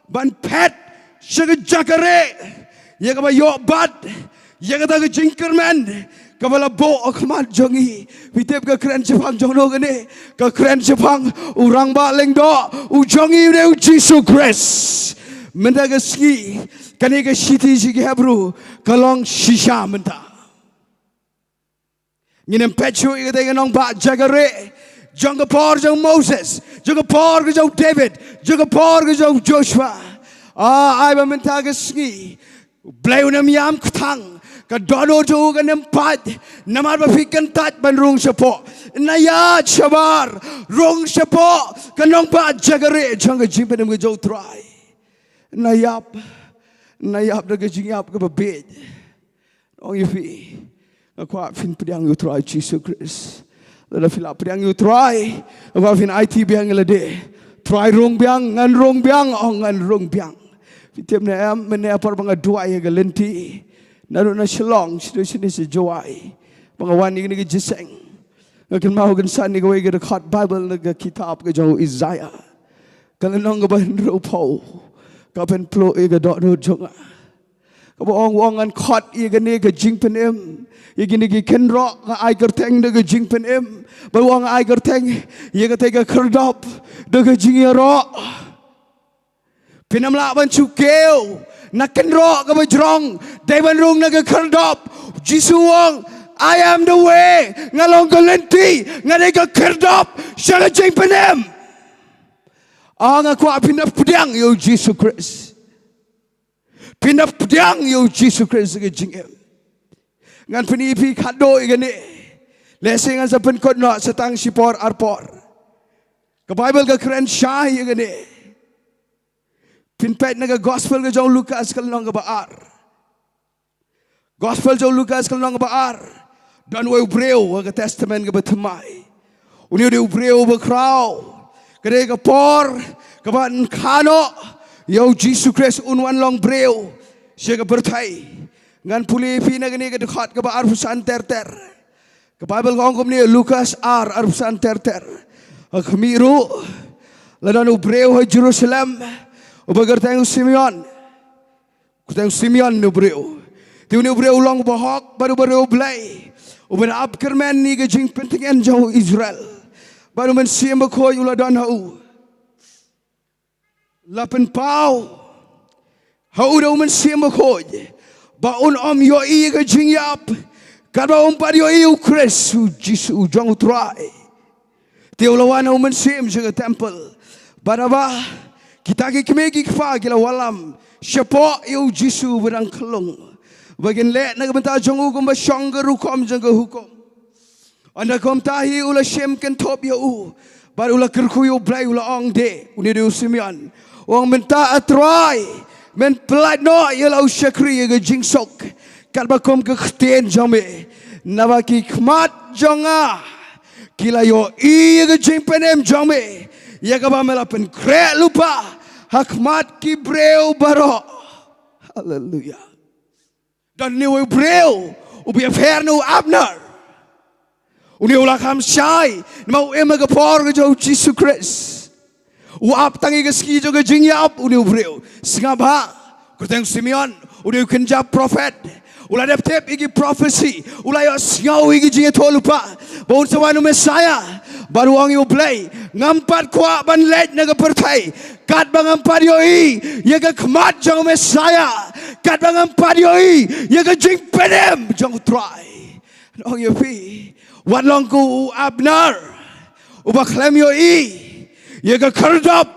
Ban pet sege jakare. Ye ke ba yo bat. Ye ke ta ke jing kerman. Kabala bo akmat jongi pitep ke keren Jepang jono gene ke keren Jepang urang ba lengdo u jongi de Jesus Christ menda ke ski kane ke shiti sigi Hebrew kalong shisha menta nginem pechu ige de nong ba jagare jong ke por jong Moses jong ke por ke jong David jong ke por ke jong Joshua ai ba menta ke ski blai unam yam kthang Kadono tu kan empat namar bafikan tat ban rung sepo nayat shabar rung sepo kanong pa jagare jang jimpen ke jau try nayap de jingiap ke babed ong ifi akwa fin pediang you try Jesus Christ la fila pediang you try akwa fin IT biang lede try rong biang ngan rong biang Tiap na am menapar mga duay galenti naru na Shillong sini si Jowai mga wani ni Jingiaseng ngakin mau gan san ni gawai ga khat Bible na kitab ga jo Isaiah kalanong ga ban Ri-Bhoi ka pen plo ga dot no jonga ka bong wong an khat i ga ne ga jing pen em i gi ni gi ken ro ga ai gar teng de ga jing pen em ba wong ai gar teng ye ga te ga khardop de ga jing ro Pinamla ban chukeu nakan ro ka bajrong dai ban rung na ka khardop Jisu wong I am the way ngalong galenti ngadai ka khardop shala jing penem ang aku pinap pedang yo Jesus Christ pinap pedang yo Jesus Christ ka jing em ngan penipi khado igani lesing an sa penkot no satang sipor arpor ka Bible ka kren shai igani Pinpet naga gospel ka jong Lucas kalong baar. Gospel jong Lucas kalong baar. Dan wa ubreu ka testament ka batamay. Uni de ubreu ba kraw. Kade ka por ka ban kano yo Jesus Christ unwan long breu. Siya ka bertay. Ngan puli pina gani ka dekat ka ba arpusan terter. Ka Bible ka ongkom ni Lucas arpusan terter. Kamiru ladan ubreu ha Jerusalem. Ubagar tayong Simeon. Kutayong Simeon no breu. Tiyo ni breu long bahok baru breu blay. Uban abkerman ni gajing pentingan jauh Israel. Baru men siyem bakoy uladan hau. Lapen pau. Hau daw men siyem bakoy. Baon yo i gajing yap. Kada umpad yo i ukres Jisu jauh try. Tiyo lawan hau men siyem sa temple. Baraba kita kemegi kfa kila walam syapo eu Jisu berang kelung bagian le na benta jongu kum ba shongaru kom janga hukum anda kom tahi ula shem ken top eu bar ula kerku eu blai ula ong de uni de Simeon wong benta atrai men plat no yela ushakri ga jingsok kat ba kom ke khten jame nabaki khmat jonga kila yo i ga jingpenem jame ya kaba melapen kre lupa hakmat ki breu baro haleluya dan ni we breu ubi aferno abner uni ula kam shai mau emaga por jo Jesus Christ u ap tangi ga ski jo ga jingiap uni breu singaba kuteng Simeon uni kenja prophet ula dep tep igi prophecy ula yo sngau igi jinge tolupa bon sawanu Messiah baru ang yo play ngampat kwa ban let naga pertai kat bangampat yo i ye ga khmat jang Messiah kat bangampat yo i ye ga jing penem jang try ong yo pi wan long ku abnar uba klem yo i ye ga khardap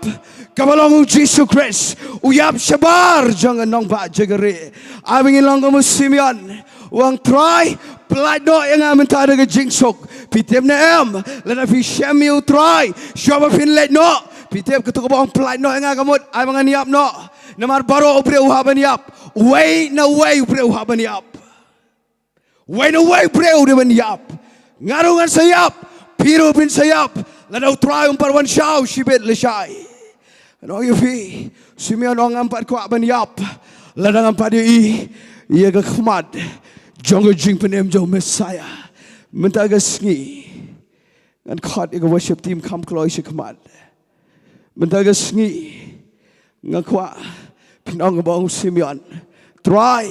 kabalong Jesus Christ uyap shabar jang nong ba jagare abing long ko Simeon wang try Plado yang amenta daga jingsok pitep na em lana fi shamiu try shoba fin let no pitep ketuk bang plado yang agamot ay mga niap no namar baro ubre uhaban yap way na way ubre uhaban yap way na way ubre uhaban yap ngarungan sayap piru bin sayap lana try parwan shaw shibet leshai ano you fi Simeon ong ampat ko aban yap lana ampat i ia ga khmat Jongo jing penem jo Messiah mentaga Sngi and caught a worship team come close command mentaga Sngi ngakwa pinong bang Simeon try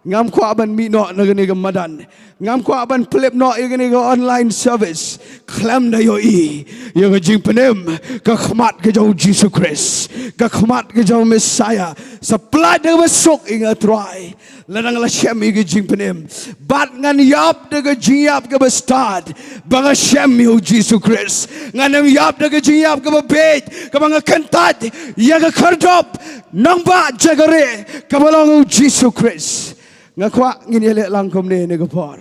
ngam kwa ban mi no nagani ga Madan ngam kwa ban flip no igani ga online service klam da yo i yo jing penem ka khmat ga jo Jesus Christ ka khmat ga jo Messiah supply da masuk inga try lanang la shem igi jing penem bat ngan yap daga jing yap ga bastad banga shem yo Jesus Christ nganam yap daga jing yap ga bet ka banga kantat ya ga khardop nang ba jagare ka balong Jesus Christ ngakwa ngini le lang kom ne ne gapor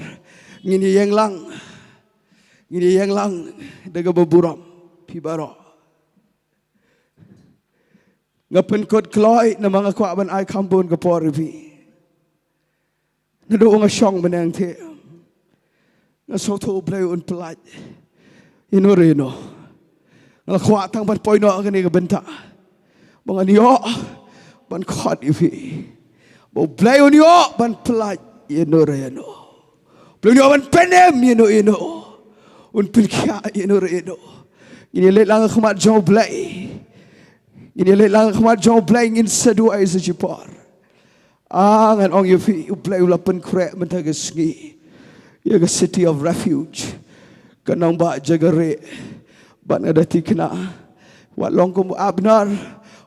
ngini yang lang daga baburam pibaro ngapen kot kloy na mga kwa ban ay kambon gapor pi Nado nga siyang manang te. Nga soto play un pelat. Inoreno. Ngal khwa tang ban poi no kan ni ka Bynta. Bang ani yo ban khot ifi. Bo play on yo ban pelaj yeno reno. Play yo ban penem yeno. Un pilkia yeno reno. Ini let lang khmat jo play. Ini let lang khmat jo play ngin sedua is jipar. Ngan ong ifi play ulapan krek mentag Sngi. Ya ke city of refuge. Kanang ba jagare. Ban ada Khynnah. Wat long kum abnar.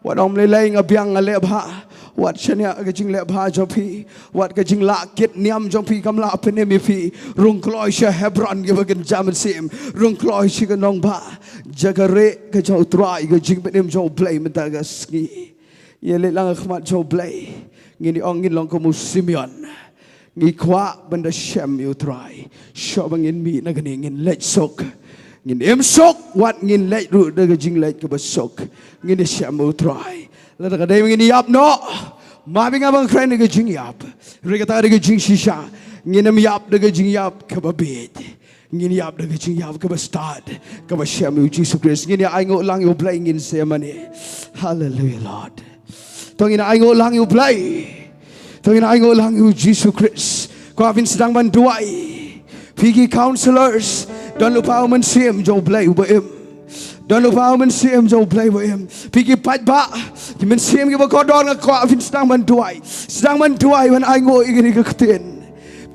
Wat om lelai ngabiang ngalebha. Wat chanya ke jing lebha jopi. Wat ke jing lakit niam jopi kamla penemi fi. Rung kloi sha Hebron ke bagen jaman sim. Rung kloi shi ke nong ba. Jagare ke jau trai ke jing benim jau play mentaga Sngi. Ye le lang khmat jau play. Ngini ong ngin long kum Simeon. Ngi kwa benda shem you try. Shobangin mi na gani ngin lech sok. Ngin em sok wat ngin lech ru de jing lech ke besok. Ngin shem you try. La da dai ngin yap no. Ma binga bang kren de jing yap. Re ta de jing shisha. Ngin em yap de jing yap ke babet. Ngin yap de jing yap ke bestad. Ke ba shem you Jesus Christ. Ngin ai ngo lang you play ngin se mani. Hallelujah Lord. Tongin ai ngo lang you play. Tengin ai ngo lang you Jesus Christ. Ko avin sedang banduai. Pigi counselors. Don't lupa mensim jo play baem. Don't lupa mensim jo play baem. Pigi pat ba. Mensim ke bakodon ko avin sedang banduai. Sedang banduai wan ai ngo igini kekten.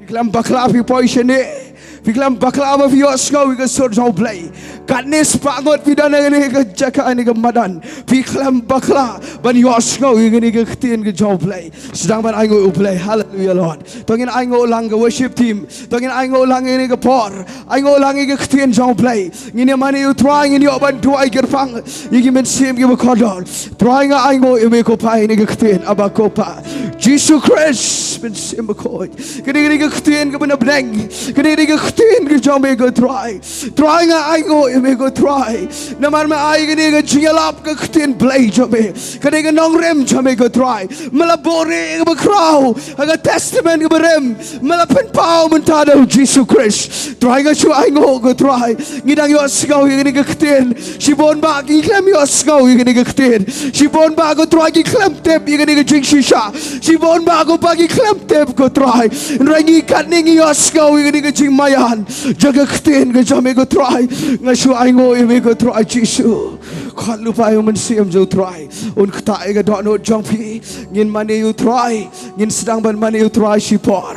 Piklam bakla pi poisene. Piklam bakla ba fi osgo we so jo play. Katnis pangot pidana ngene ke jaka ani ke Madan. Piklam bakla ban yosgo ngene ke keten ke jo play. Sedang ban ai ngo play. Hallelujah Lord. Tongin ai ngo lang ke worship team. Tongin ai ngo lang ngene ke por. Ai ngo lang ke keten jo play. Ngene mani you trying ngene ban tu ai gerfang. Igi men sim ke bakodon. Trying ai ngo me ko pai ngene ke keten abakopa. Jesus Christ men sim ko. Ngene ke keten ke bena blank. Ngene ke keten ke jo me go try. Trying ai ngo me go try. Namar me ai ngene ke jingalap ke keten play jo me. Ngene ke nongrem jo me go try. Malabore ke bakrau. Aga testament ke berem. Malapen pau mentado Jesus Christ. Try ke chu ai ngo go try. Ngidang yo skau ngene ke keten. Sibon ba ki klem yo skau ngene ke keten. Sibon ba go try ki klem tep ngene ke jing shisha. Sibon ba go pa ki klem tep go try. Rangi katning yo skau ngene ke jing mayan. Jaga keten ke jame go try. Ngashu ai ngo me go try Jesus. Khat lupa yo mensim jo try. Un kta ke dot no jongpi. Ngin mane you try. Ngin sedang ban mane you try shipor.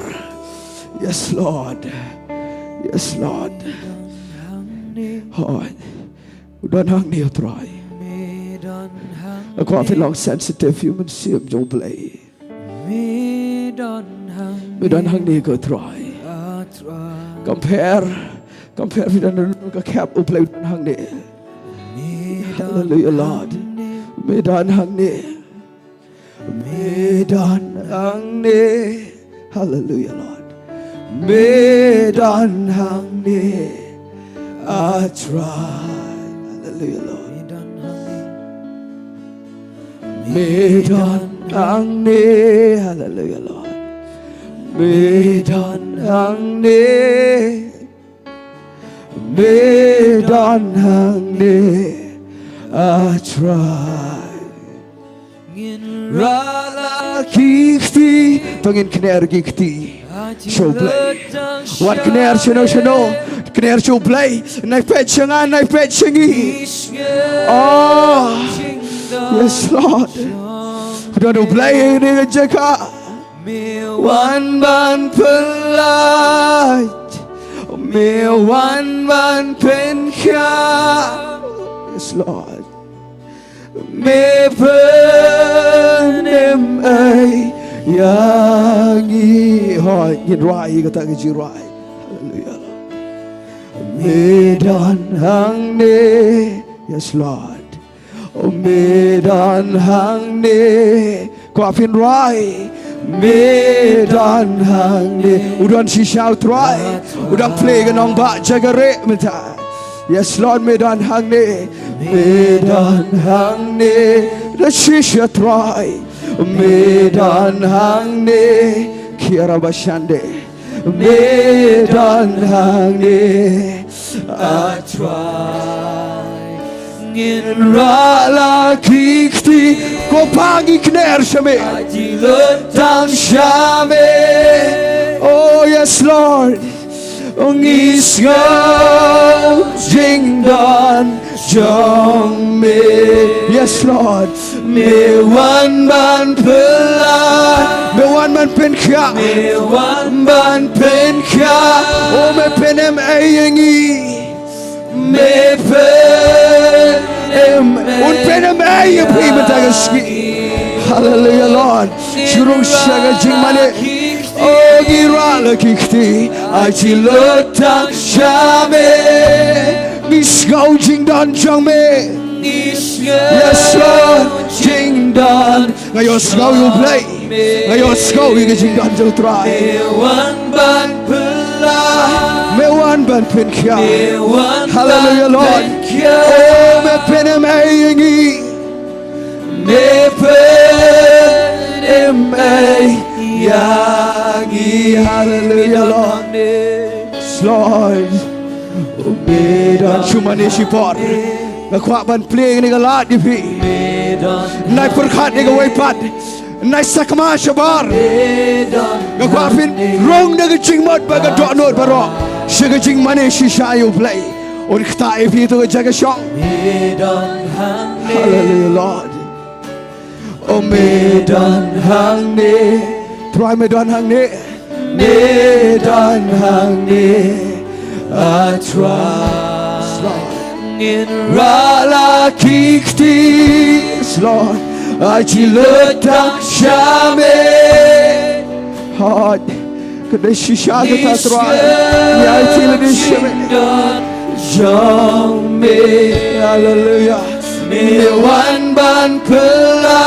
Yes Lord. Yes Lord. Oh. Udan hang ni you try. Aku feel long sensitive human sim jo play. Udan hang ni go try. Compare with another cap who play hang ni. Hallelujah Lord. Medan hang ni. Medan hang ni. Hallelujah Lord. Medan hang ni. I try. Hallelujah Lord. Medan hang ni. Hallelujah Lord. Medan hang ni. Medan hang ni. I try. Rala kikti. Tongin kner kikti. Show play. What kner shano. Kner show play. Nai pet shangan, nai pet shangi. Oh. Yes Lord. Don't play in the jaka. One ban polite. Me one ban penka. Yes Lord. Me penem ay yangi. Oh, yin rai kata ke jirai. Hallelujah. Medan hang ne. Yes Lord. Oh Medan hang ne. Ko afin rai. Medan hang ne. Udan shisha try. Udan play ganong ba jagare meta. Yes Lord Medan hang ne. Medan hang ne. The shisha try. Medan hang ne. Kiara bashande. Medan hang ne. I try. in Rala kikti ko pagi kner shame Ajilutang shame. Oh yes Lord. Ong isgaw Jingdon Jong me. Yes Lord. Me wan ban pela Me wan man pen kya. Me wan ban pen kya. Oh me penem ayengi. Me pen Un penem ay pi matagaski. Hallelujah Lord. Shurong shaga jingmane. Oh girala kikti. Ajilutang shame. Nisgaw Jingdon Jong me. Yes Lord. Jingdon. Ngayon sgaw you play. Ngayon sgaw you Jingdon Jong try. Me wan ban pela Me wan ban pen kya. Me wan Hallelujah Lord. ban kya. Oh me penem ayengi. Me pen Yagi. Hallelujah Lord. Yes Lord. Dan shumane shipor. Ngakwa ban play ni galat di pi. Nai perkhat ni gawai pat. Nai sakma shabar. Ngakwa pin rong na gaching mot baga do not baro. Shagaching mane shisha you play. Un khta e pi to jaga shong. Hallelujah Lord. Oh Medan hang ne. Try Medan hang ne. Medan hang ne. I try in Rala kikti Lord Ajilutang shame. Hard Kadeshi shaga tatra. Ya chile shame. Jong me. Hallelujah. Me wan ban pela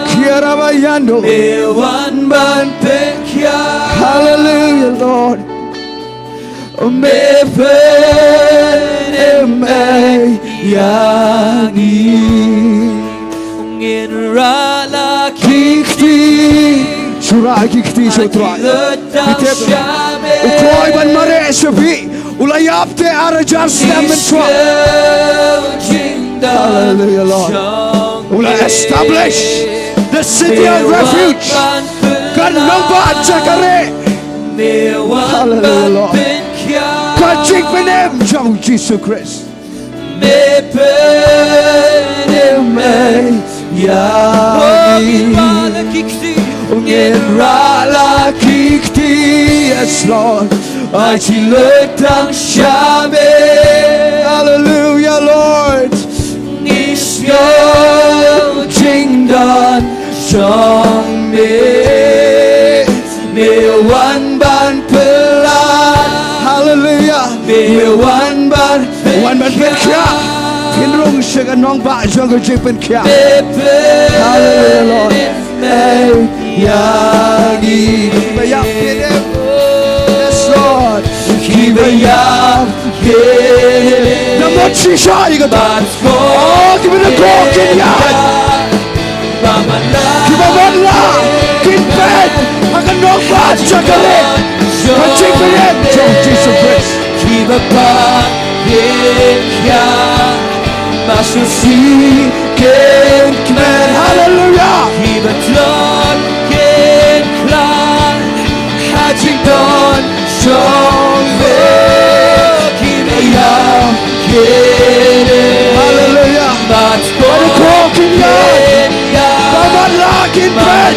Kiara bayando. Me wan ban penkya. Hallelujah Lord. Me pen Yagi. in Rala Kikti. Shura kikti sotra. Kitep. Ukoi ban mare shabi. Ulayapte arajar stamen twa. Hallelujah Lord. Ula establish the city of refuge. God Nongpoh Chakare. Hallelujah Lord. God chik benem Jong Jesus Christ. Me pen Yagi. kiksi In Rala kikti. Yes Lord. Ajilutang shame. Hallelujah Lord. Nisyo Jingdon Jong me. Me wan ban pela. Hallelujah. Me wan ban pen kya. Kinrong shaga nong ba jong jipen kya. Hallelujah Lord. Hey Yagi. Bayap pinem. Yes Lord. Kibayap pinem. Namot shisha igata. Oh, give me the coke in yard. Kibabanla. Kinped. Akan Nongpoh Chakare. Kachik pinem. Jong Jesus Christ. Masusi ken kmer. Hallelujah. Jingdon Jong me. Hallelujah. What a walking yard. Balang in bed.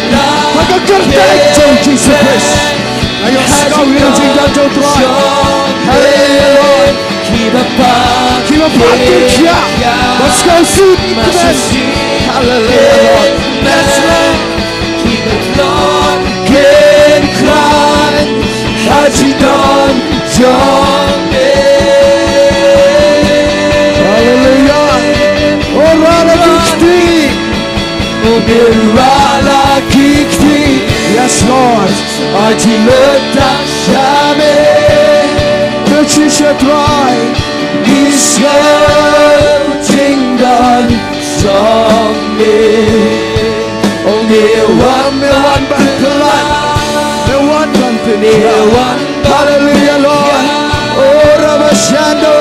Like a good day. Jong Jesus Christ. Ngayon sikaw yung Jingdon Jong try. Hallelujah Lord. Kibapatin siya. Let's go see Amen. Hallelujah Lord. Let's Lord. Get cry. Jingdon Jong me. Hallelujah. Oh Rala kikti. Rala kikti. Yes Lord. Ajilutang shame. Chisha try. Nisyo Jingdon Jong me. Oh me wan ban pelan. Me wan ban pelan. Hallelujah Lord. Oh Rabashando.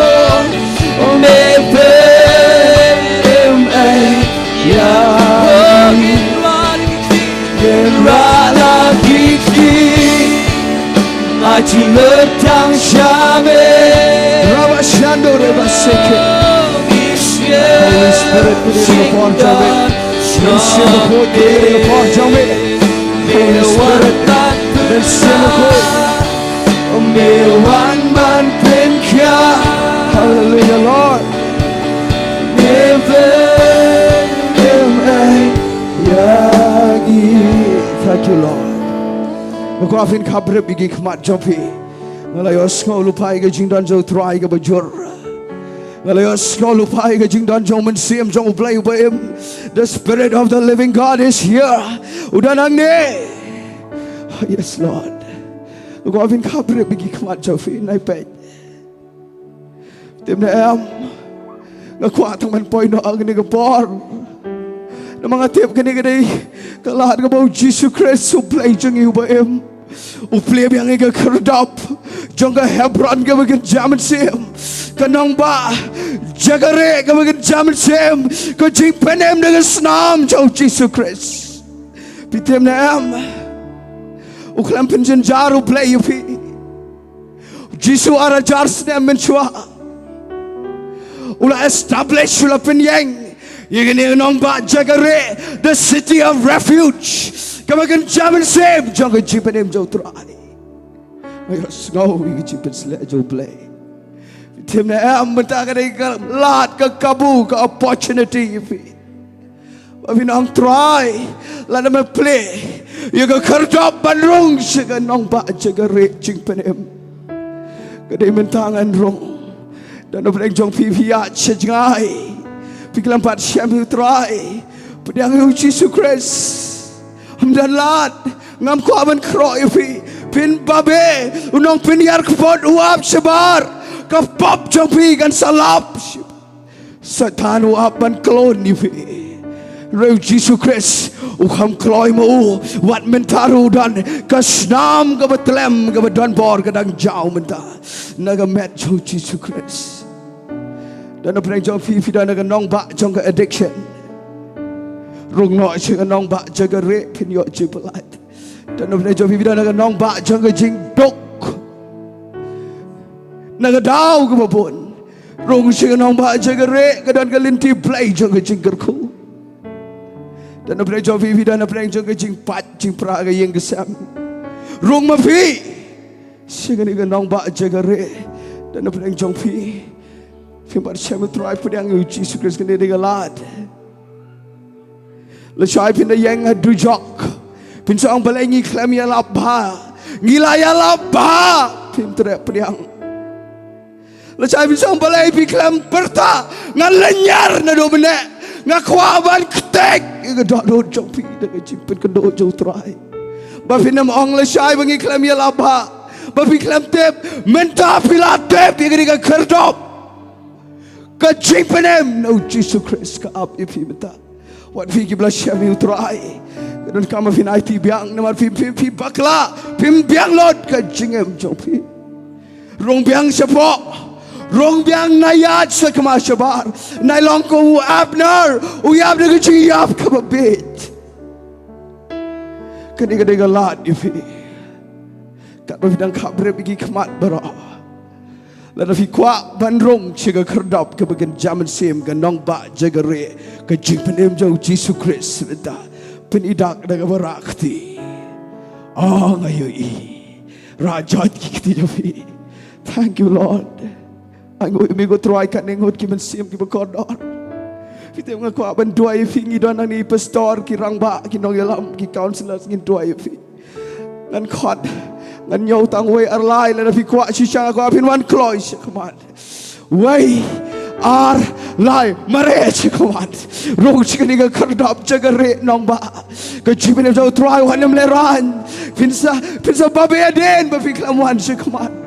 Oh me pen Holy Spirit, kita dengan por jamin. Dan siapa kau kita dengan por jamin. Holy Spirit, dan siapa kau Milwan man penka. Hallelujah, Lord. Thank you, Lord. Aku afin kabre bigi khmat jopi. Ngalayos ngau lupai ke jingdan jau try ke bajur. Ngalayos ngau lupai ke jingdan jau mensim jau play ubaim. The Spirit of the living God is here. Udah nang ni. Yes, Lord. Aku afin kabre bigi khmat jopi nai pet. Tim na am. Ngakuat tang man poi no agni ke por. Na mga tip kani kani kalahat ka ba Jesus Christ uplay jangi ubaim. Uplay biyang ika kerdap. Jangka Hebron ka bagan jaman sim. Kanang ba jagare ka bagan jaman sim. Ka jing penem dengan senam jauh Jesus Christ. Pitem na am. Uklam penjen jar uplay upi. Jesus ara jar senam menchua. Ula establish ula penyeng. Yang Nongpoh jagare the city of refuge. Kamakan jaman same jangan jipen em jauh terai. Ayos ngau ini jipen selek jauh play. Tim na am mentak ada lat ke kabu ke opportunity ifi. Tapi nang try lada me play. Yang kerdap bandrung sega Nongpoh jagare jipen em. Kadai mentangan rong. Dan orang jong pipiat sejai. Piklam pat syam try. Pedang Jesus Christ. Dan lat ngam ko aban kroi pi pin babe unong piniar kpot uap sebar kapop jopi kan salap satan uap ban klon ni pi Reu Jesus Christ ukam kloi mo wat mentaru dan kasnam ke betlem ke bedon bor kadang jauh mentah naga met Jesus Christ. Dan apa yang jauh fi dan naga Nongpoh jong ke addiction. Rung no jeng Nongpoh jaga rep pin yo jibelat. Dan apa yang jauh fi dan naga Nongpoh jong ke Jingduwai. Naga dau ke babon. Rung jeng Nongpoh jaga rep ke dan ke linti play jong ke Jinggerku. Dan apa yang jauh fi dan apa yang jong ke Jingpat Jingpra ke yang kesam. Rung mafi. Jeng Nongpoh jaga rep dan apa yang jauh fi. Firman Syam try pedang Jesus Christ kena digalat. Lecai pinda yang dujok. Pinsa ang balai ngi klam ya labha. Ngila ya labha. Pim teriak pedang. Lecai pinsa ang balai pi klam perta. Ngan lenyar na do menek. Ngakwaban ketek. Iga dok do jok pi. Daga jimpin kendo jauh try. Bafina maong lecai bangi klam ya labha. Bafi klam tep. Menta pila tep. Iga diga kerdop. Kejimpanem no Jesus Christ ka up ifi beta. Wat fi ki blas syami utrai. Dan kama fin IT biang namar fi bakla. Pim biang lot ka jingem jopi. Rong biang sepok. Rong biang nayat sekema syabar. Nailong ko abner. Uyab de jingiap ka babit. Kani lat ifi. Kat bidang kabre bigi kemat bara. Lalu fi kuat bandrung jaga kerdap ke bagian jaman sim ke Nongpoh jaga re ke jimpanem jauh Jesus Christ beta penidak daga berakti. Oh ngayoi raja kita jafi. Thank you Lord. Anggo imigo try kat nengot ki mensim ki berkodor. Kita mengaku aban dua ifi ngidon ani pastor ki rangba ki nongyalam ki counselor ngin dua ifi. Ngan khot ngan nyau tang wei arlai la fi kwa chi chang ko apin wan kloi command wei ar lai mare command rong chi ni ga kardap jaga re Nongpoh ka chi ben jau try wan le ran pinsa babe aden ba fi klam wan chi command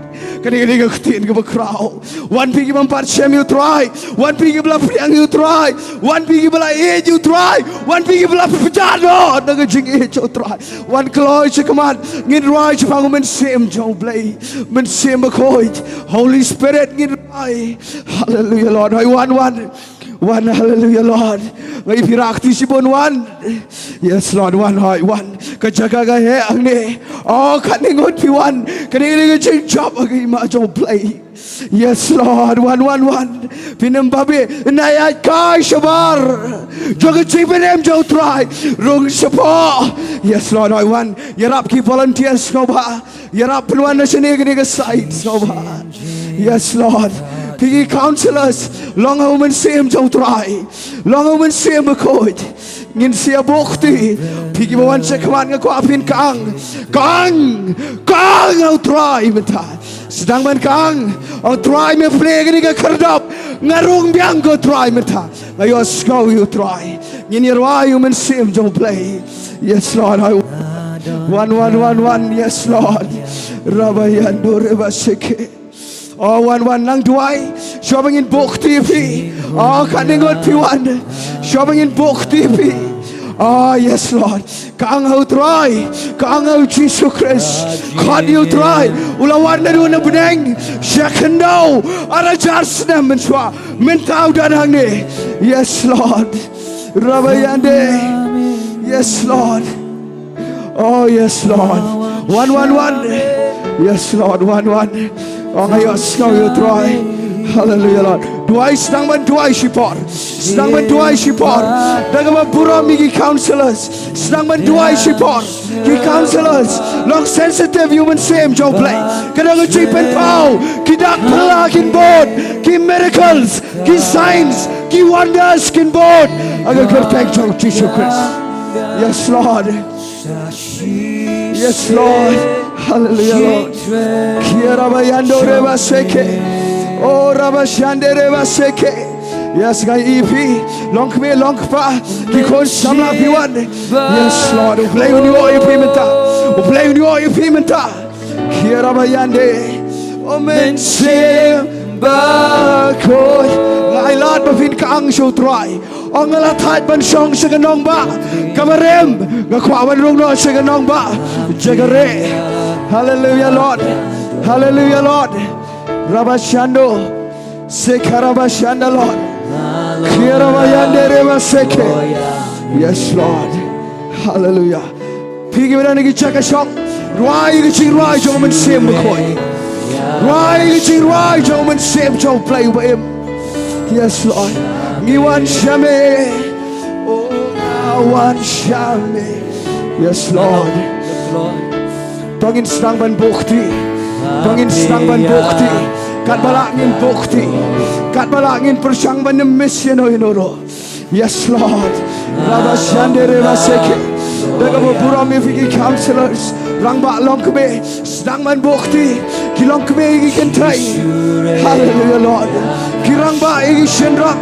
kani ga ktin ga bakrau wan pi gi mampar chem you try wan pi gi bla priang you try wan pi gi bla e you try wan pi gi bla pejado daga jing e jo try wan kloi chi command ngin rai chi pangu men sem jo blay men sem bakoi Holy Spirit ngin rai hallelujah Lord I one hallelujah Lord ngai pirakti si bon one yes Lord one kajaga ga he ang ne oh kaningot pi one kaningot ching job agi ma jo play Yes, Lord. 111. Pinam babi. Nayat kai shabar. Joga chipenem jo try. Rung shapo. Yes, Lord. I want. Yarap ki volunteers noba. Yarap peluan nasional sites noba. Yes, Lord. Pigi counselors. Long woman same jo try. Long woman same coach. Ngin sia bukti. Pigi bawan sekawan ngaku apin kang au try bentar. Sedang man kang au try me play gini ke kerdap ngarung biang go try bentar. Ayo skau you try. Ngin yerwai you men sim jo play. Yes Lord. 1 yes Lord. Rabayando reba seke. Oh 1 nang duai shopping in book TV. Oh kaningot piwan shopping in book TV. Oh yes Lord. Kang au try, kang au Jesus Christ. God you try. Ulawan na doon na beneng. Shakendo arajar senam menswa mentau danang ni. Yes Lord. Rabayande. Yes Lord. Oh yes Lord. 111. Yes Lord. 11. Oh ngayon skau you try. Hallelujah Lord. Duai sedang menduai shipor. Sedang menduai shipor. Dengan pura migi counselors. Sedang menduai shipor. Ki counselors. Long sensitive human same job play. Kadang ucipan pau. Ki dak pala kin board. Ki miracles. Ki signs. Ki wonders kin board. Agar kertek jauh Jesus Christ. Yes Lord. Yes Lord. Hallelujah Lord. Kiara bayando reba seke. Oh rabashande reba seke. Yes guy EP. Long pa. Kikon samla piwan. Yes Lord. Play with you EP menta. Play with you EP menta. Kiara bayande. Oh men sim bakoi. Ngai lat bafin kaang show try. Ang lahat ban song sa ganong ba. Kamarem. Ngakwawan rung no sa ganong ba. Jagare. Hallelujah Lord. Hallelujah Lord. Rabashando. Sekarabashanda Lord. Kirabayande reba seke. Yes Lord. Hallelujah. Pigi wala nagi chaka shong. Rai gi rai jo man sem koi. Rai gi rai jo man sem jo play with him. Yes Lord. Ngiwan shame. Oh awan shame. Yes Lord. Tongin sedang ban bukti. Tongin sedang ban bukti. Kat balangin bukti. Kat balangin persang ban mission inoro. Yes Lord. Rabashande rebaseke. Daga pura me figi counselors. Rang ba long kebe. Sedang ban bukti. Kilong kebe igi kentai. Hallelujah Lord. Kirang ba igi shenrang.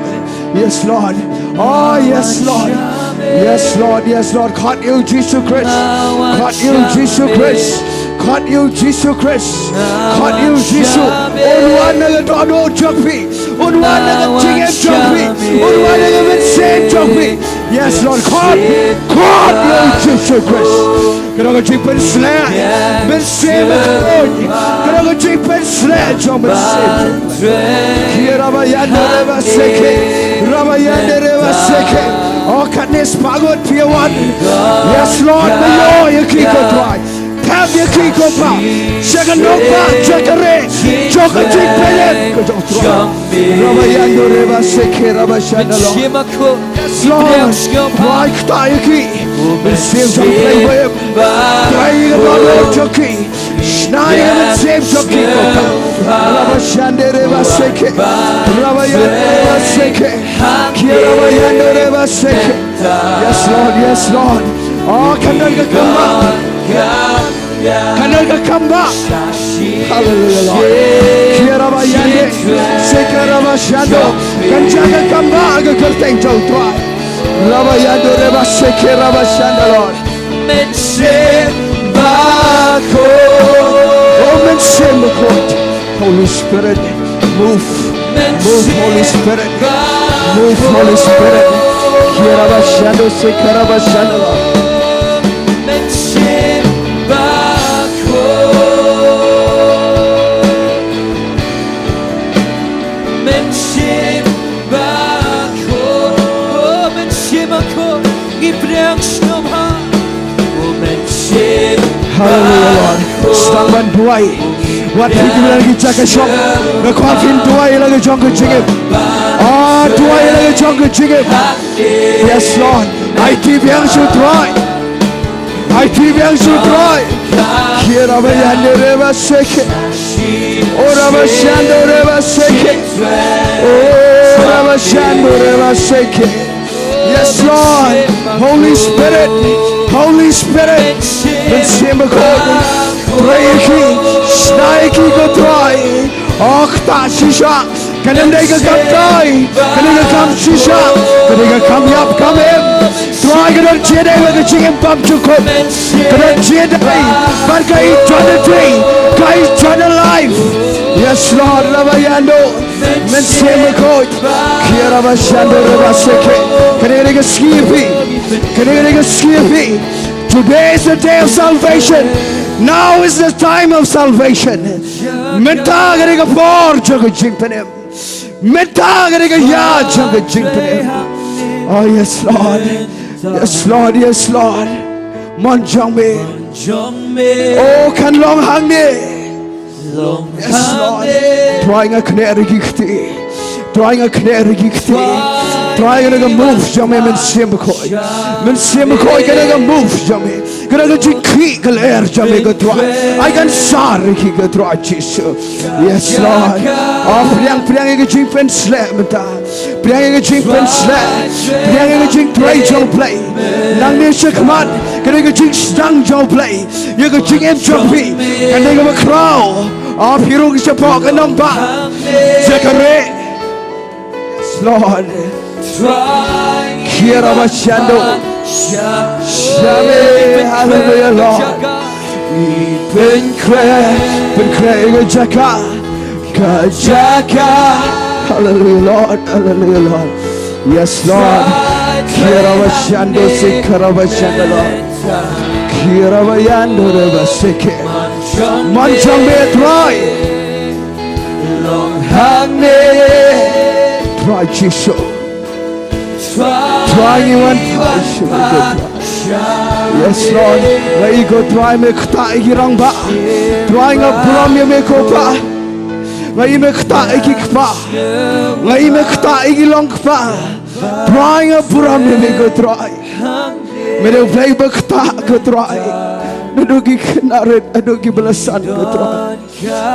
Yes Lord. Oh yes Lord. Yes Lord, yes Lord. Caught you Jesus Christ. Caught you Jesus Christ. Caught you Jesus Christ. Caught you Jesus. Unwan na dono jokpi. Unwan na jingem jokpi. Unwan na vincent jokpi. Yes Lord, caught you Jesus Christ. Kena jipen slam. Vincent Lord. Kena jipen slam jom Vincent. Kira bayande reba seke. Rabayande reba seke. Oh, katnis pagot piawan. Yes, Lord, mayo yung kiko try. Tab yung kiko pa. Second no pa, chakare. Choka chik pelet. Kajok try. Rabayando reba seke, rabashanda Lord. Yes, Lord. Like tayo ki. Same to play with him. Try about Lord Joki. Snai and same to kiko pa. Rabashande reba seke. Rabayando reba seke. Yes Lord, yes Lord. Oh, kanaga kamba. Kanaga kamba. Hallelujah Lord. Kira bayande, sekara bashando. Kanjaga kamba aga kerteng jauh tua. Rabayando reba sekara bashanda Lord. Mense bako. Oh mense bako. Holy Spirit, move. Move Holy Spirit. Move Holy Spirit. Kirabashando sekarabashando. Menshibako. Menshibako. Menshibako. Ibrang snomha. Menshibako. Hallelujah Lord. Sedang banduai. Wat kita lagi jaga shop. Ngekuatin dua lagi jangka jingip. Dua lagi jangka jingip. Yes Lord. IT yang sutrai. IT yang sutrai. Kira bayar reba seke. Reba shando reba seke. Reba shando reba seke. Yes Lord. Holy Spirit. Holy Spirit. Mensimba kau. Reiki. Snaiki kau try. Tak sisa. Kadang mereka kampai, kadang kam sisa, kadang kam yap kam em. Try kadang cedai lagi cingem pam cukup. Kadang cedai, berkai eternity, kai eternal life. Yes Lord, Rabayando, mensema koi, kira Rabayando Rabaseke. Kadang mereka skipi, kadang mereka skipi. Today is the day of salvation. Now is the time of salvation. Minta kadang por jaga jingpenem. Minta kadang ya jaga jingpenem. Oh yes Lord, yes Lord, yes Lord. Monjang me, oh kan long hang me. Yes Lord, trying a canary gikti, trying a canary gikti. Try to move, Jamie, and Simcoy. Men Simcoy can move, Jamie. Gonna drink air, Jamie, go try. I can sorry, he got try, Jesus. Yes, Lord. Oh, playing a drink and slam, playing a drink and slam, playing a drink play, Joe play. Nangisha command, gonna drink stung Joe play. You can drink him jumpy, and they have a crow. Oh, Piru is a pocket number. Zachary. Yes, Lord. Kira Machando, Shame, hallelujah, Lord. Ben Craig, Jaka, hallelujah, Lord, hallelujah, Lord. Yes, Lord. Kira Machando, Sikara Machando, Lord. Kira Mayando, Rebaseke. Manchang me try. Long hang me, try Jesus. Try you and yes Lord, where you go try me kta igirang ba, trying a brom you make opa, where you make kta igikpa, where you make kta igilong pa, trying a brom you make go try, me do play back kta go try, me do gi knaret, I do gi belasan go try,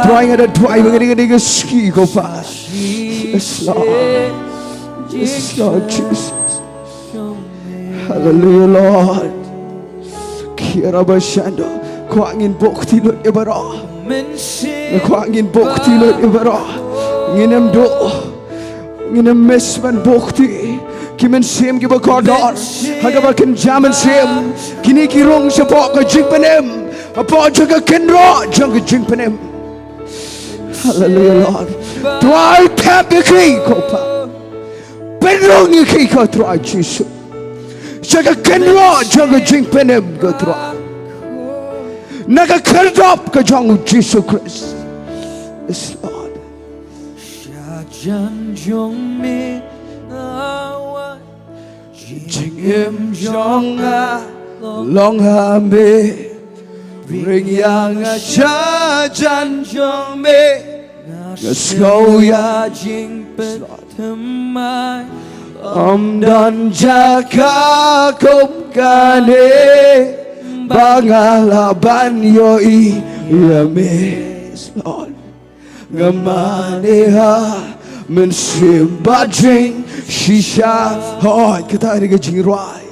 trying at a try, we're getting a ski go pa, yes Lord. Yes, Lord Jesus. Hallelujah, Lord. Kira Bashando. Ko angin bukti lut ibara. Ko angin bukti lut ibara. Nginem do. Nginem mesman bukti. Kimen sim kiba kodor. Hagaba kin jaman sim. Kini kirong sepok ke jingpenem. Apa jaga kenro jaga jingpenem. Hallelujah, Lord. Try tap the key, kopa. Penrong you keep go try Jesus. Jaga kenro jaga jingpenem go try. Naga kerdop ka jang Jesus Christ. Yes Lord. Shajan jong me awa jingim jonga long ha me ring yang a shajan jong me. Yes go ya jingpen Themai dan jaga kumkane Bangalaban yoi yamis Lord Ngamaneha mensimbajing Shisha Hoi kita ada Jingiasyllok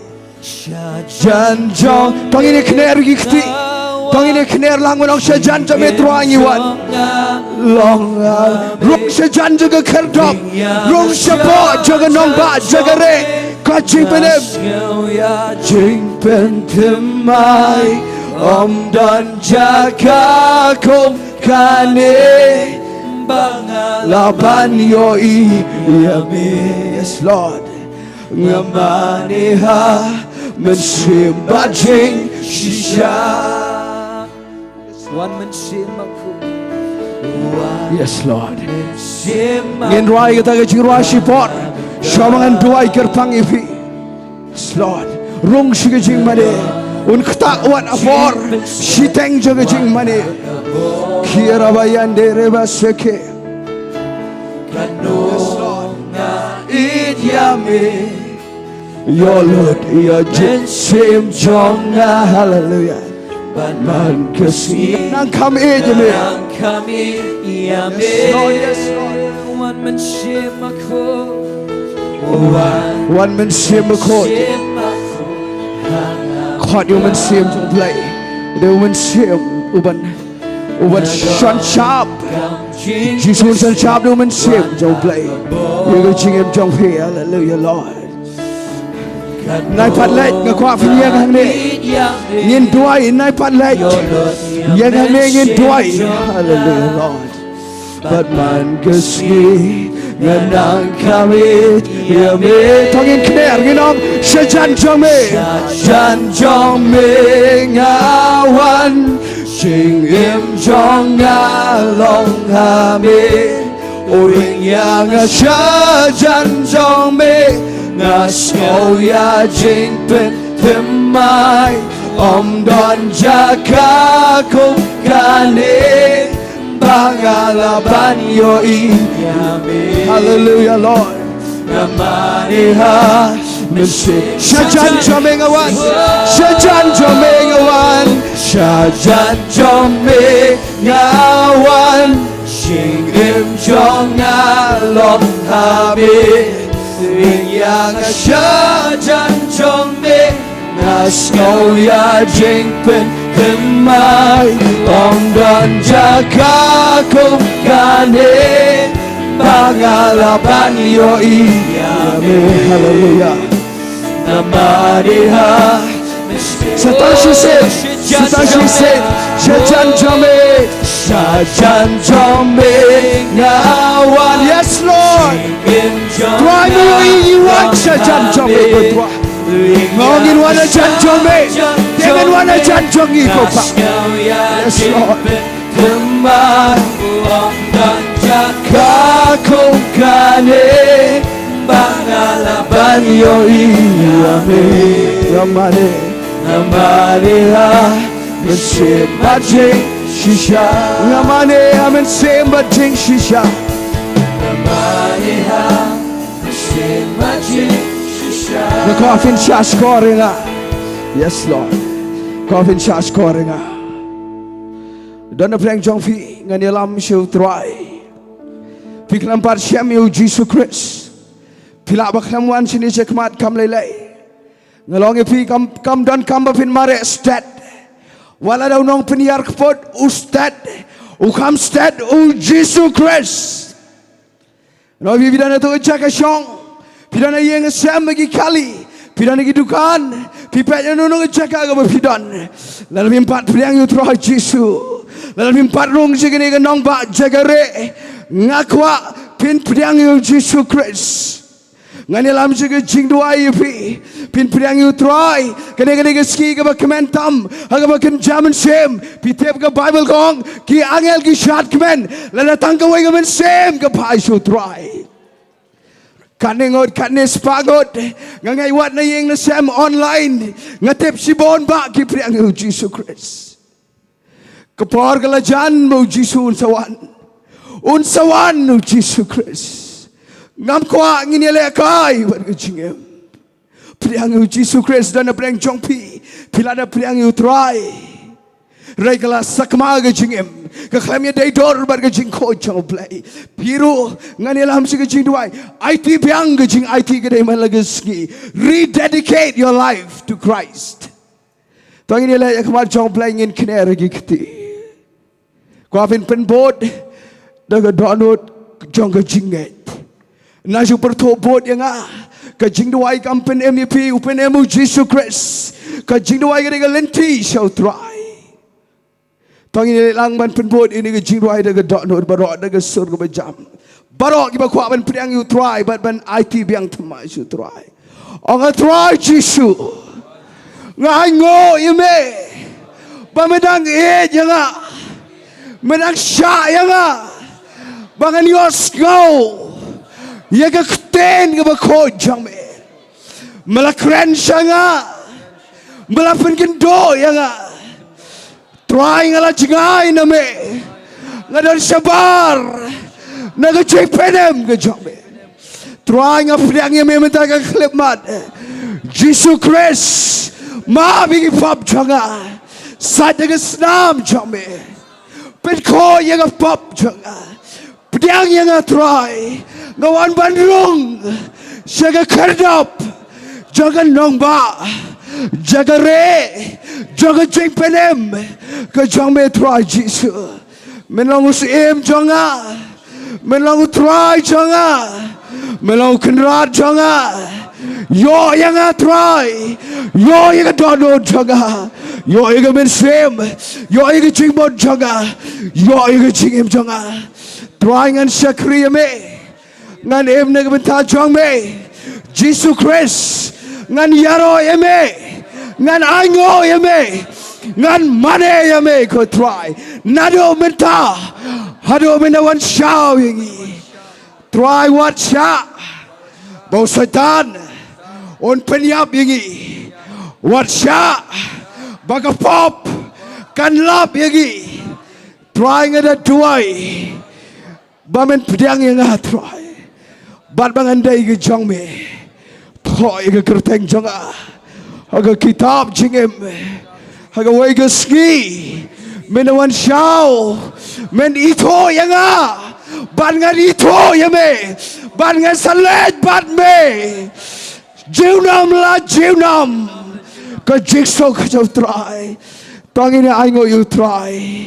Janjong Pangini kner gikti Pangini kner langun ang syajan jam metroangi wan Long Rung syajan juga kerdop Rung syapa jaga nongba jaga re Kau jingpenem Jingpen temai Om dan jaga kumkane Bangalaban yoi Yes Lord Ngamaneha mensimbajing Shisha One mensimbaku Yes Lord Ngin rai kita ke Jingiasyllok sipot Syamangan duai kerpang ipi Yes Lord Rung sige jing made Un kta wat afor shiteng jaga jing mani kira bayan dere baseke kanonga idyame your Lord your sim jonga hallelujah man kasi nang kami idyame yes Lord one man shim ako one man sim ako Kod yung man sim jong play the man sim uban shan sharp Jesus shan sharp the man sim jong play you go jing him jong play hallelujah Lord nai pat lek ngakwa fin yang hang ni ngin duai nai pat lek yang hang ni ngin duai hallelujah Lord but man kasi nganang kami yame tongin kner nginom shajan jong me ngawan sing im jong ngalong hame oring yang shajan jong me ngasko ya jing pen temai om don jaka kum kane Pangalaban yo iyame hallelujah Lord namaniha misi shajan jomengawan shajan jomengawan shingim jongalong habe yang shajan Nasko ya jingpen kemai Om dan jaga kumkane Pangalaban yo iyame hallelujah Namadiha Satashi said Shajan jome ngawan yes Lord Tuan you want shajan jome ngongin wana janjome dengan wana janjongi ko pa yes Lord teman dan jaga kane bangalaban yo iyame namane ha mensembating shisha namane ha mensembating shisha namane ha mensembating the coffin shall scoring yes Lord coffin shall scoring Dona prang jong fi ngani lam show try piklam par syam yu Jesus Christ pila baklam wan sini cekmat kam lelai ngalong fi kam don kam bapin mare stat wala daw nong peniar kpot ustad ukam stat u Jesus Christ no vi vidana to chaka shong Pidana yang sam bagi kali pidana gi dukan pipet nunung jaka ga pidon lalu empat priang yu troh Jesu lalu empat rong jegene ga nong ba jagare ngakwa pin priang yu Jesus Christ ngani lam jege Jingduwai pi pin priang yu troy kene ga ski ga kementam aga ba ken jaman sem pitep ga Bible gong ki angel ki shat kemen la tang ga wai ga men sem ga pai su troy Kanengot kanes pagot ngangai wat na yeng na sam online ngatep si bon ba ki priang yu Jesus Christ kapor kalajan mo Jesus unsawan no Jesus Christ ngam kwa nginele kai wat gingem priang yu Jesus Christ dan priang jongpi pilada priang yu try regala sakma ga jingem ka khamya dai dor bar ga jing ko chang play piru ngani lam si ga jing duai IT biang ga jing IT ga dai man lagaski rededicate your life to Christ to ngini la yakmar chang play ngin kner gi kti ko fin pen bod da ga download jong ga jinget na ju per tho bod yang ka jing duai kampen MEP upen emu Jesus Christ ka jing duai ga lenti shall try Tong ini lang ban penbod ini ke Jingduwai dah ke dok nur barok dah ke sur ke bejam. Barok kita kuat ban priang you try, ban IT biang temai you try. Orang try Jisu. Ngai ngo ime. Ban medang jangan. Medang syak jangan. Bangan yos ngau. Ya ke keten ke bakot jang me. Melakren sangat. Melapan kendo yang try ngala jingai name ngadar sabar naga cek pedem ke jombe try ngapdiang yang mementa ke klemat Jesus Christ ma bigi pop jonga saja ke senam jombe petko yang pop jonga pediang yang try ngawan bandung jaga kerdap jaga nongba jaga re jaga cek pedem ke jombe try Jesus menang usim jonga menang try jonga menang kenrat jonga yo yang try yo yang dono jonga yo yang mensem yo yang cingmon jonga yo yang cingem jonga try ngan syakri me ngan em ne benta jong me Jesus Christ ngan yaro me ngan ango me ngan mane me ko try nado menta hado menawan shaw yangi try what sha bau setan on penyap yangi what sha baga pop kan lap yangi try ngada tuai bamen pedang yang try bat bangandai ke jong me thoi ke kerteng jonga aga kitab jingem aga wai ke Sngi menawan shaw men ito yang ban ngan ito yang me ban ngan salet bat me jiwnam la jiwnam ke jikso ke jau try tangin aingo you try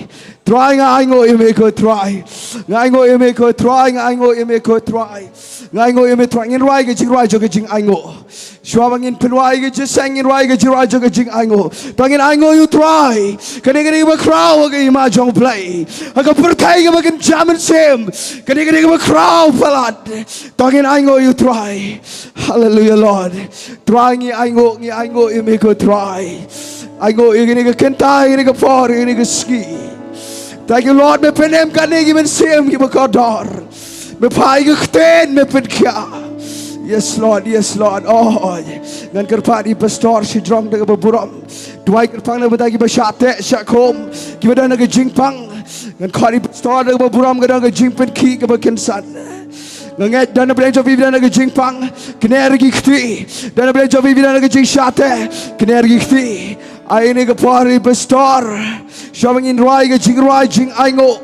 nga aingo ime ko try nga aingo ime ko try nga aingo ime ko try nga aingo ime try ngin rai ke jing rai jo ke jing aingo shwa bangin penwai ke jing ngin rai ke jing rai jo ke jing aingo tangin aingo you try kene kene ba crow ke ma jong play aga pertai ke bakin jaman sem kene kene ba crow palat tangin aingo you try hallelujah Lord try ngi aingo ime ko try aingo ini ke kentai ini ke for ini ke Sngi. Thank you Lord me penem kane given same give kodor me pai ke ten me penkya yes Lord oh ngan kerpadi pastor si drong de beburam duai kerpang na badagi basate syakom gibada na ke jingpang ngan khari pastor de beburam gadang ke jingpen ki ke bekensan nganget dana belajar bibida na ke jingpang knergi khti dana belajar bibida na ke jing shate knergi khti aine ke pari pastor showing in rai ke jing aingo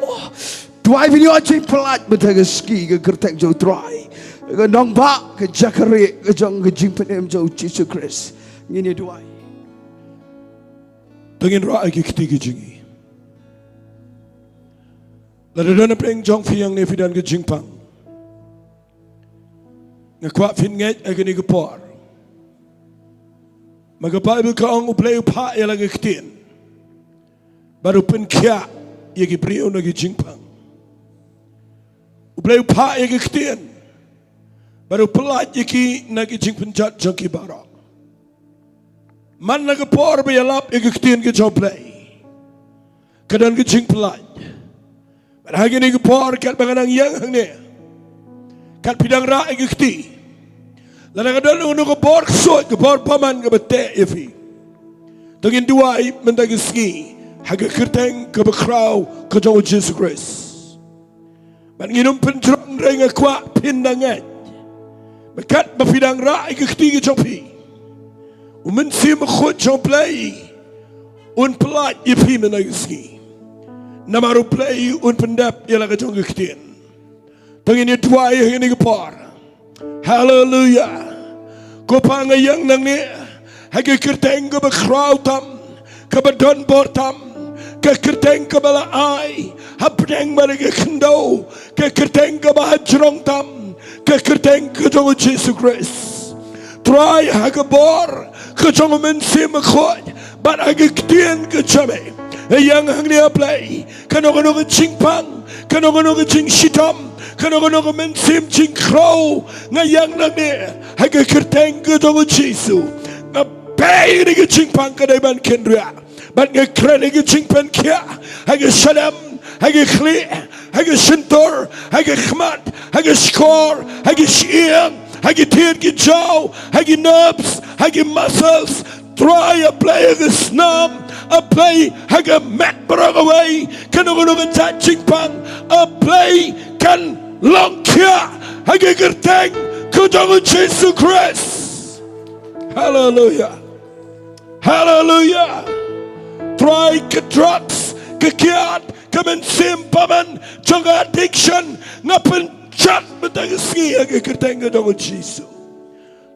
tuai video jing pelat betul ke Sngi ke kertek jau try ke nongba ke jakare ke jong ke jing penem jau Jesus Christ ngini tuai tengin rai ke kiti ke jingi ladana preng jong fiang ne fidan ke jingpang ngakwa fin nget agani ke por maka Bible ka ang uplay pa yalang ikitin baru pen kya yagi priyo nagi jingpang uplay pa yagi ikitin baru pelat yagi nagi jingpen jat jangki barak man nagi por bayalap yagi ikitin ke joplay kadan ke jing pelat barhagi nagi por kat banganang yang hang ne kat pidang ra yagi ikiti Lana kadang uno ke bor sot ke bor paman ke bete ifi. Tengin dua mendagi Sngi haga kerteng ke bekrau ke jauh Jesus Christ. Man nginum penjrong renga kwa pindangan. Bekat bafidang rai ke ketiga jopi. Umen si mekhut joplay un pelat ifi mendagi Sngi. Namaru play un pendap ialah ke jauh ketin. Tengin dua yang ini ke bor. Hallelujah. Ko pangayang nang ni hagi kerteng ko bakraw tam kabadon bortam ka kerteng ko bala ai hapdeng marige kendo ka kerteng ko bahajrong tam ka kerteng ko jong Jesus Christ try hagabor ko jong men sim khot but hagi ktien ko chame yang hang ni apply kanono ko chingpang kanono ko ching shitam kanono ko men sim ching crow ngayang nang ni hagi kerteng ko jong Jesus na pay ni ko chingpang kadai ban kendria ban nge krene ko chingpen kya hagi shalom hagi khli hagi shintor hagi khmat hagi skor hagi shiang hagi tier ki jaw hagi nerves hagi muscles try a play a snum, a play haga mat away, can a touching pang, a play can long kia, haga gertang, kudong Jesus Christ. Hallelujah. Hallelujah. Try drugs, kakiat, come and simpaman, jonga addiction, ngapen chat, but I see haga gertang kudong Jesus.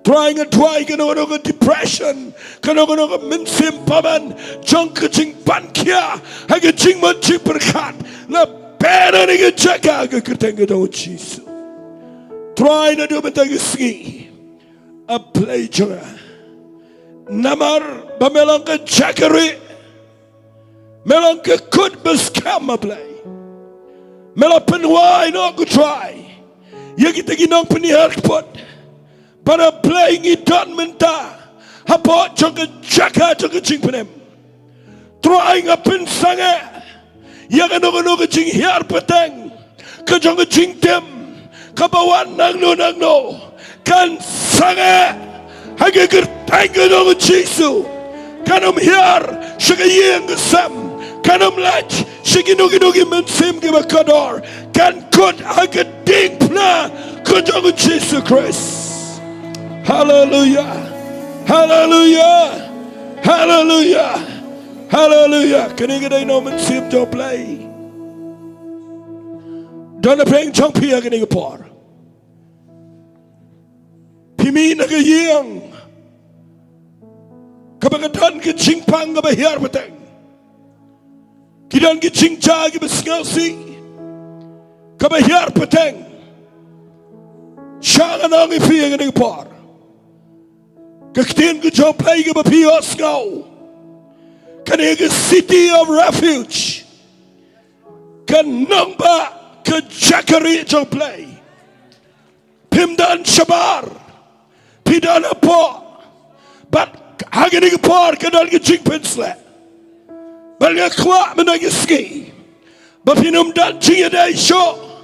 Trying a try, can go depression, can go minsim paman, junkaching bankia, I get jingman chipper cat, la better nigga checka, I get Jesus. Try to do Sngi, a play joy. Namar, Bamelanka Jackery, Melanka could scam a play. Melapan why not go try. You get the Ginopani Airport. Para playing it done Bynta. Hapot chunga chaka chunga chingpanem. Trying up in Sngi. Yaganoga ching here patang. Kajunga ching tem. Kabawan nagno. Kan Sngi. Hagigir tanga no chisu. Kanum here. Shagayang sam. Kanum lach. Shiginogi mensim give a kador. Kan kut hagading pla. Kajunga chisu Christ. Hallelujah. Hallelujah. Hallelujah. Hallelujah. Can you get a moment sim to play? Don't playing chong pia getting a par. Pimi naga yang. Kabagatan get ching pang of a hair batang. Kidan get ching cha give a skelsi. Kaba hair patang. Shaganang if he getting a par. Kaktin good job playing of a Piosco. Can a city of refuge? Can number Kajakari to play? Pimdan Shabar, Pidana Po, but Haganing Por can not get ching pencil. But a quat Ski. But Pinum Dan Jingiaday show.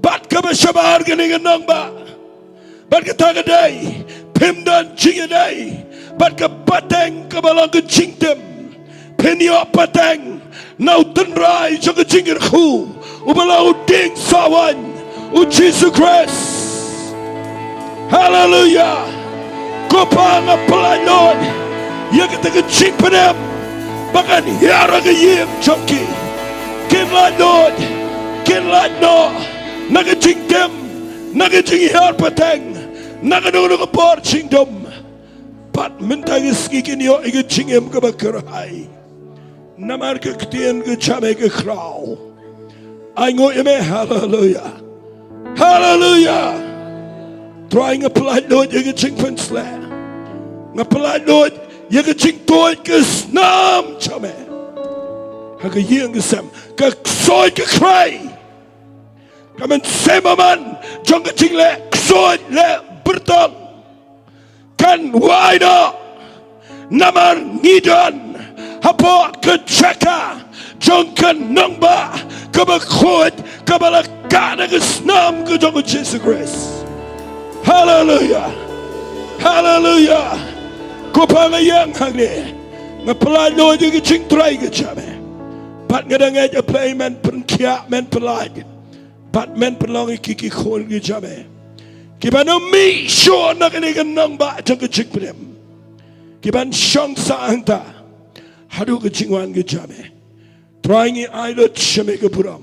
But Kabashabar getting a number. But Katagaday. Pimdan Jingiaday, but Kapatang Kabalanga Jingdem, Penyo Patang, now Tunrai Janga Jinger Hu, Ubalau Ding Sawan, Jesus Christ. Hallelujah. Kopang apply Lord, Yakataka Chingpanem, Bagan Yaraga Yim Chunky, Kin Light Lord, Kin Light No, Naga Jingdem, Naga Jing Patang. Nagadono ka por chingdom, but mentagis kikinyo igachingem ka bakarahay. Namar ka ktiyan ka chame ka kraw. Ay ngo ime hallelujah, hallelujah. Trying a polite Lord igaching pensle, nga polite Lord igaching toy ka snam chame. Hagayang ka sam ka soy ka cry. Kamen semaman jong ka chingle soy le. Bertang kan wida namar ngidan hapo kechaka jongkan nongba kabakot kabalakana gesnam kejong Jesus Christ. Hallelujah. Hallelujah. Kupangayang hagni ngapalalo yung ching try ke chame. Pat ngadangay a play men penkia men pelaj. Pat men pelongi kiki khol ke chame. Kibano mi sure na kanigan nang ba jang chik prim. Kiban shong sa anta. Hadu ka chingwan ka jame. Trying in idol shame ka puram.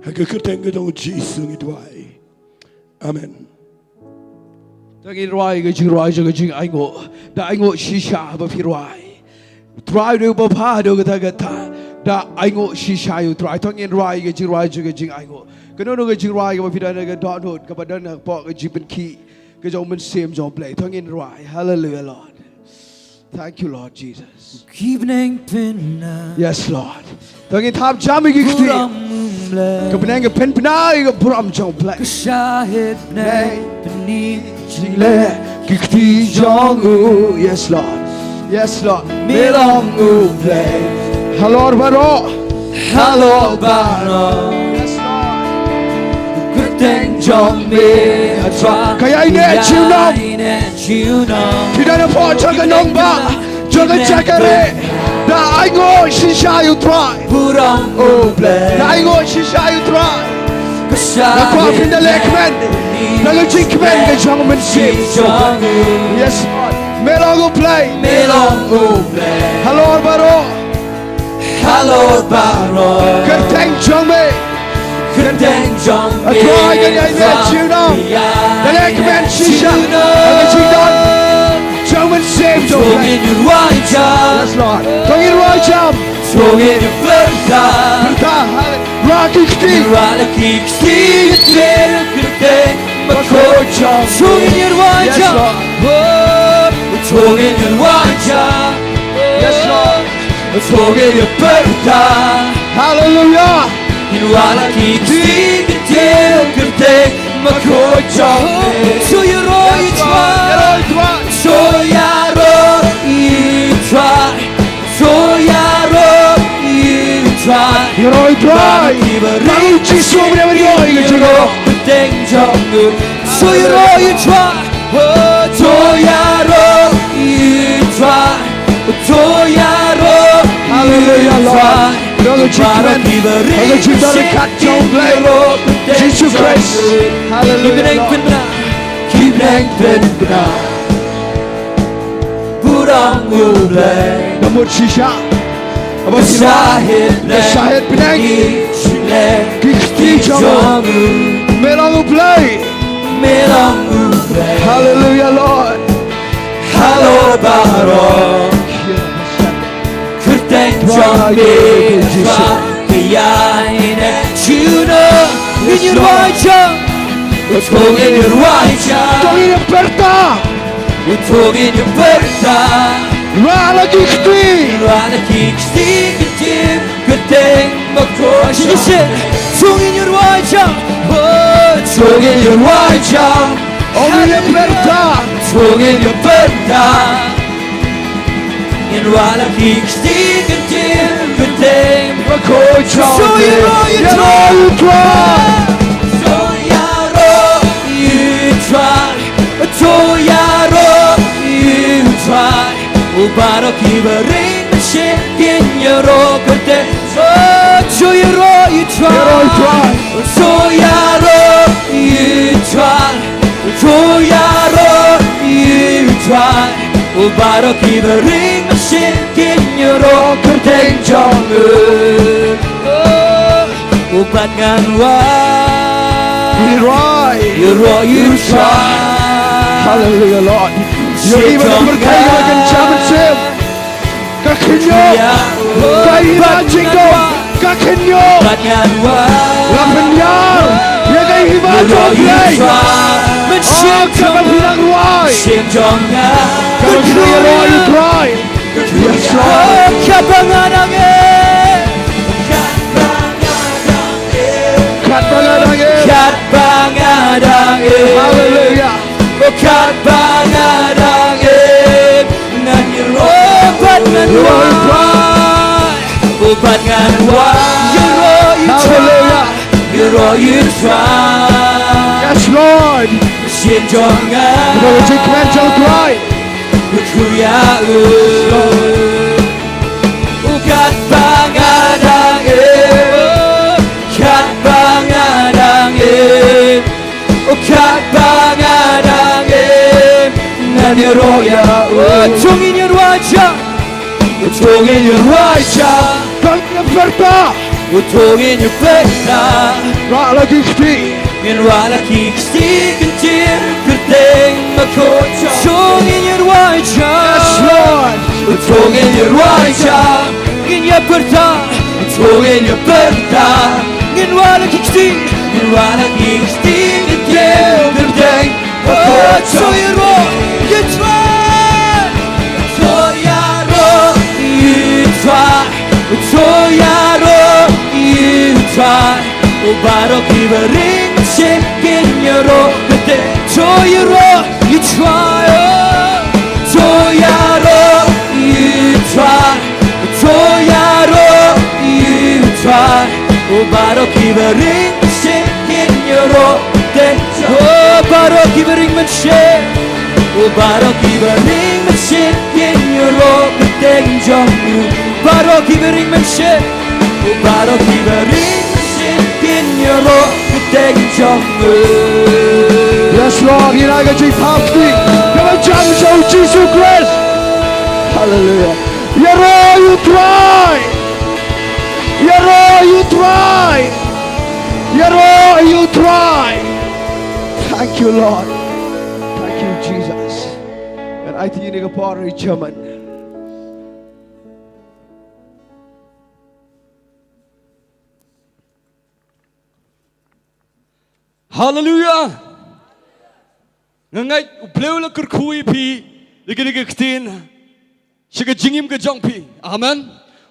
Hagakuteng ka dong Jesus ngidwai. Amen. Tagi roi ka jing aingo. Da aingo shisha ba pirwai. Try do ba pa do ka tagata. Da aingo shisha you try. Tagi roi ka jing aingo. Kanono ka Jowai ka mapidana ka donut ka padana po ka jipen ki ka jong men same jong play tongin rai. Hallelujah Lord. Thank you Lord Jesus. Evening Khynnah. Yes Lord. Tongin thap jami ki kti. Ka penang ka pen penai ka puram jong play. Ka shahid nay peni Jingle ki kti jong u. Yes Lord. Yes Lord. Melong u play. Halor baro. Hello Baro. 땡 정미 Kaya ine Shillong Tidak apa jaga nombak Jaga cakare Da aigo shisha you try Burang uble Da aigo shisha you try Da kwa pinda lekmen Da lu jinkmen ke jang mensip Yes Lord Melong uplay Hello baro Kerteng jangme Kerteng jangme Atrai kaya ine Shillong Da lekmen shisha Da jingdon jang mensip Tongin your right jam Yes Lord Tongin right jam Tongin your Bynta Bynta Rocky Steve Rala kick Steve Trer Kerteng Makocham Tongin your right jam Tongin your right jam Yes Lord Tongin your Bynta Hallelujah Rala kick Steve Trer Kerteng Makocham So you're all you try So yaro you try So yaro you try You're all dry Mauchi sobre averioi che giocò Kerteng jangme So you're all you try So yaro you try So yaro Hallelujah you Lord try Brother Chickman Brother Chickman cut don't play Jesus Christ Hallelujah Lord Keep Bynta Burang uble Namut shisha Abang Syahid Syahid Penang Kiksti Jamu Melong play Melang uble Hallelujah Lord Halo baro Kerteng jangme Kiyaine Juno In your right jam Tongin your right jam Tongin Bynta Tongin your Bynta Rala Kiksti Rala kick Steve Jim Kerteng Makocham Tongin your right jam Tongin your right jam Tongin Bynta Tongin your Bynta In Rala kick Steve Jim Kerteng Makocham So you're all you try you try So yaro you try So yaro you try Ubaro kibering Shekin yaro kete So yaro you try So yaro you try So yaro you try Ubaro kibering Shekin yaro kete jangme Ubat ngan You're right you try Hallelujah Lord You're even berkaitan dengan championship Kakinyo Kaihiman Jingduwai Kakinyo Lapenyal Ya kaihiman Sohthri Oh kapan bilang ruai Kapan bilang ruai you try Yes Lord Kat bangadangin Hallelujah Kat bangadangin Ngan obat ngan Obat ngan you try Yes Lord Shin jongan Brother Chickman don't cry Kuya Kat bangadangin Kat bangadangin Kat bangadangin Ngan Tongin your right jam Tongin your right jam Tongin Bynta Tongin your Bynta Rala Kiksti In Rala kick Steve Jim Kerteng Makocham Tongin your right jam Yes Lord Tongin your right jam In your Bynta Tongin your Bynta In Rala kick Steve In Rala kick Steve Jim Kerteng Makocham So you try So you try So you try Ubaro kibering Shekin yaro Kete So you try So you try So you try Ubaro kibering Shekin yaro Baro kibering mencet Baro kibering mencet Yen yoro Beteng jongmu Baro kibering mencet Baro kibering mencet Yen yoro Beteng jongmu Yes Lord, you know that you have to come and jump show Jesus Christ. Hallelujah. You try. You try. You try. Thank you, Lord. Thank you, Jesus. And I think you need a part of German. Hallelujah. Ngai bleu la kurkhui pi digini gaktin shiga jingim ga jong pi amen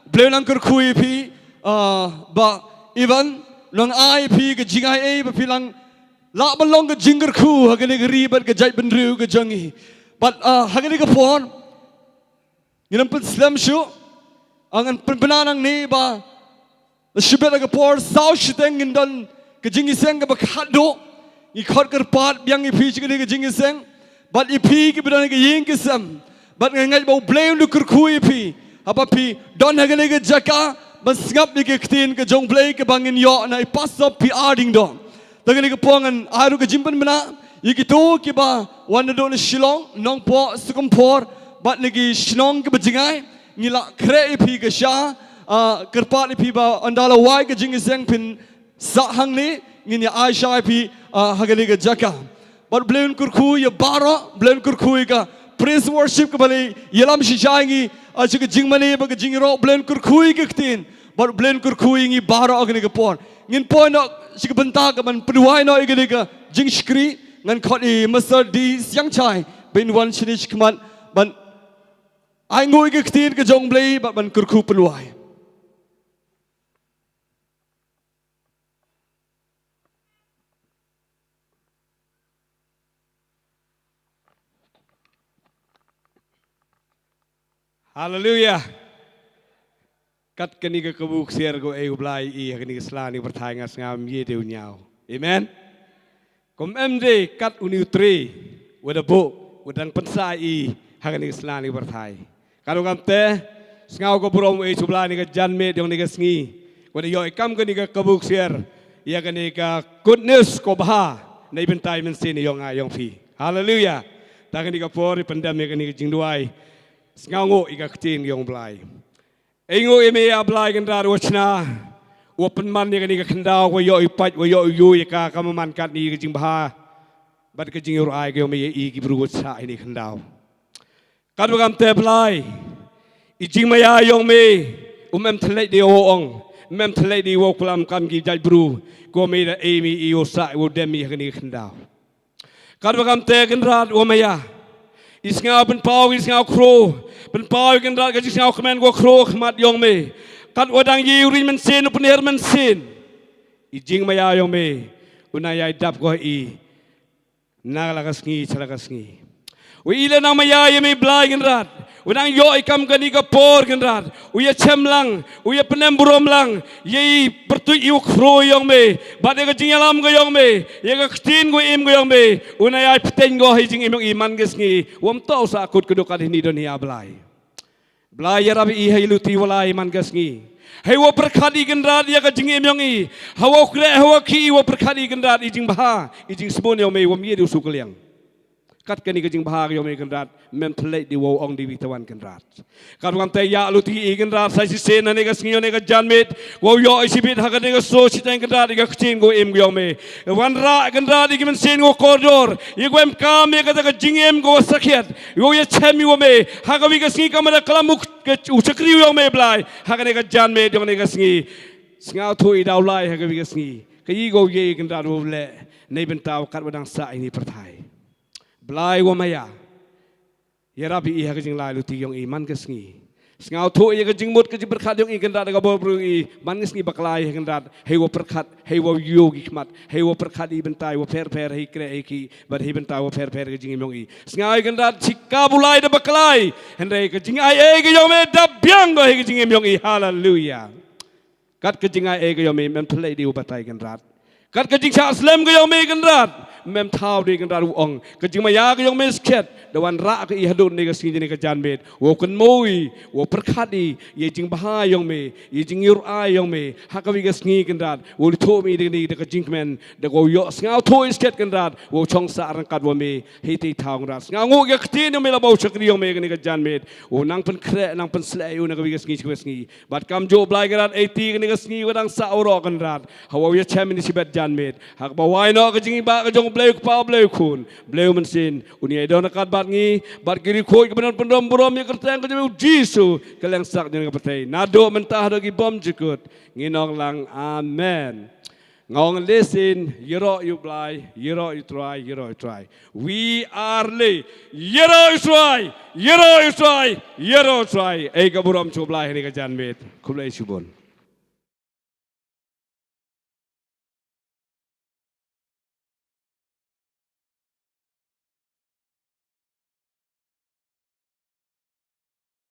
bleu lang kurkhui pi ba even long ai pi ga jingai e ba pilang la balong ga jinger khu hagani ga ribat ga jai benru ga jongi but hagani ga pon ginam pun slam shu angan penanang ni ba shibet ga por sau shiteng indon ga jingiseng ga ba khado I khot ker pat biang I phi chikini ke jingiseng but I phi ke bidon ke ying ke sam but ngai bau blame lu ker khui phi apa phi don hagane ke jaka bas ngap ni ke ktin ke jong play ke bangin yo na I pass up phi arding do tagani ke pongan aru ke jimpan bana I ke to ke ba wan do na Shillong Nongpoh Sohkymphor but ni ke Shillong ke bajingai ngila kre phi ke sha ker pat phi ba andala wai ke jingiseng phin sa hang ni ngini Aisha pi hagani ga jaka but blame kurkhu ya bara blame kurkhu ga praise worship ka bali yelam shijangi achik jingmani ba jingro blame kurkhu ga ktin but blame kurkhu ngi bara agni ga pon ngin pon no sik Bynta ka man pnuai no igani ga jingskri ngan khot I masar di siang chai bin wan shinish kman ban ai ngoi ga ktin ga jong blai ba ban kurkhu pnuai Hallelujah. Kat kani ka kabuk siar go ay ublay I kani ka slani berthai ngas ngam ye deu nyao. Amen. Kom MD kat uni utri wada bo wadang pensai I hakani ka slani berthai. Kalau kamte ngau ko burom ay sublani ka janme dong ni ka Sngi. Wada yo ikam kani ka kabuk siar ya kani ka good news ko baha na ibentay men sin yong ayong fi. Hallelujah. Ta kani ka por pandam kani ka Jingduwai. Sngango ika ktin yong blai. Eingo eme ya blai gandar wachna. Open man ni ka kandao wa yo ipat wa yo yu ka kamaman kat ni ka jingbaha. Bat ka jingur ai ka me I ki bru sa ini kandao. Kat bagam te blai. I jingmaya yong me umem thlai de ong. Mem thlai di wo kulam kam ki jai bru. Ko me da emi I o sa wo demi ka ni kandao. Kat bagam te gandar o maya. Isngau ben pau isngau kro ben pau kan rat ka isngau kemen go kro khmat yong me kat wadang yi rin men sin upner men sin I jing maya yong me unaya dap go I nagala ka Sngi chala ka Sngi we ile nang maya ye me blai kan rat wadang yo ikam kani ka por kan rat uya chemlang uya penem burom lang ye pertu I kro yong me bade ka jingalam go yong me ye ka ktin go im go yong me unaya pten go hi jing imong iman ka Sngi wam to sa akut kedukan ini don hi ablai blai ya rabi I luti wala iman ka Sngi hai wo perkhadi kan rat ya ka jing imong I hawo kre hawo ki wo perkhadi kan rat I jing baha I jing smon yong me wam ye du su kaliang kat kani ka jing bahag yo me kan rat mem thlai di wo ong di witawan kan rat kat wam te ya luti I kan rat sai si sen ne ka Sngi ne ka janmet wo yo isibit ha ka ne ka so si tan kan rat ka ktin go im yo me wan ra kan rat ki men sen go koridor I go em ka me ka ka jing em go sakhet yo ye chemi wo me ha ka wi ka Sngi ka ma kalamuk ka uchakri yo me blai ha ka ne ka janmet yo ne ka Sngi Snga thu I daw lai ha ka wi ka Sngi ka yi go ye kan rat wo le nei ben taw kat wadang sa ini perthai blai wa maya ya rabi I ha ka jing lai luti yong I man ka Sngi Sngaw thu ye ka jing mut ka jing berkhat yong I kan rat ka bo bru I man Sngi baklai ha kan rat hei wo perkhat hei wo yogi khmat hei wo perkhat I bentai wo per hei kre hei ki bar hei bentai wo per ka jing yong I Sngai kan rat chikka bulai da baklai hendai ka jing ai e ka yong me da byang go hei ka jing yong I hallelujah kat ka jing ai e ka yong me mem thlai di wo batai kan rat Kat kajing syak Islam ke yang me kan rat. Mem tahu di kan rat uang. Kajing maya ke yang me sket. Dewan rak ke ihadun ni ke sini ni ke janbet. Wo kan moi, wo perkhati. Ye jing bahai yang me, ye jing yurai yang me. Hakawi ke Sngi kan rat. Wo ditho mi di de kajing men. De wo yo ngau thoi sket kan rat. Wo chong sa rangkat wo me. Hiti tahu rat. Ngau ke ktin yang me la bau chakri yang me ke ni ke janbet. Wo nang pen krek nang pen sleu na kawi ke Sngi. Bat kam jo blai kan rat 80 ke ni ke Sngi wadang sa oro kan rat. Hawa ye chem ni sibet janbet. Hak bawai no ke jing ba ke jong bleu kepau bleu kun. Bleu mensin. Uni idon nakat bat ngi. Bat kiri koi kebenaran pendom berom ye kerteng ke jemu Jisu. Keleng sak jeng ke petai. Nado mentah dogi bom jekut. Nginong lang amen. Ngong listen, yero you blai, yero you try, yero you try. We are lay, yero you try, yero you try, yero you try. Ega buram chu blai ni ke janbet. Kulai subon.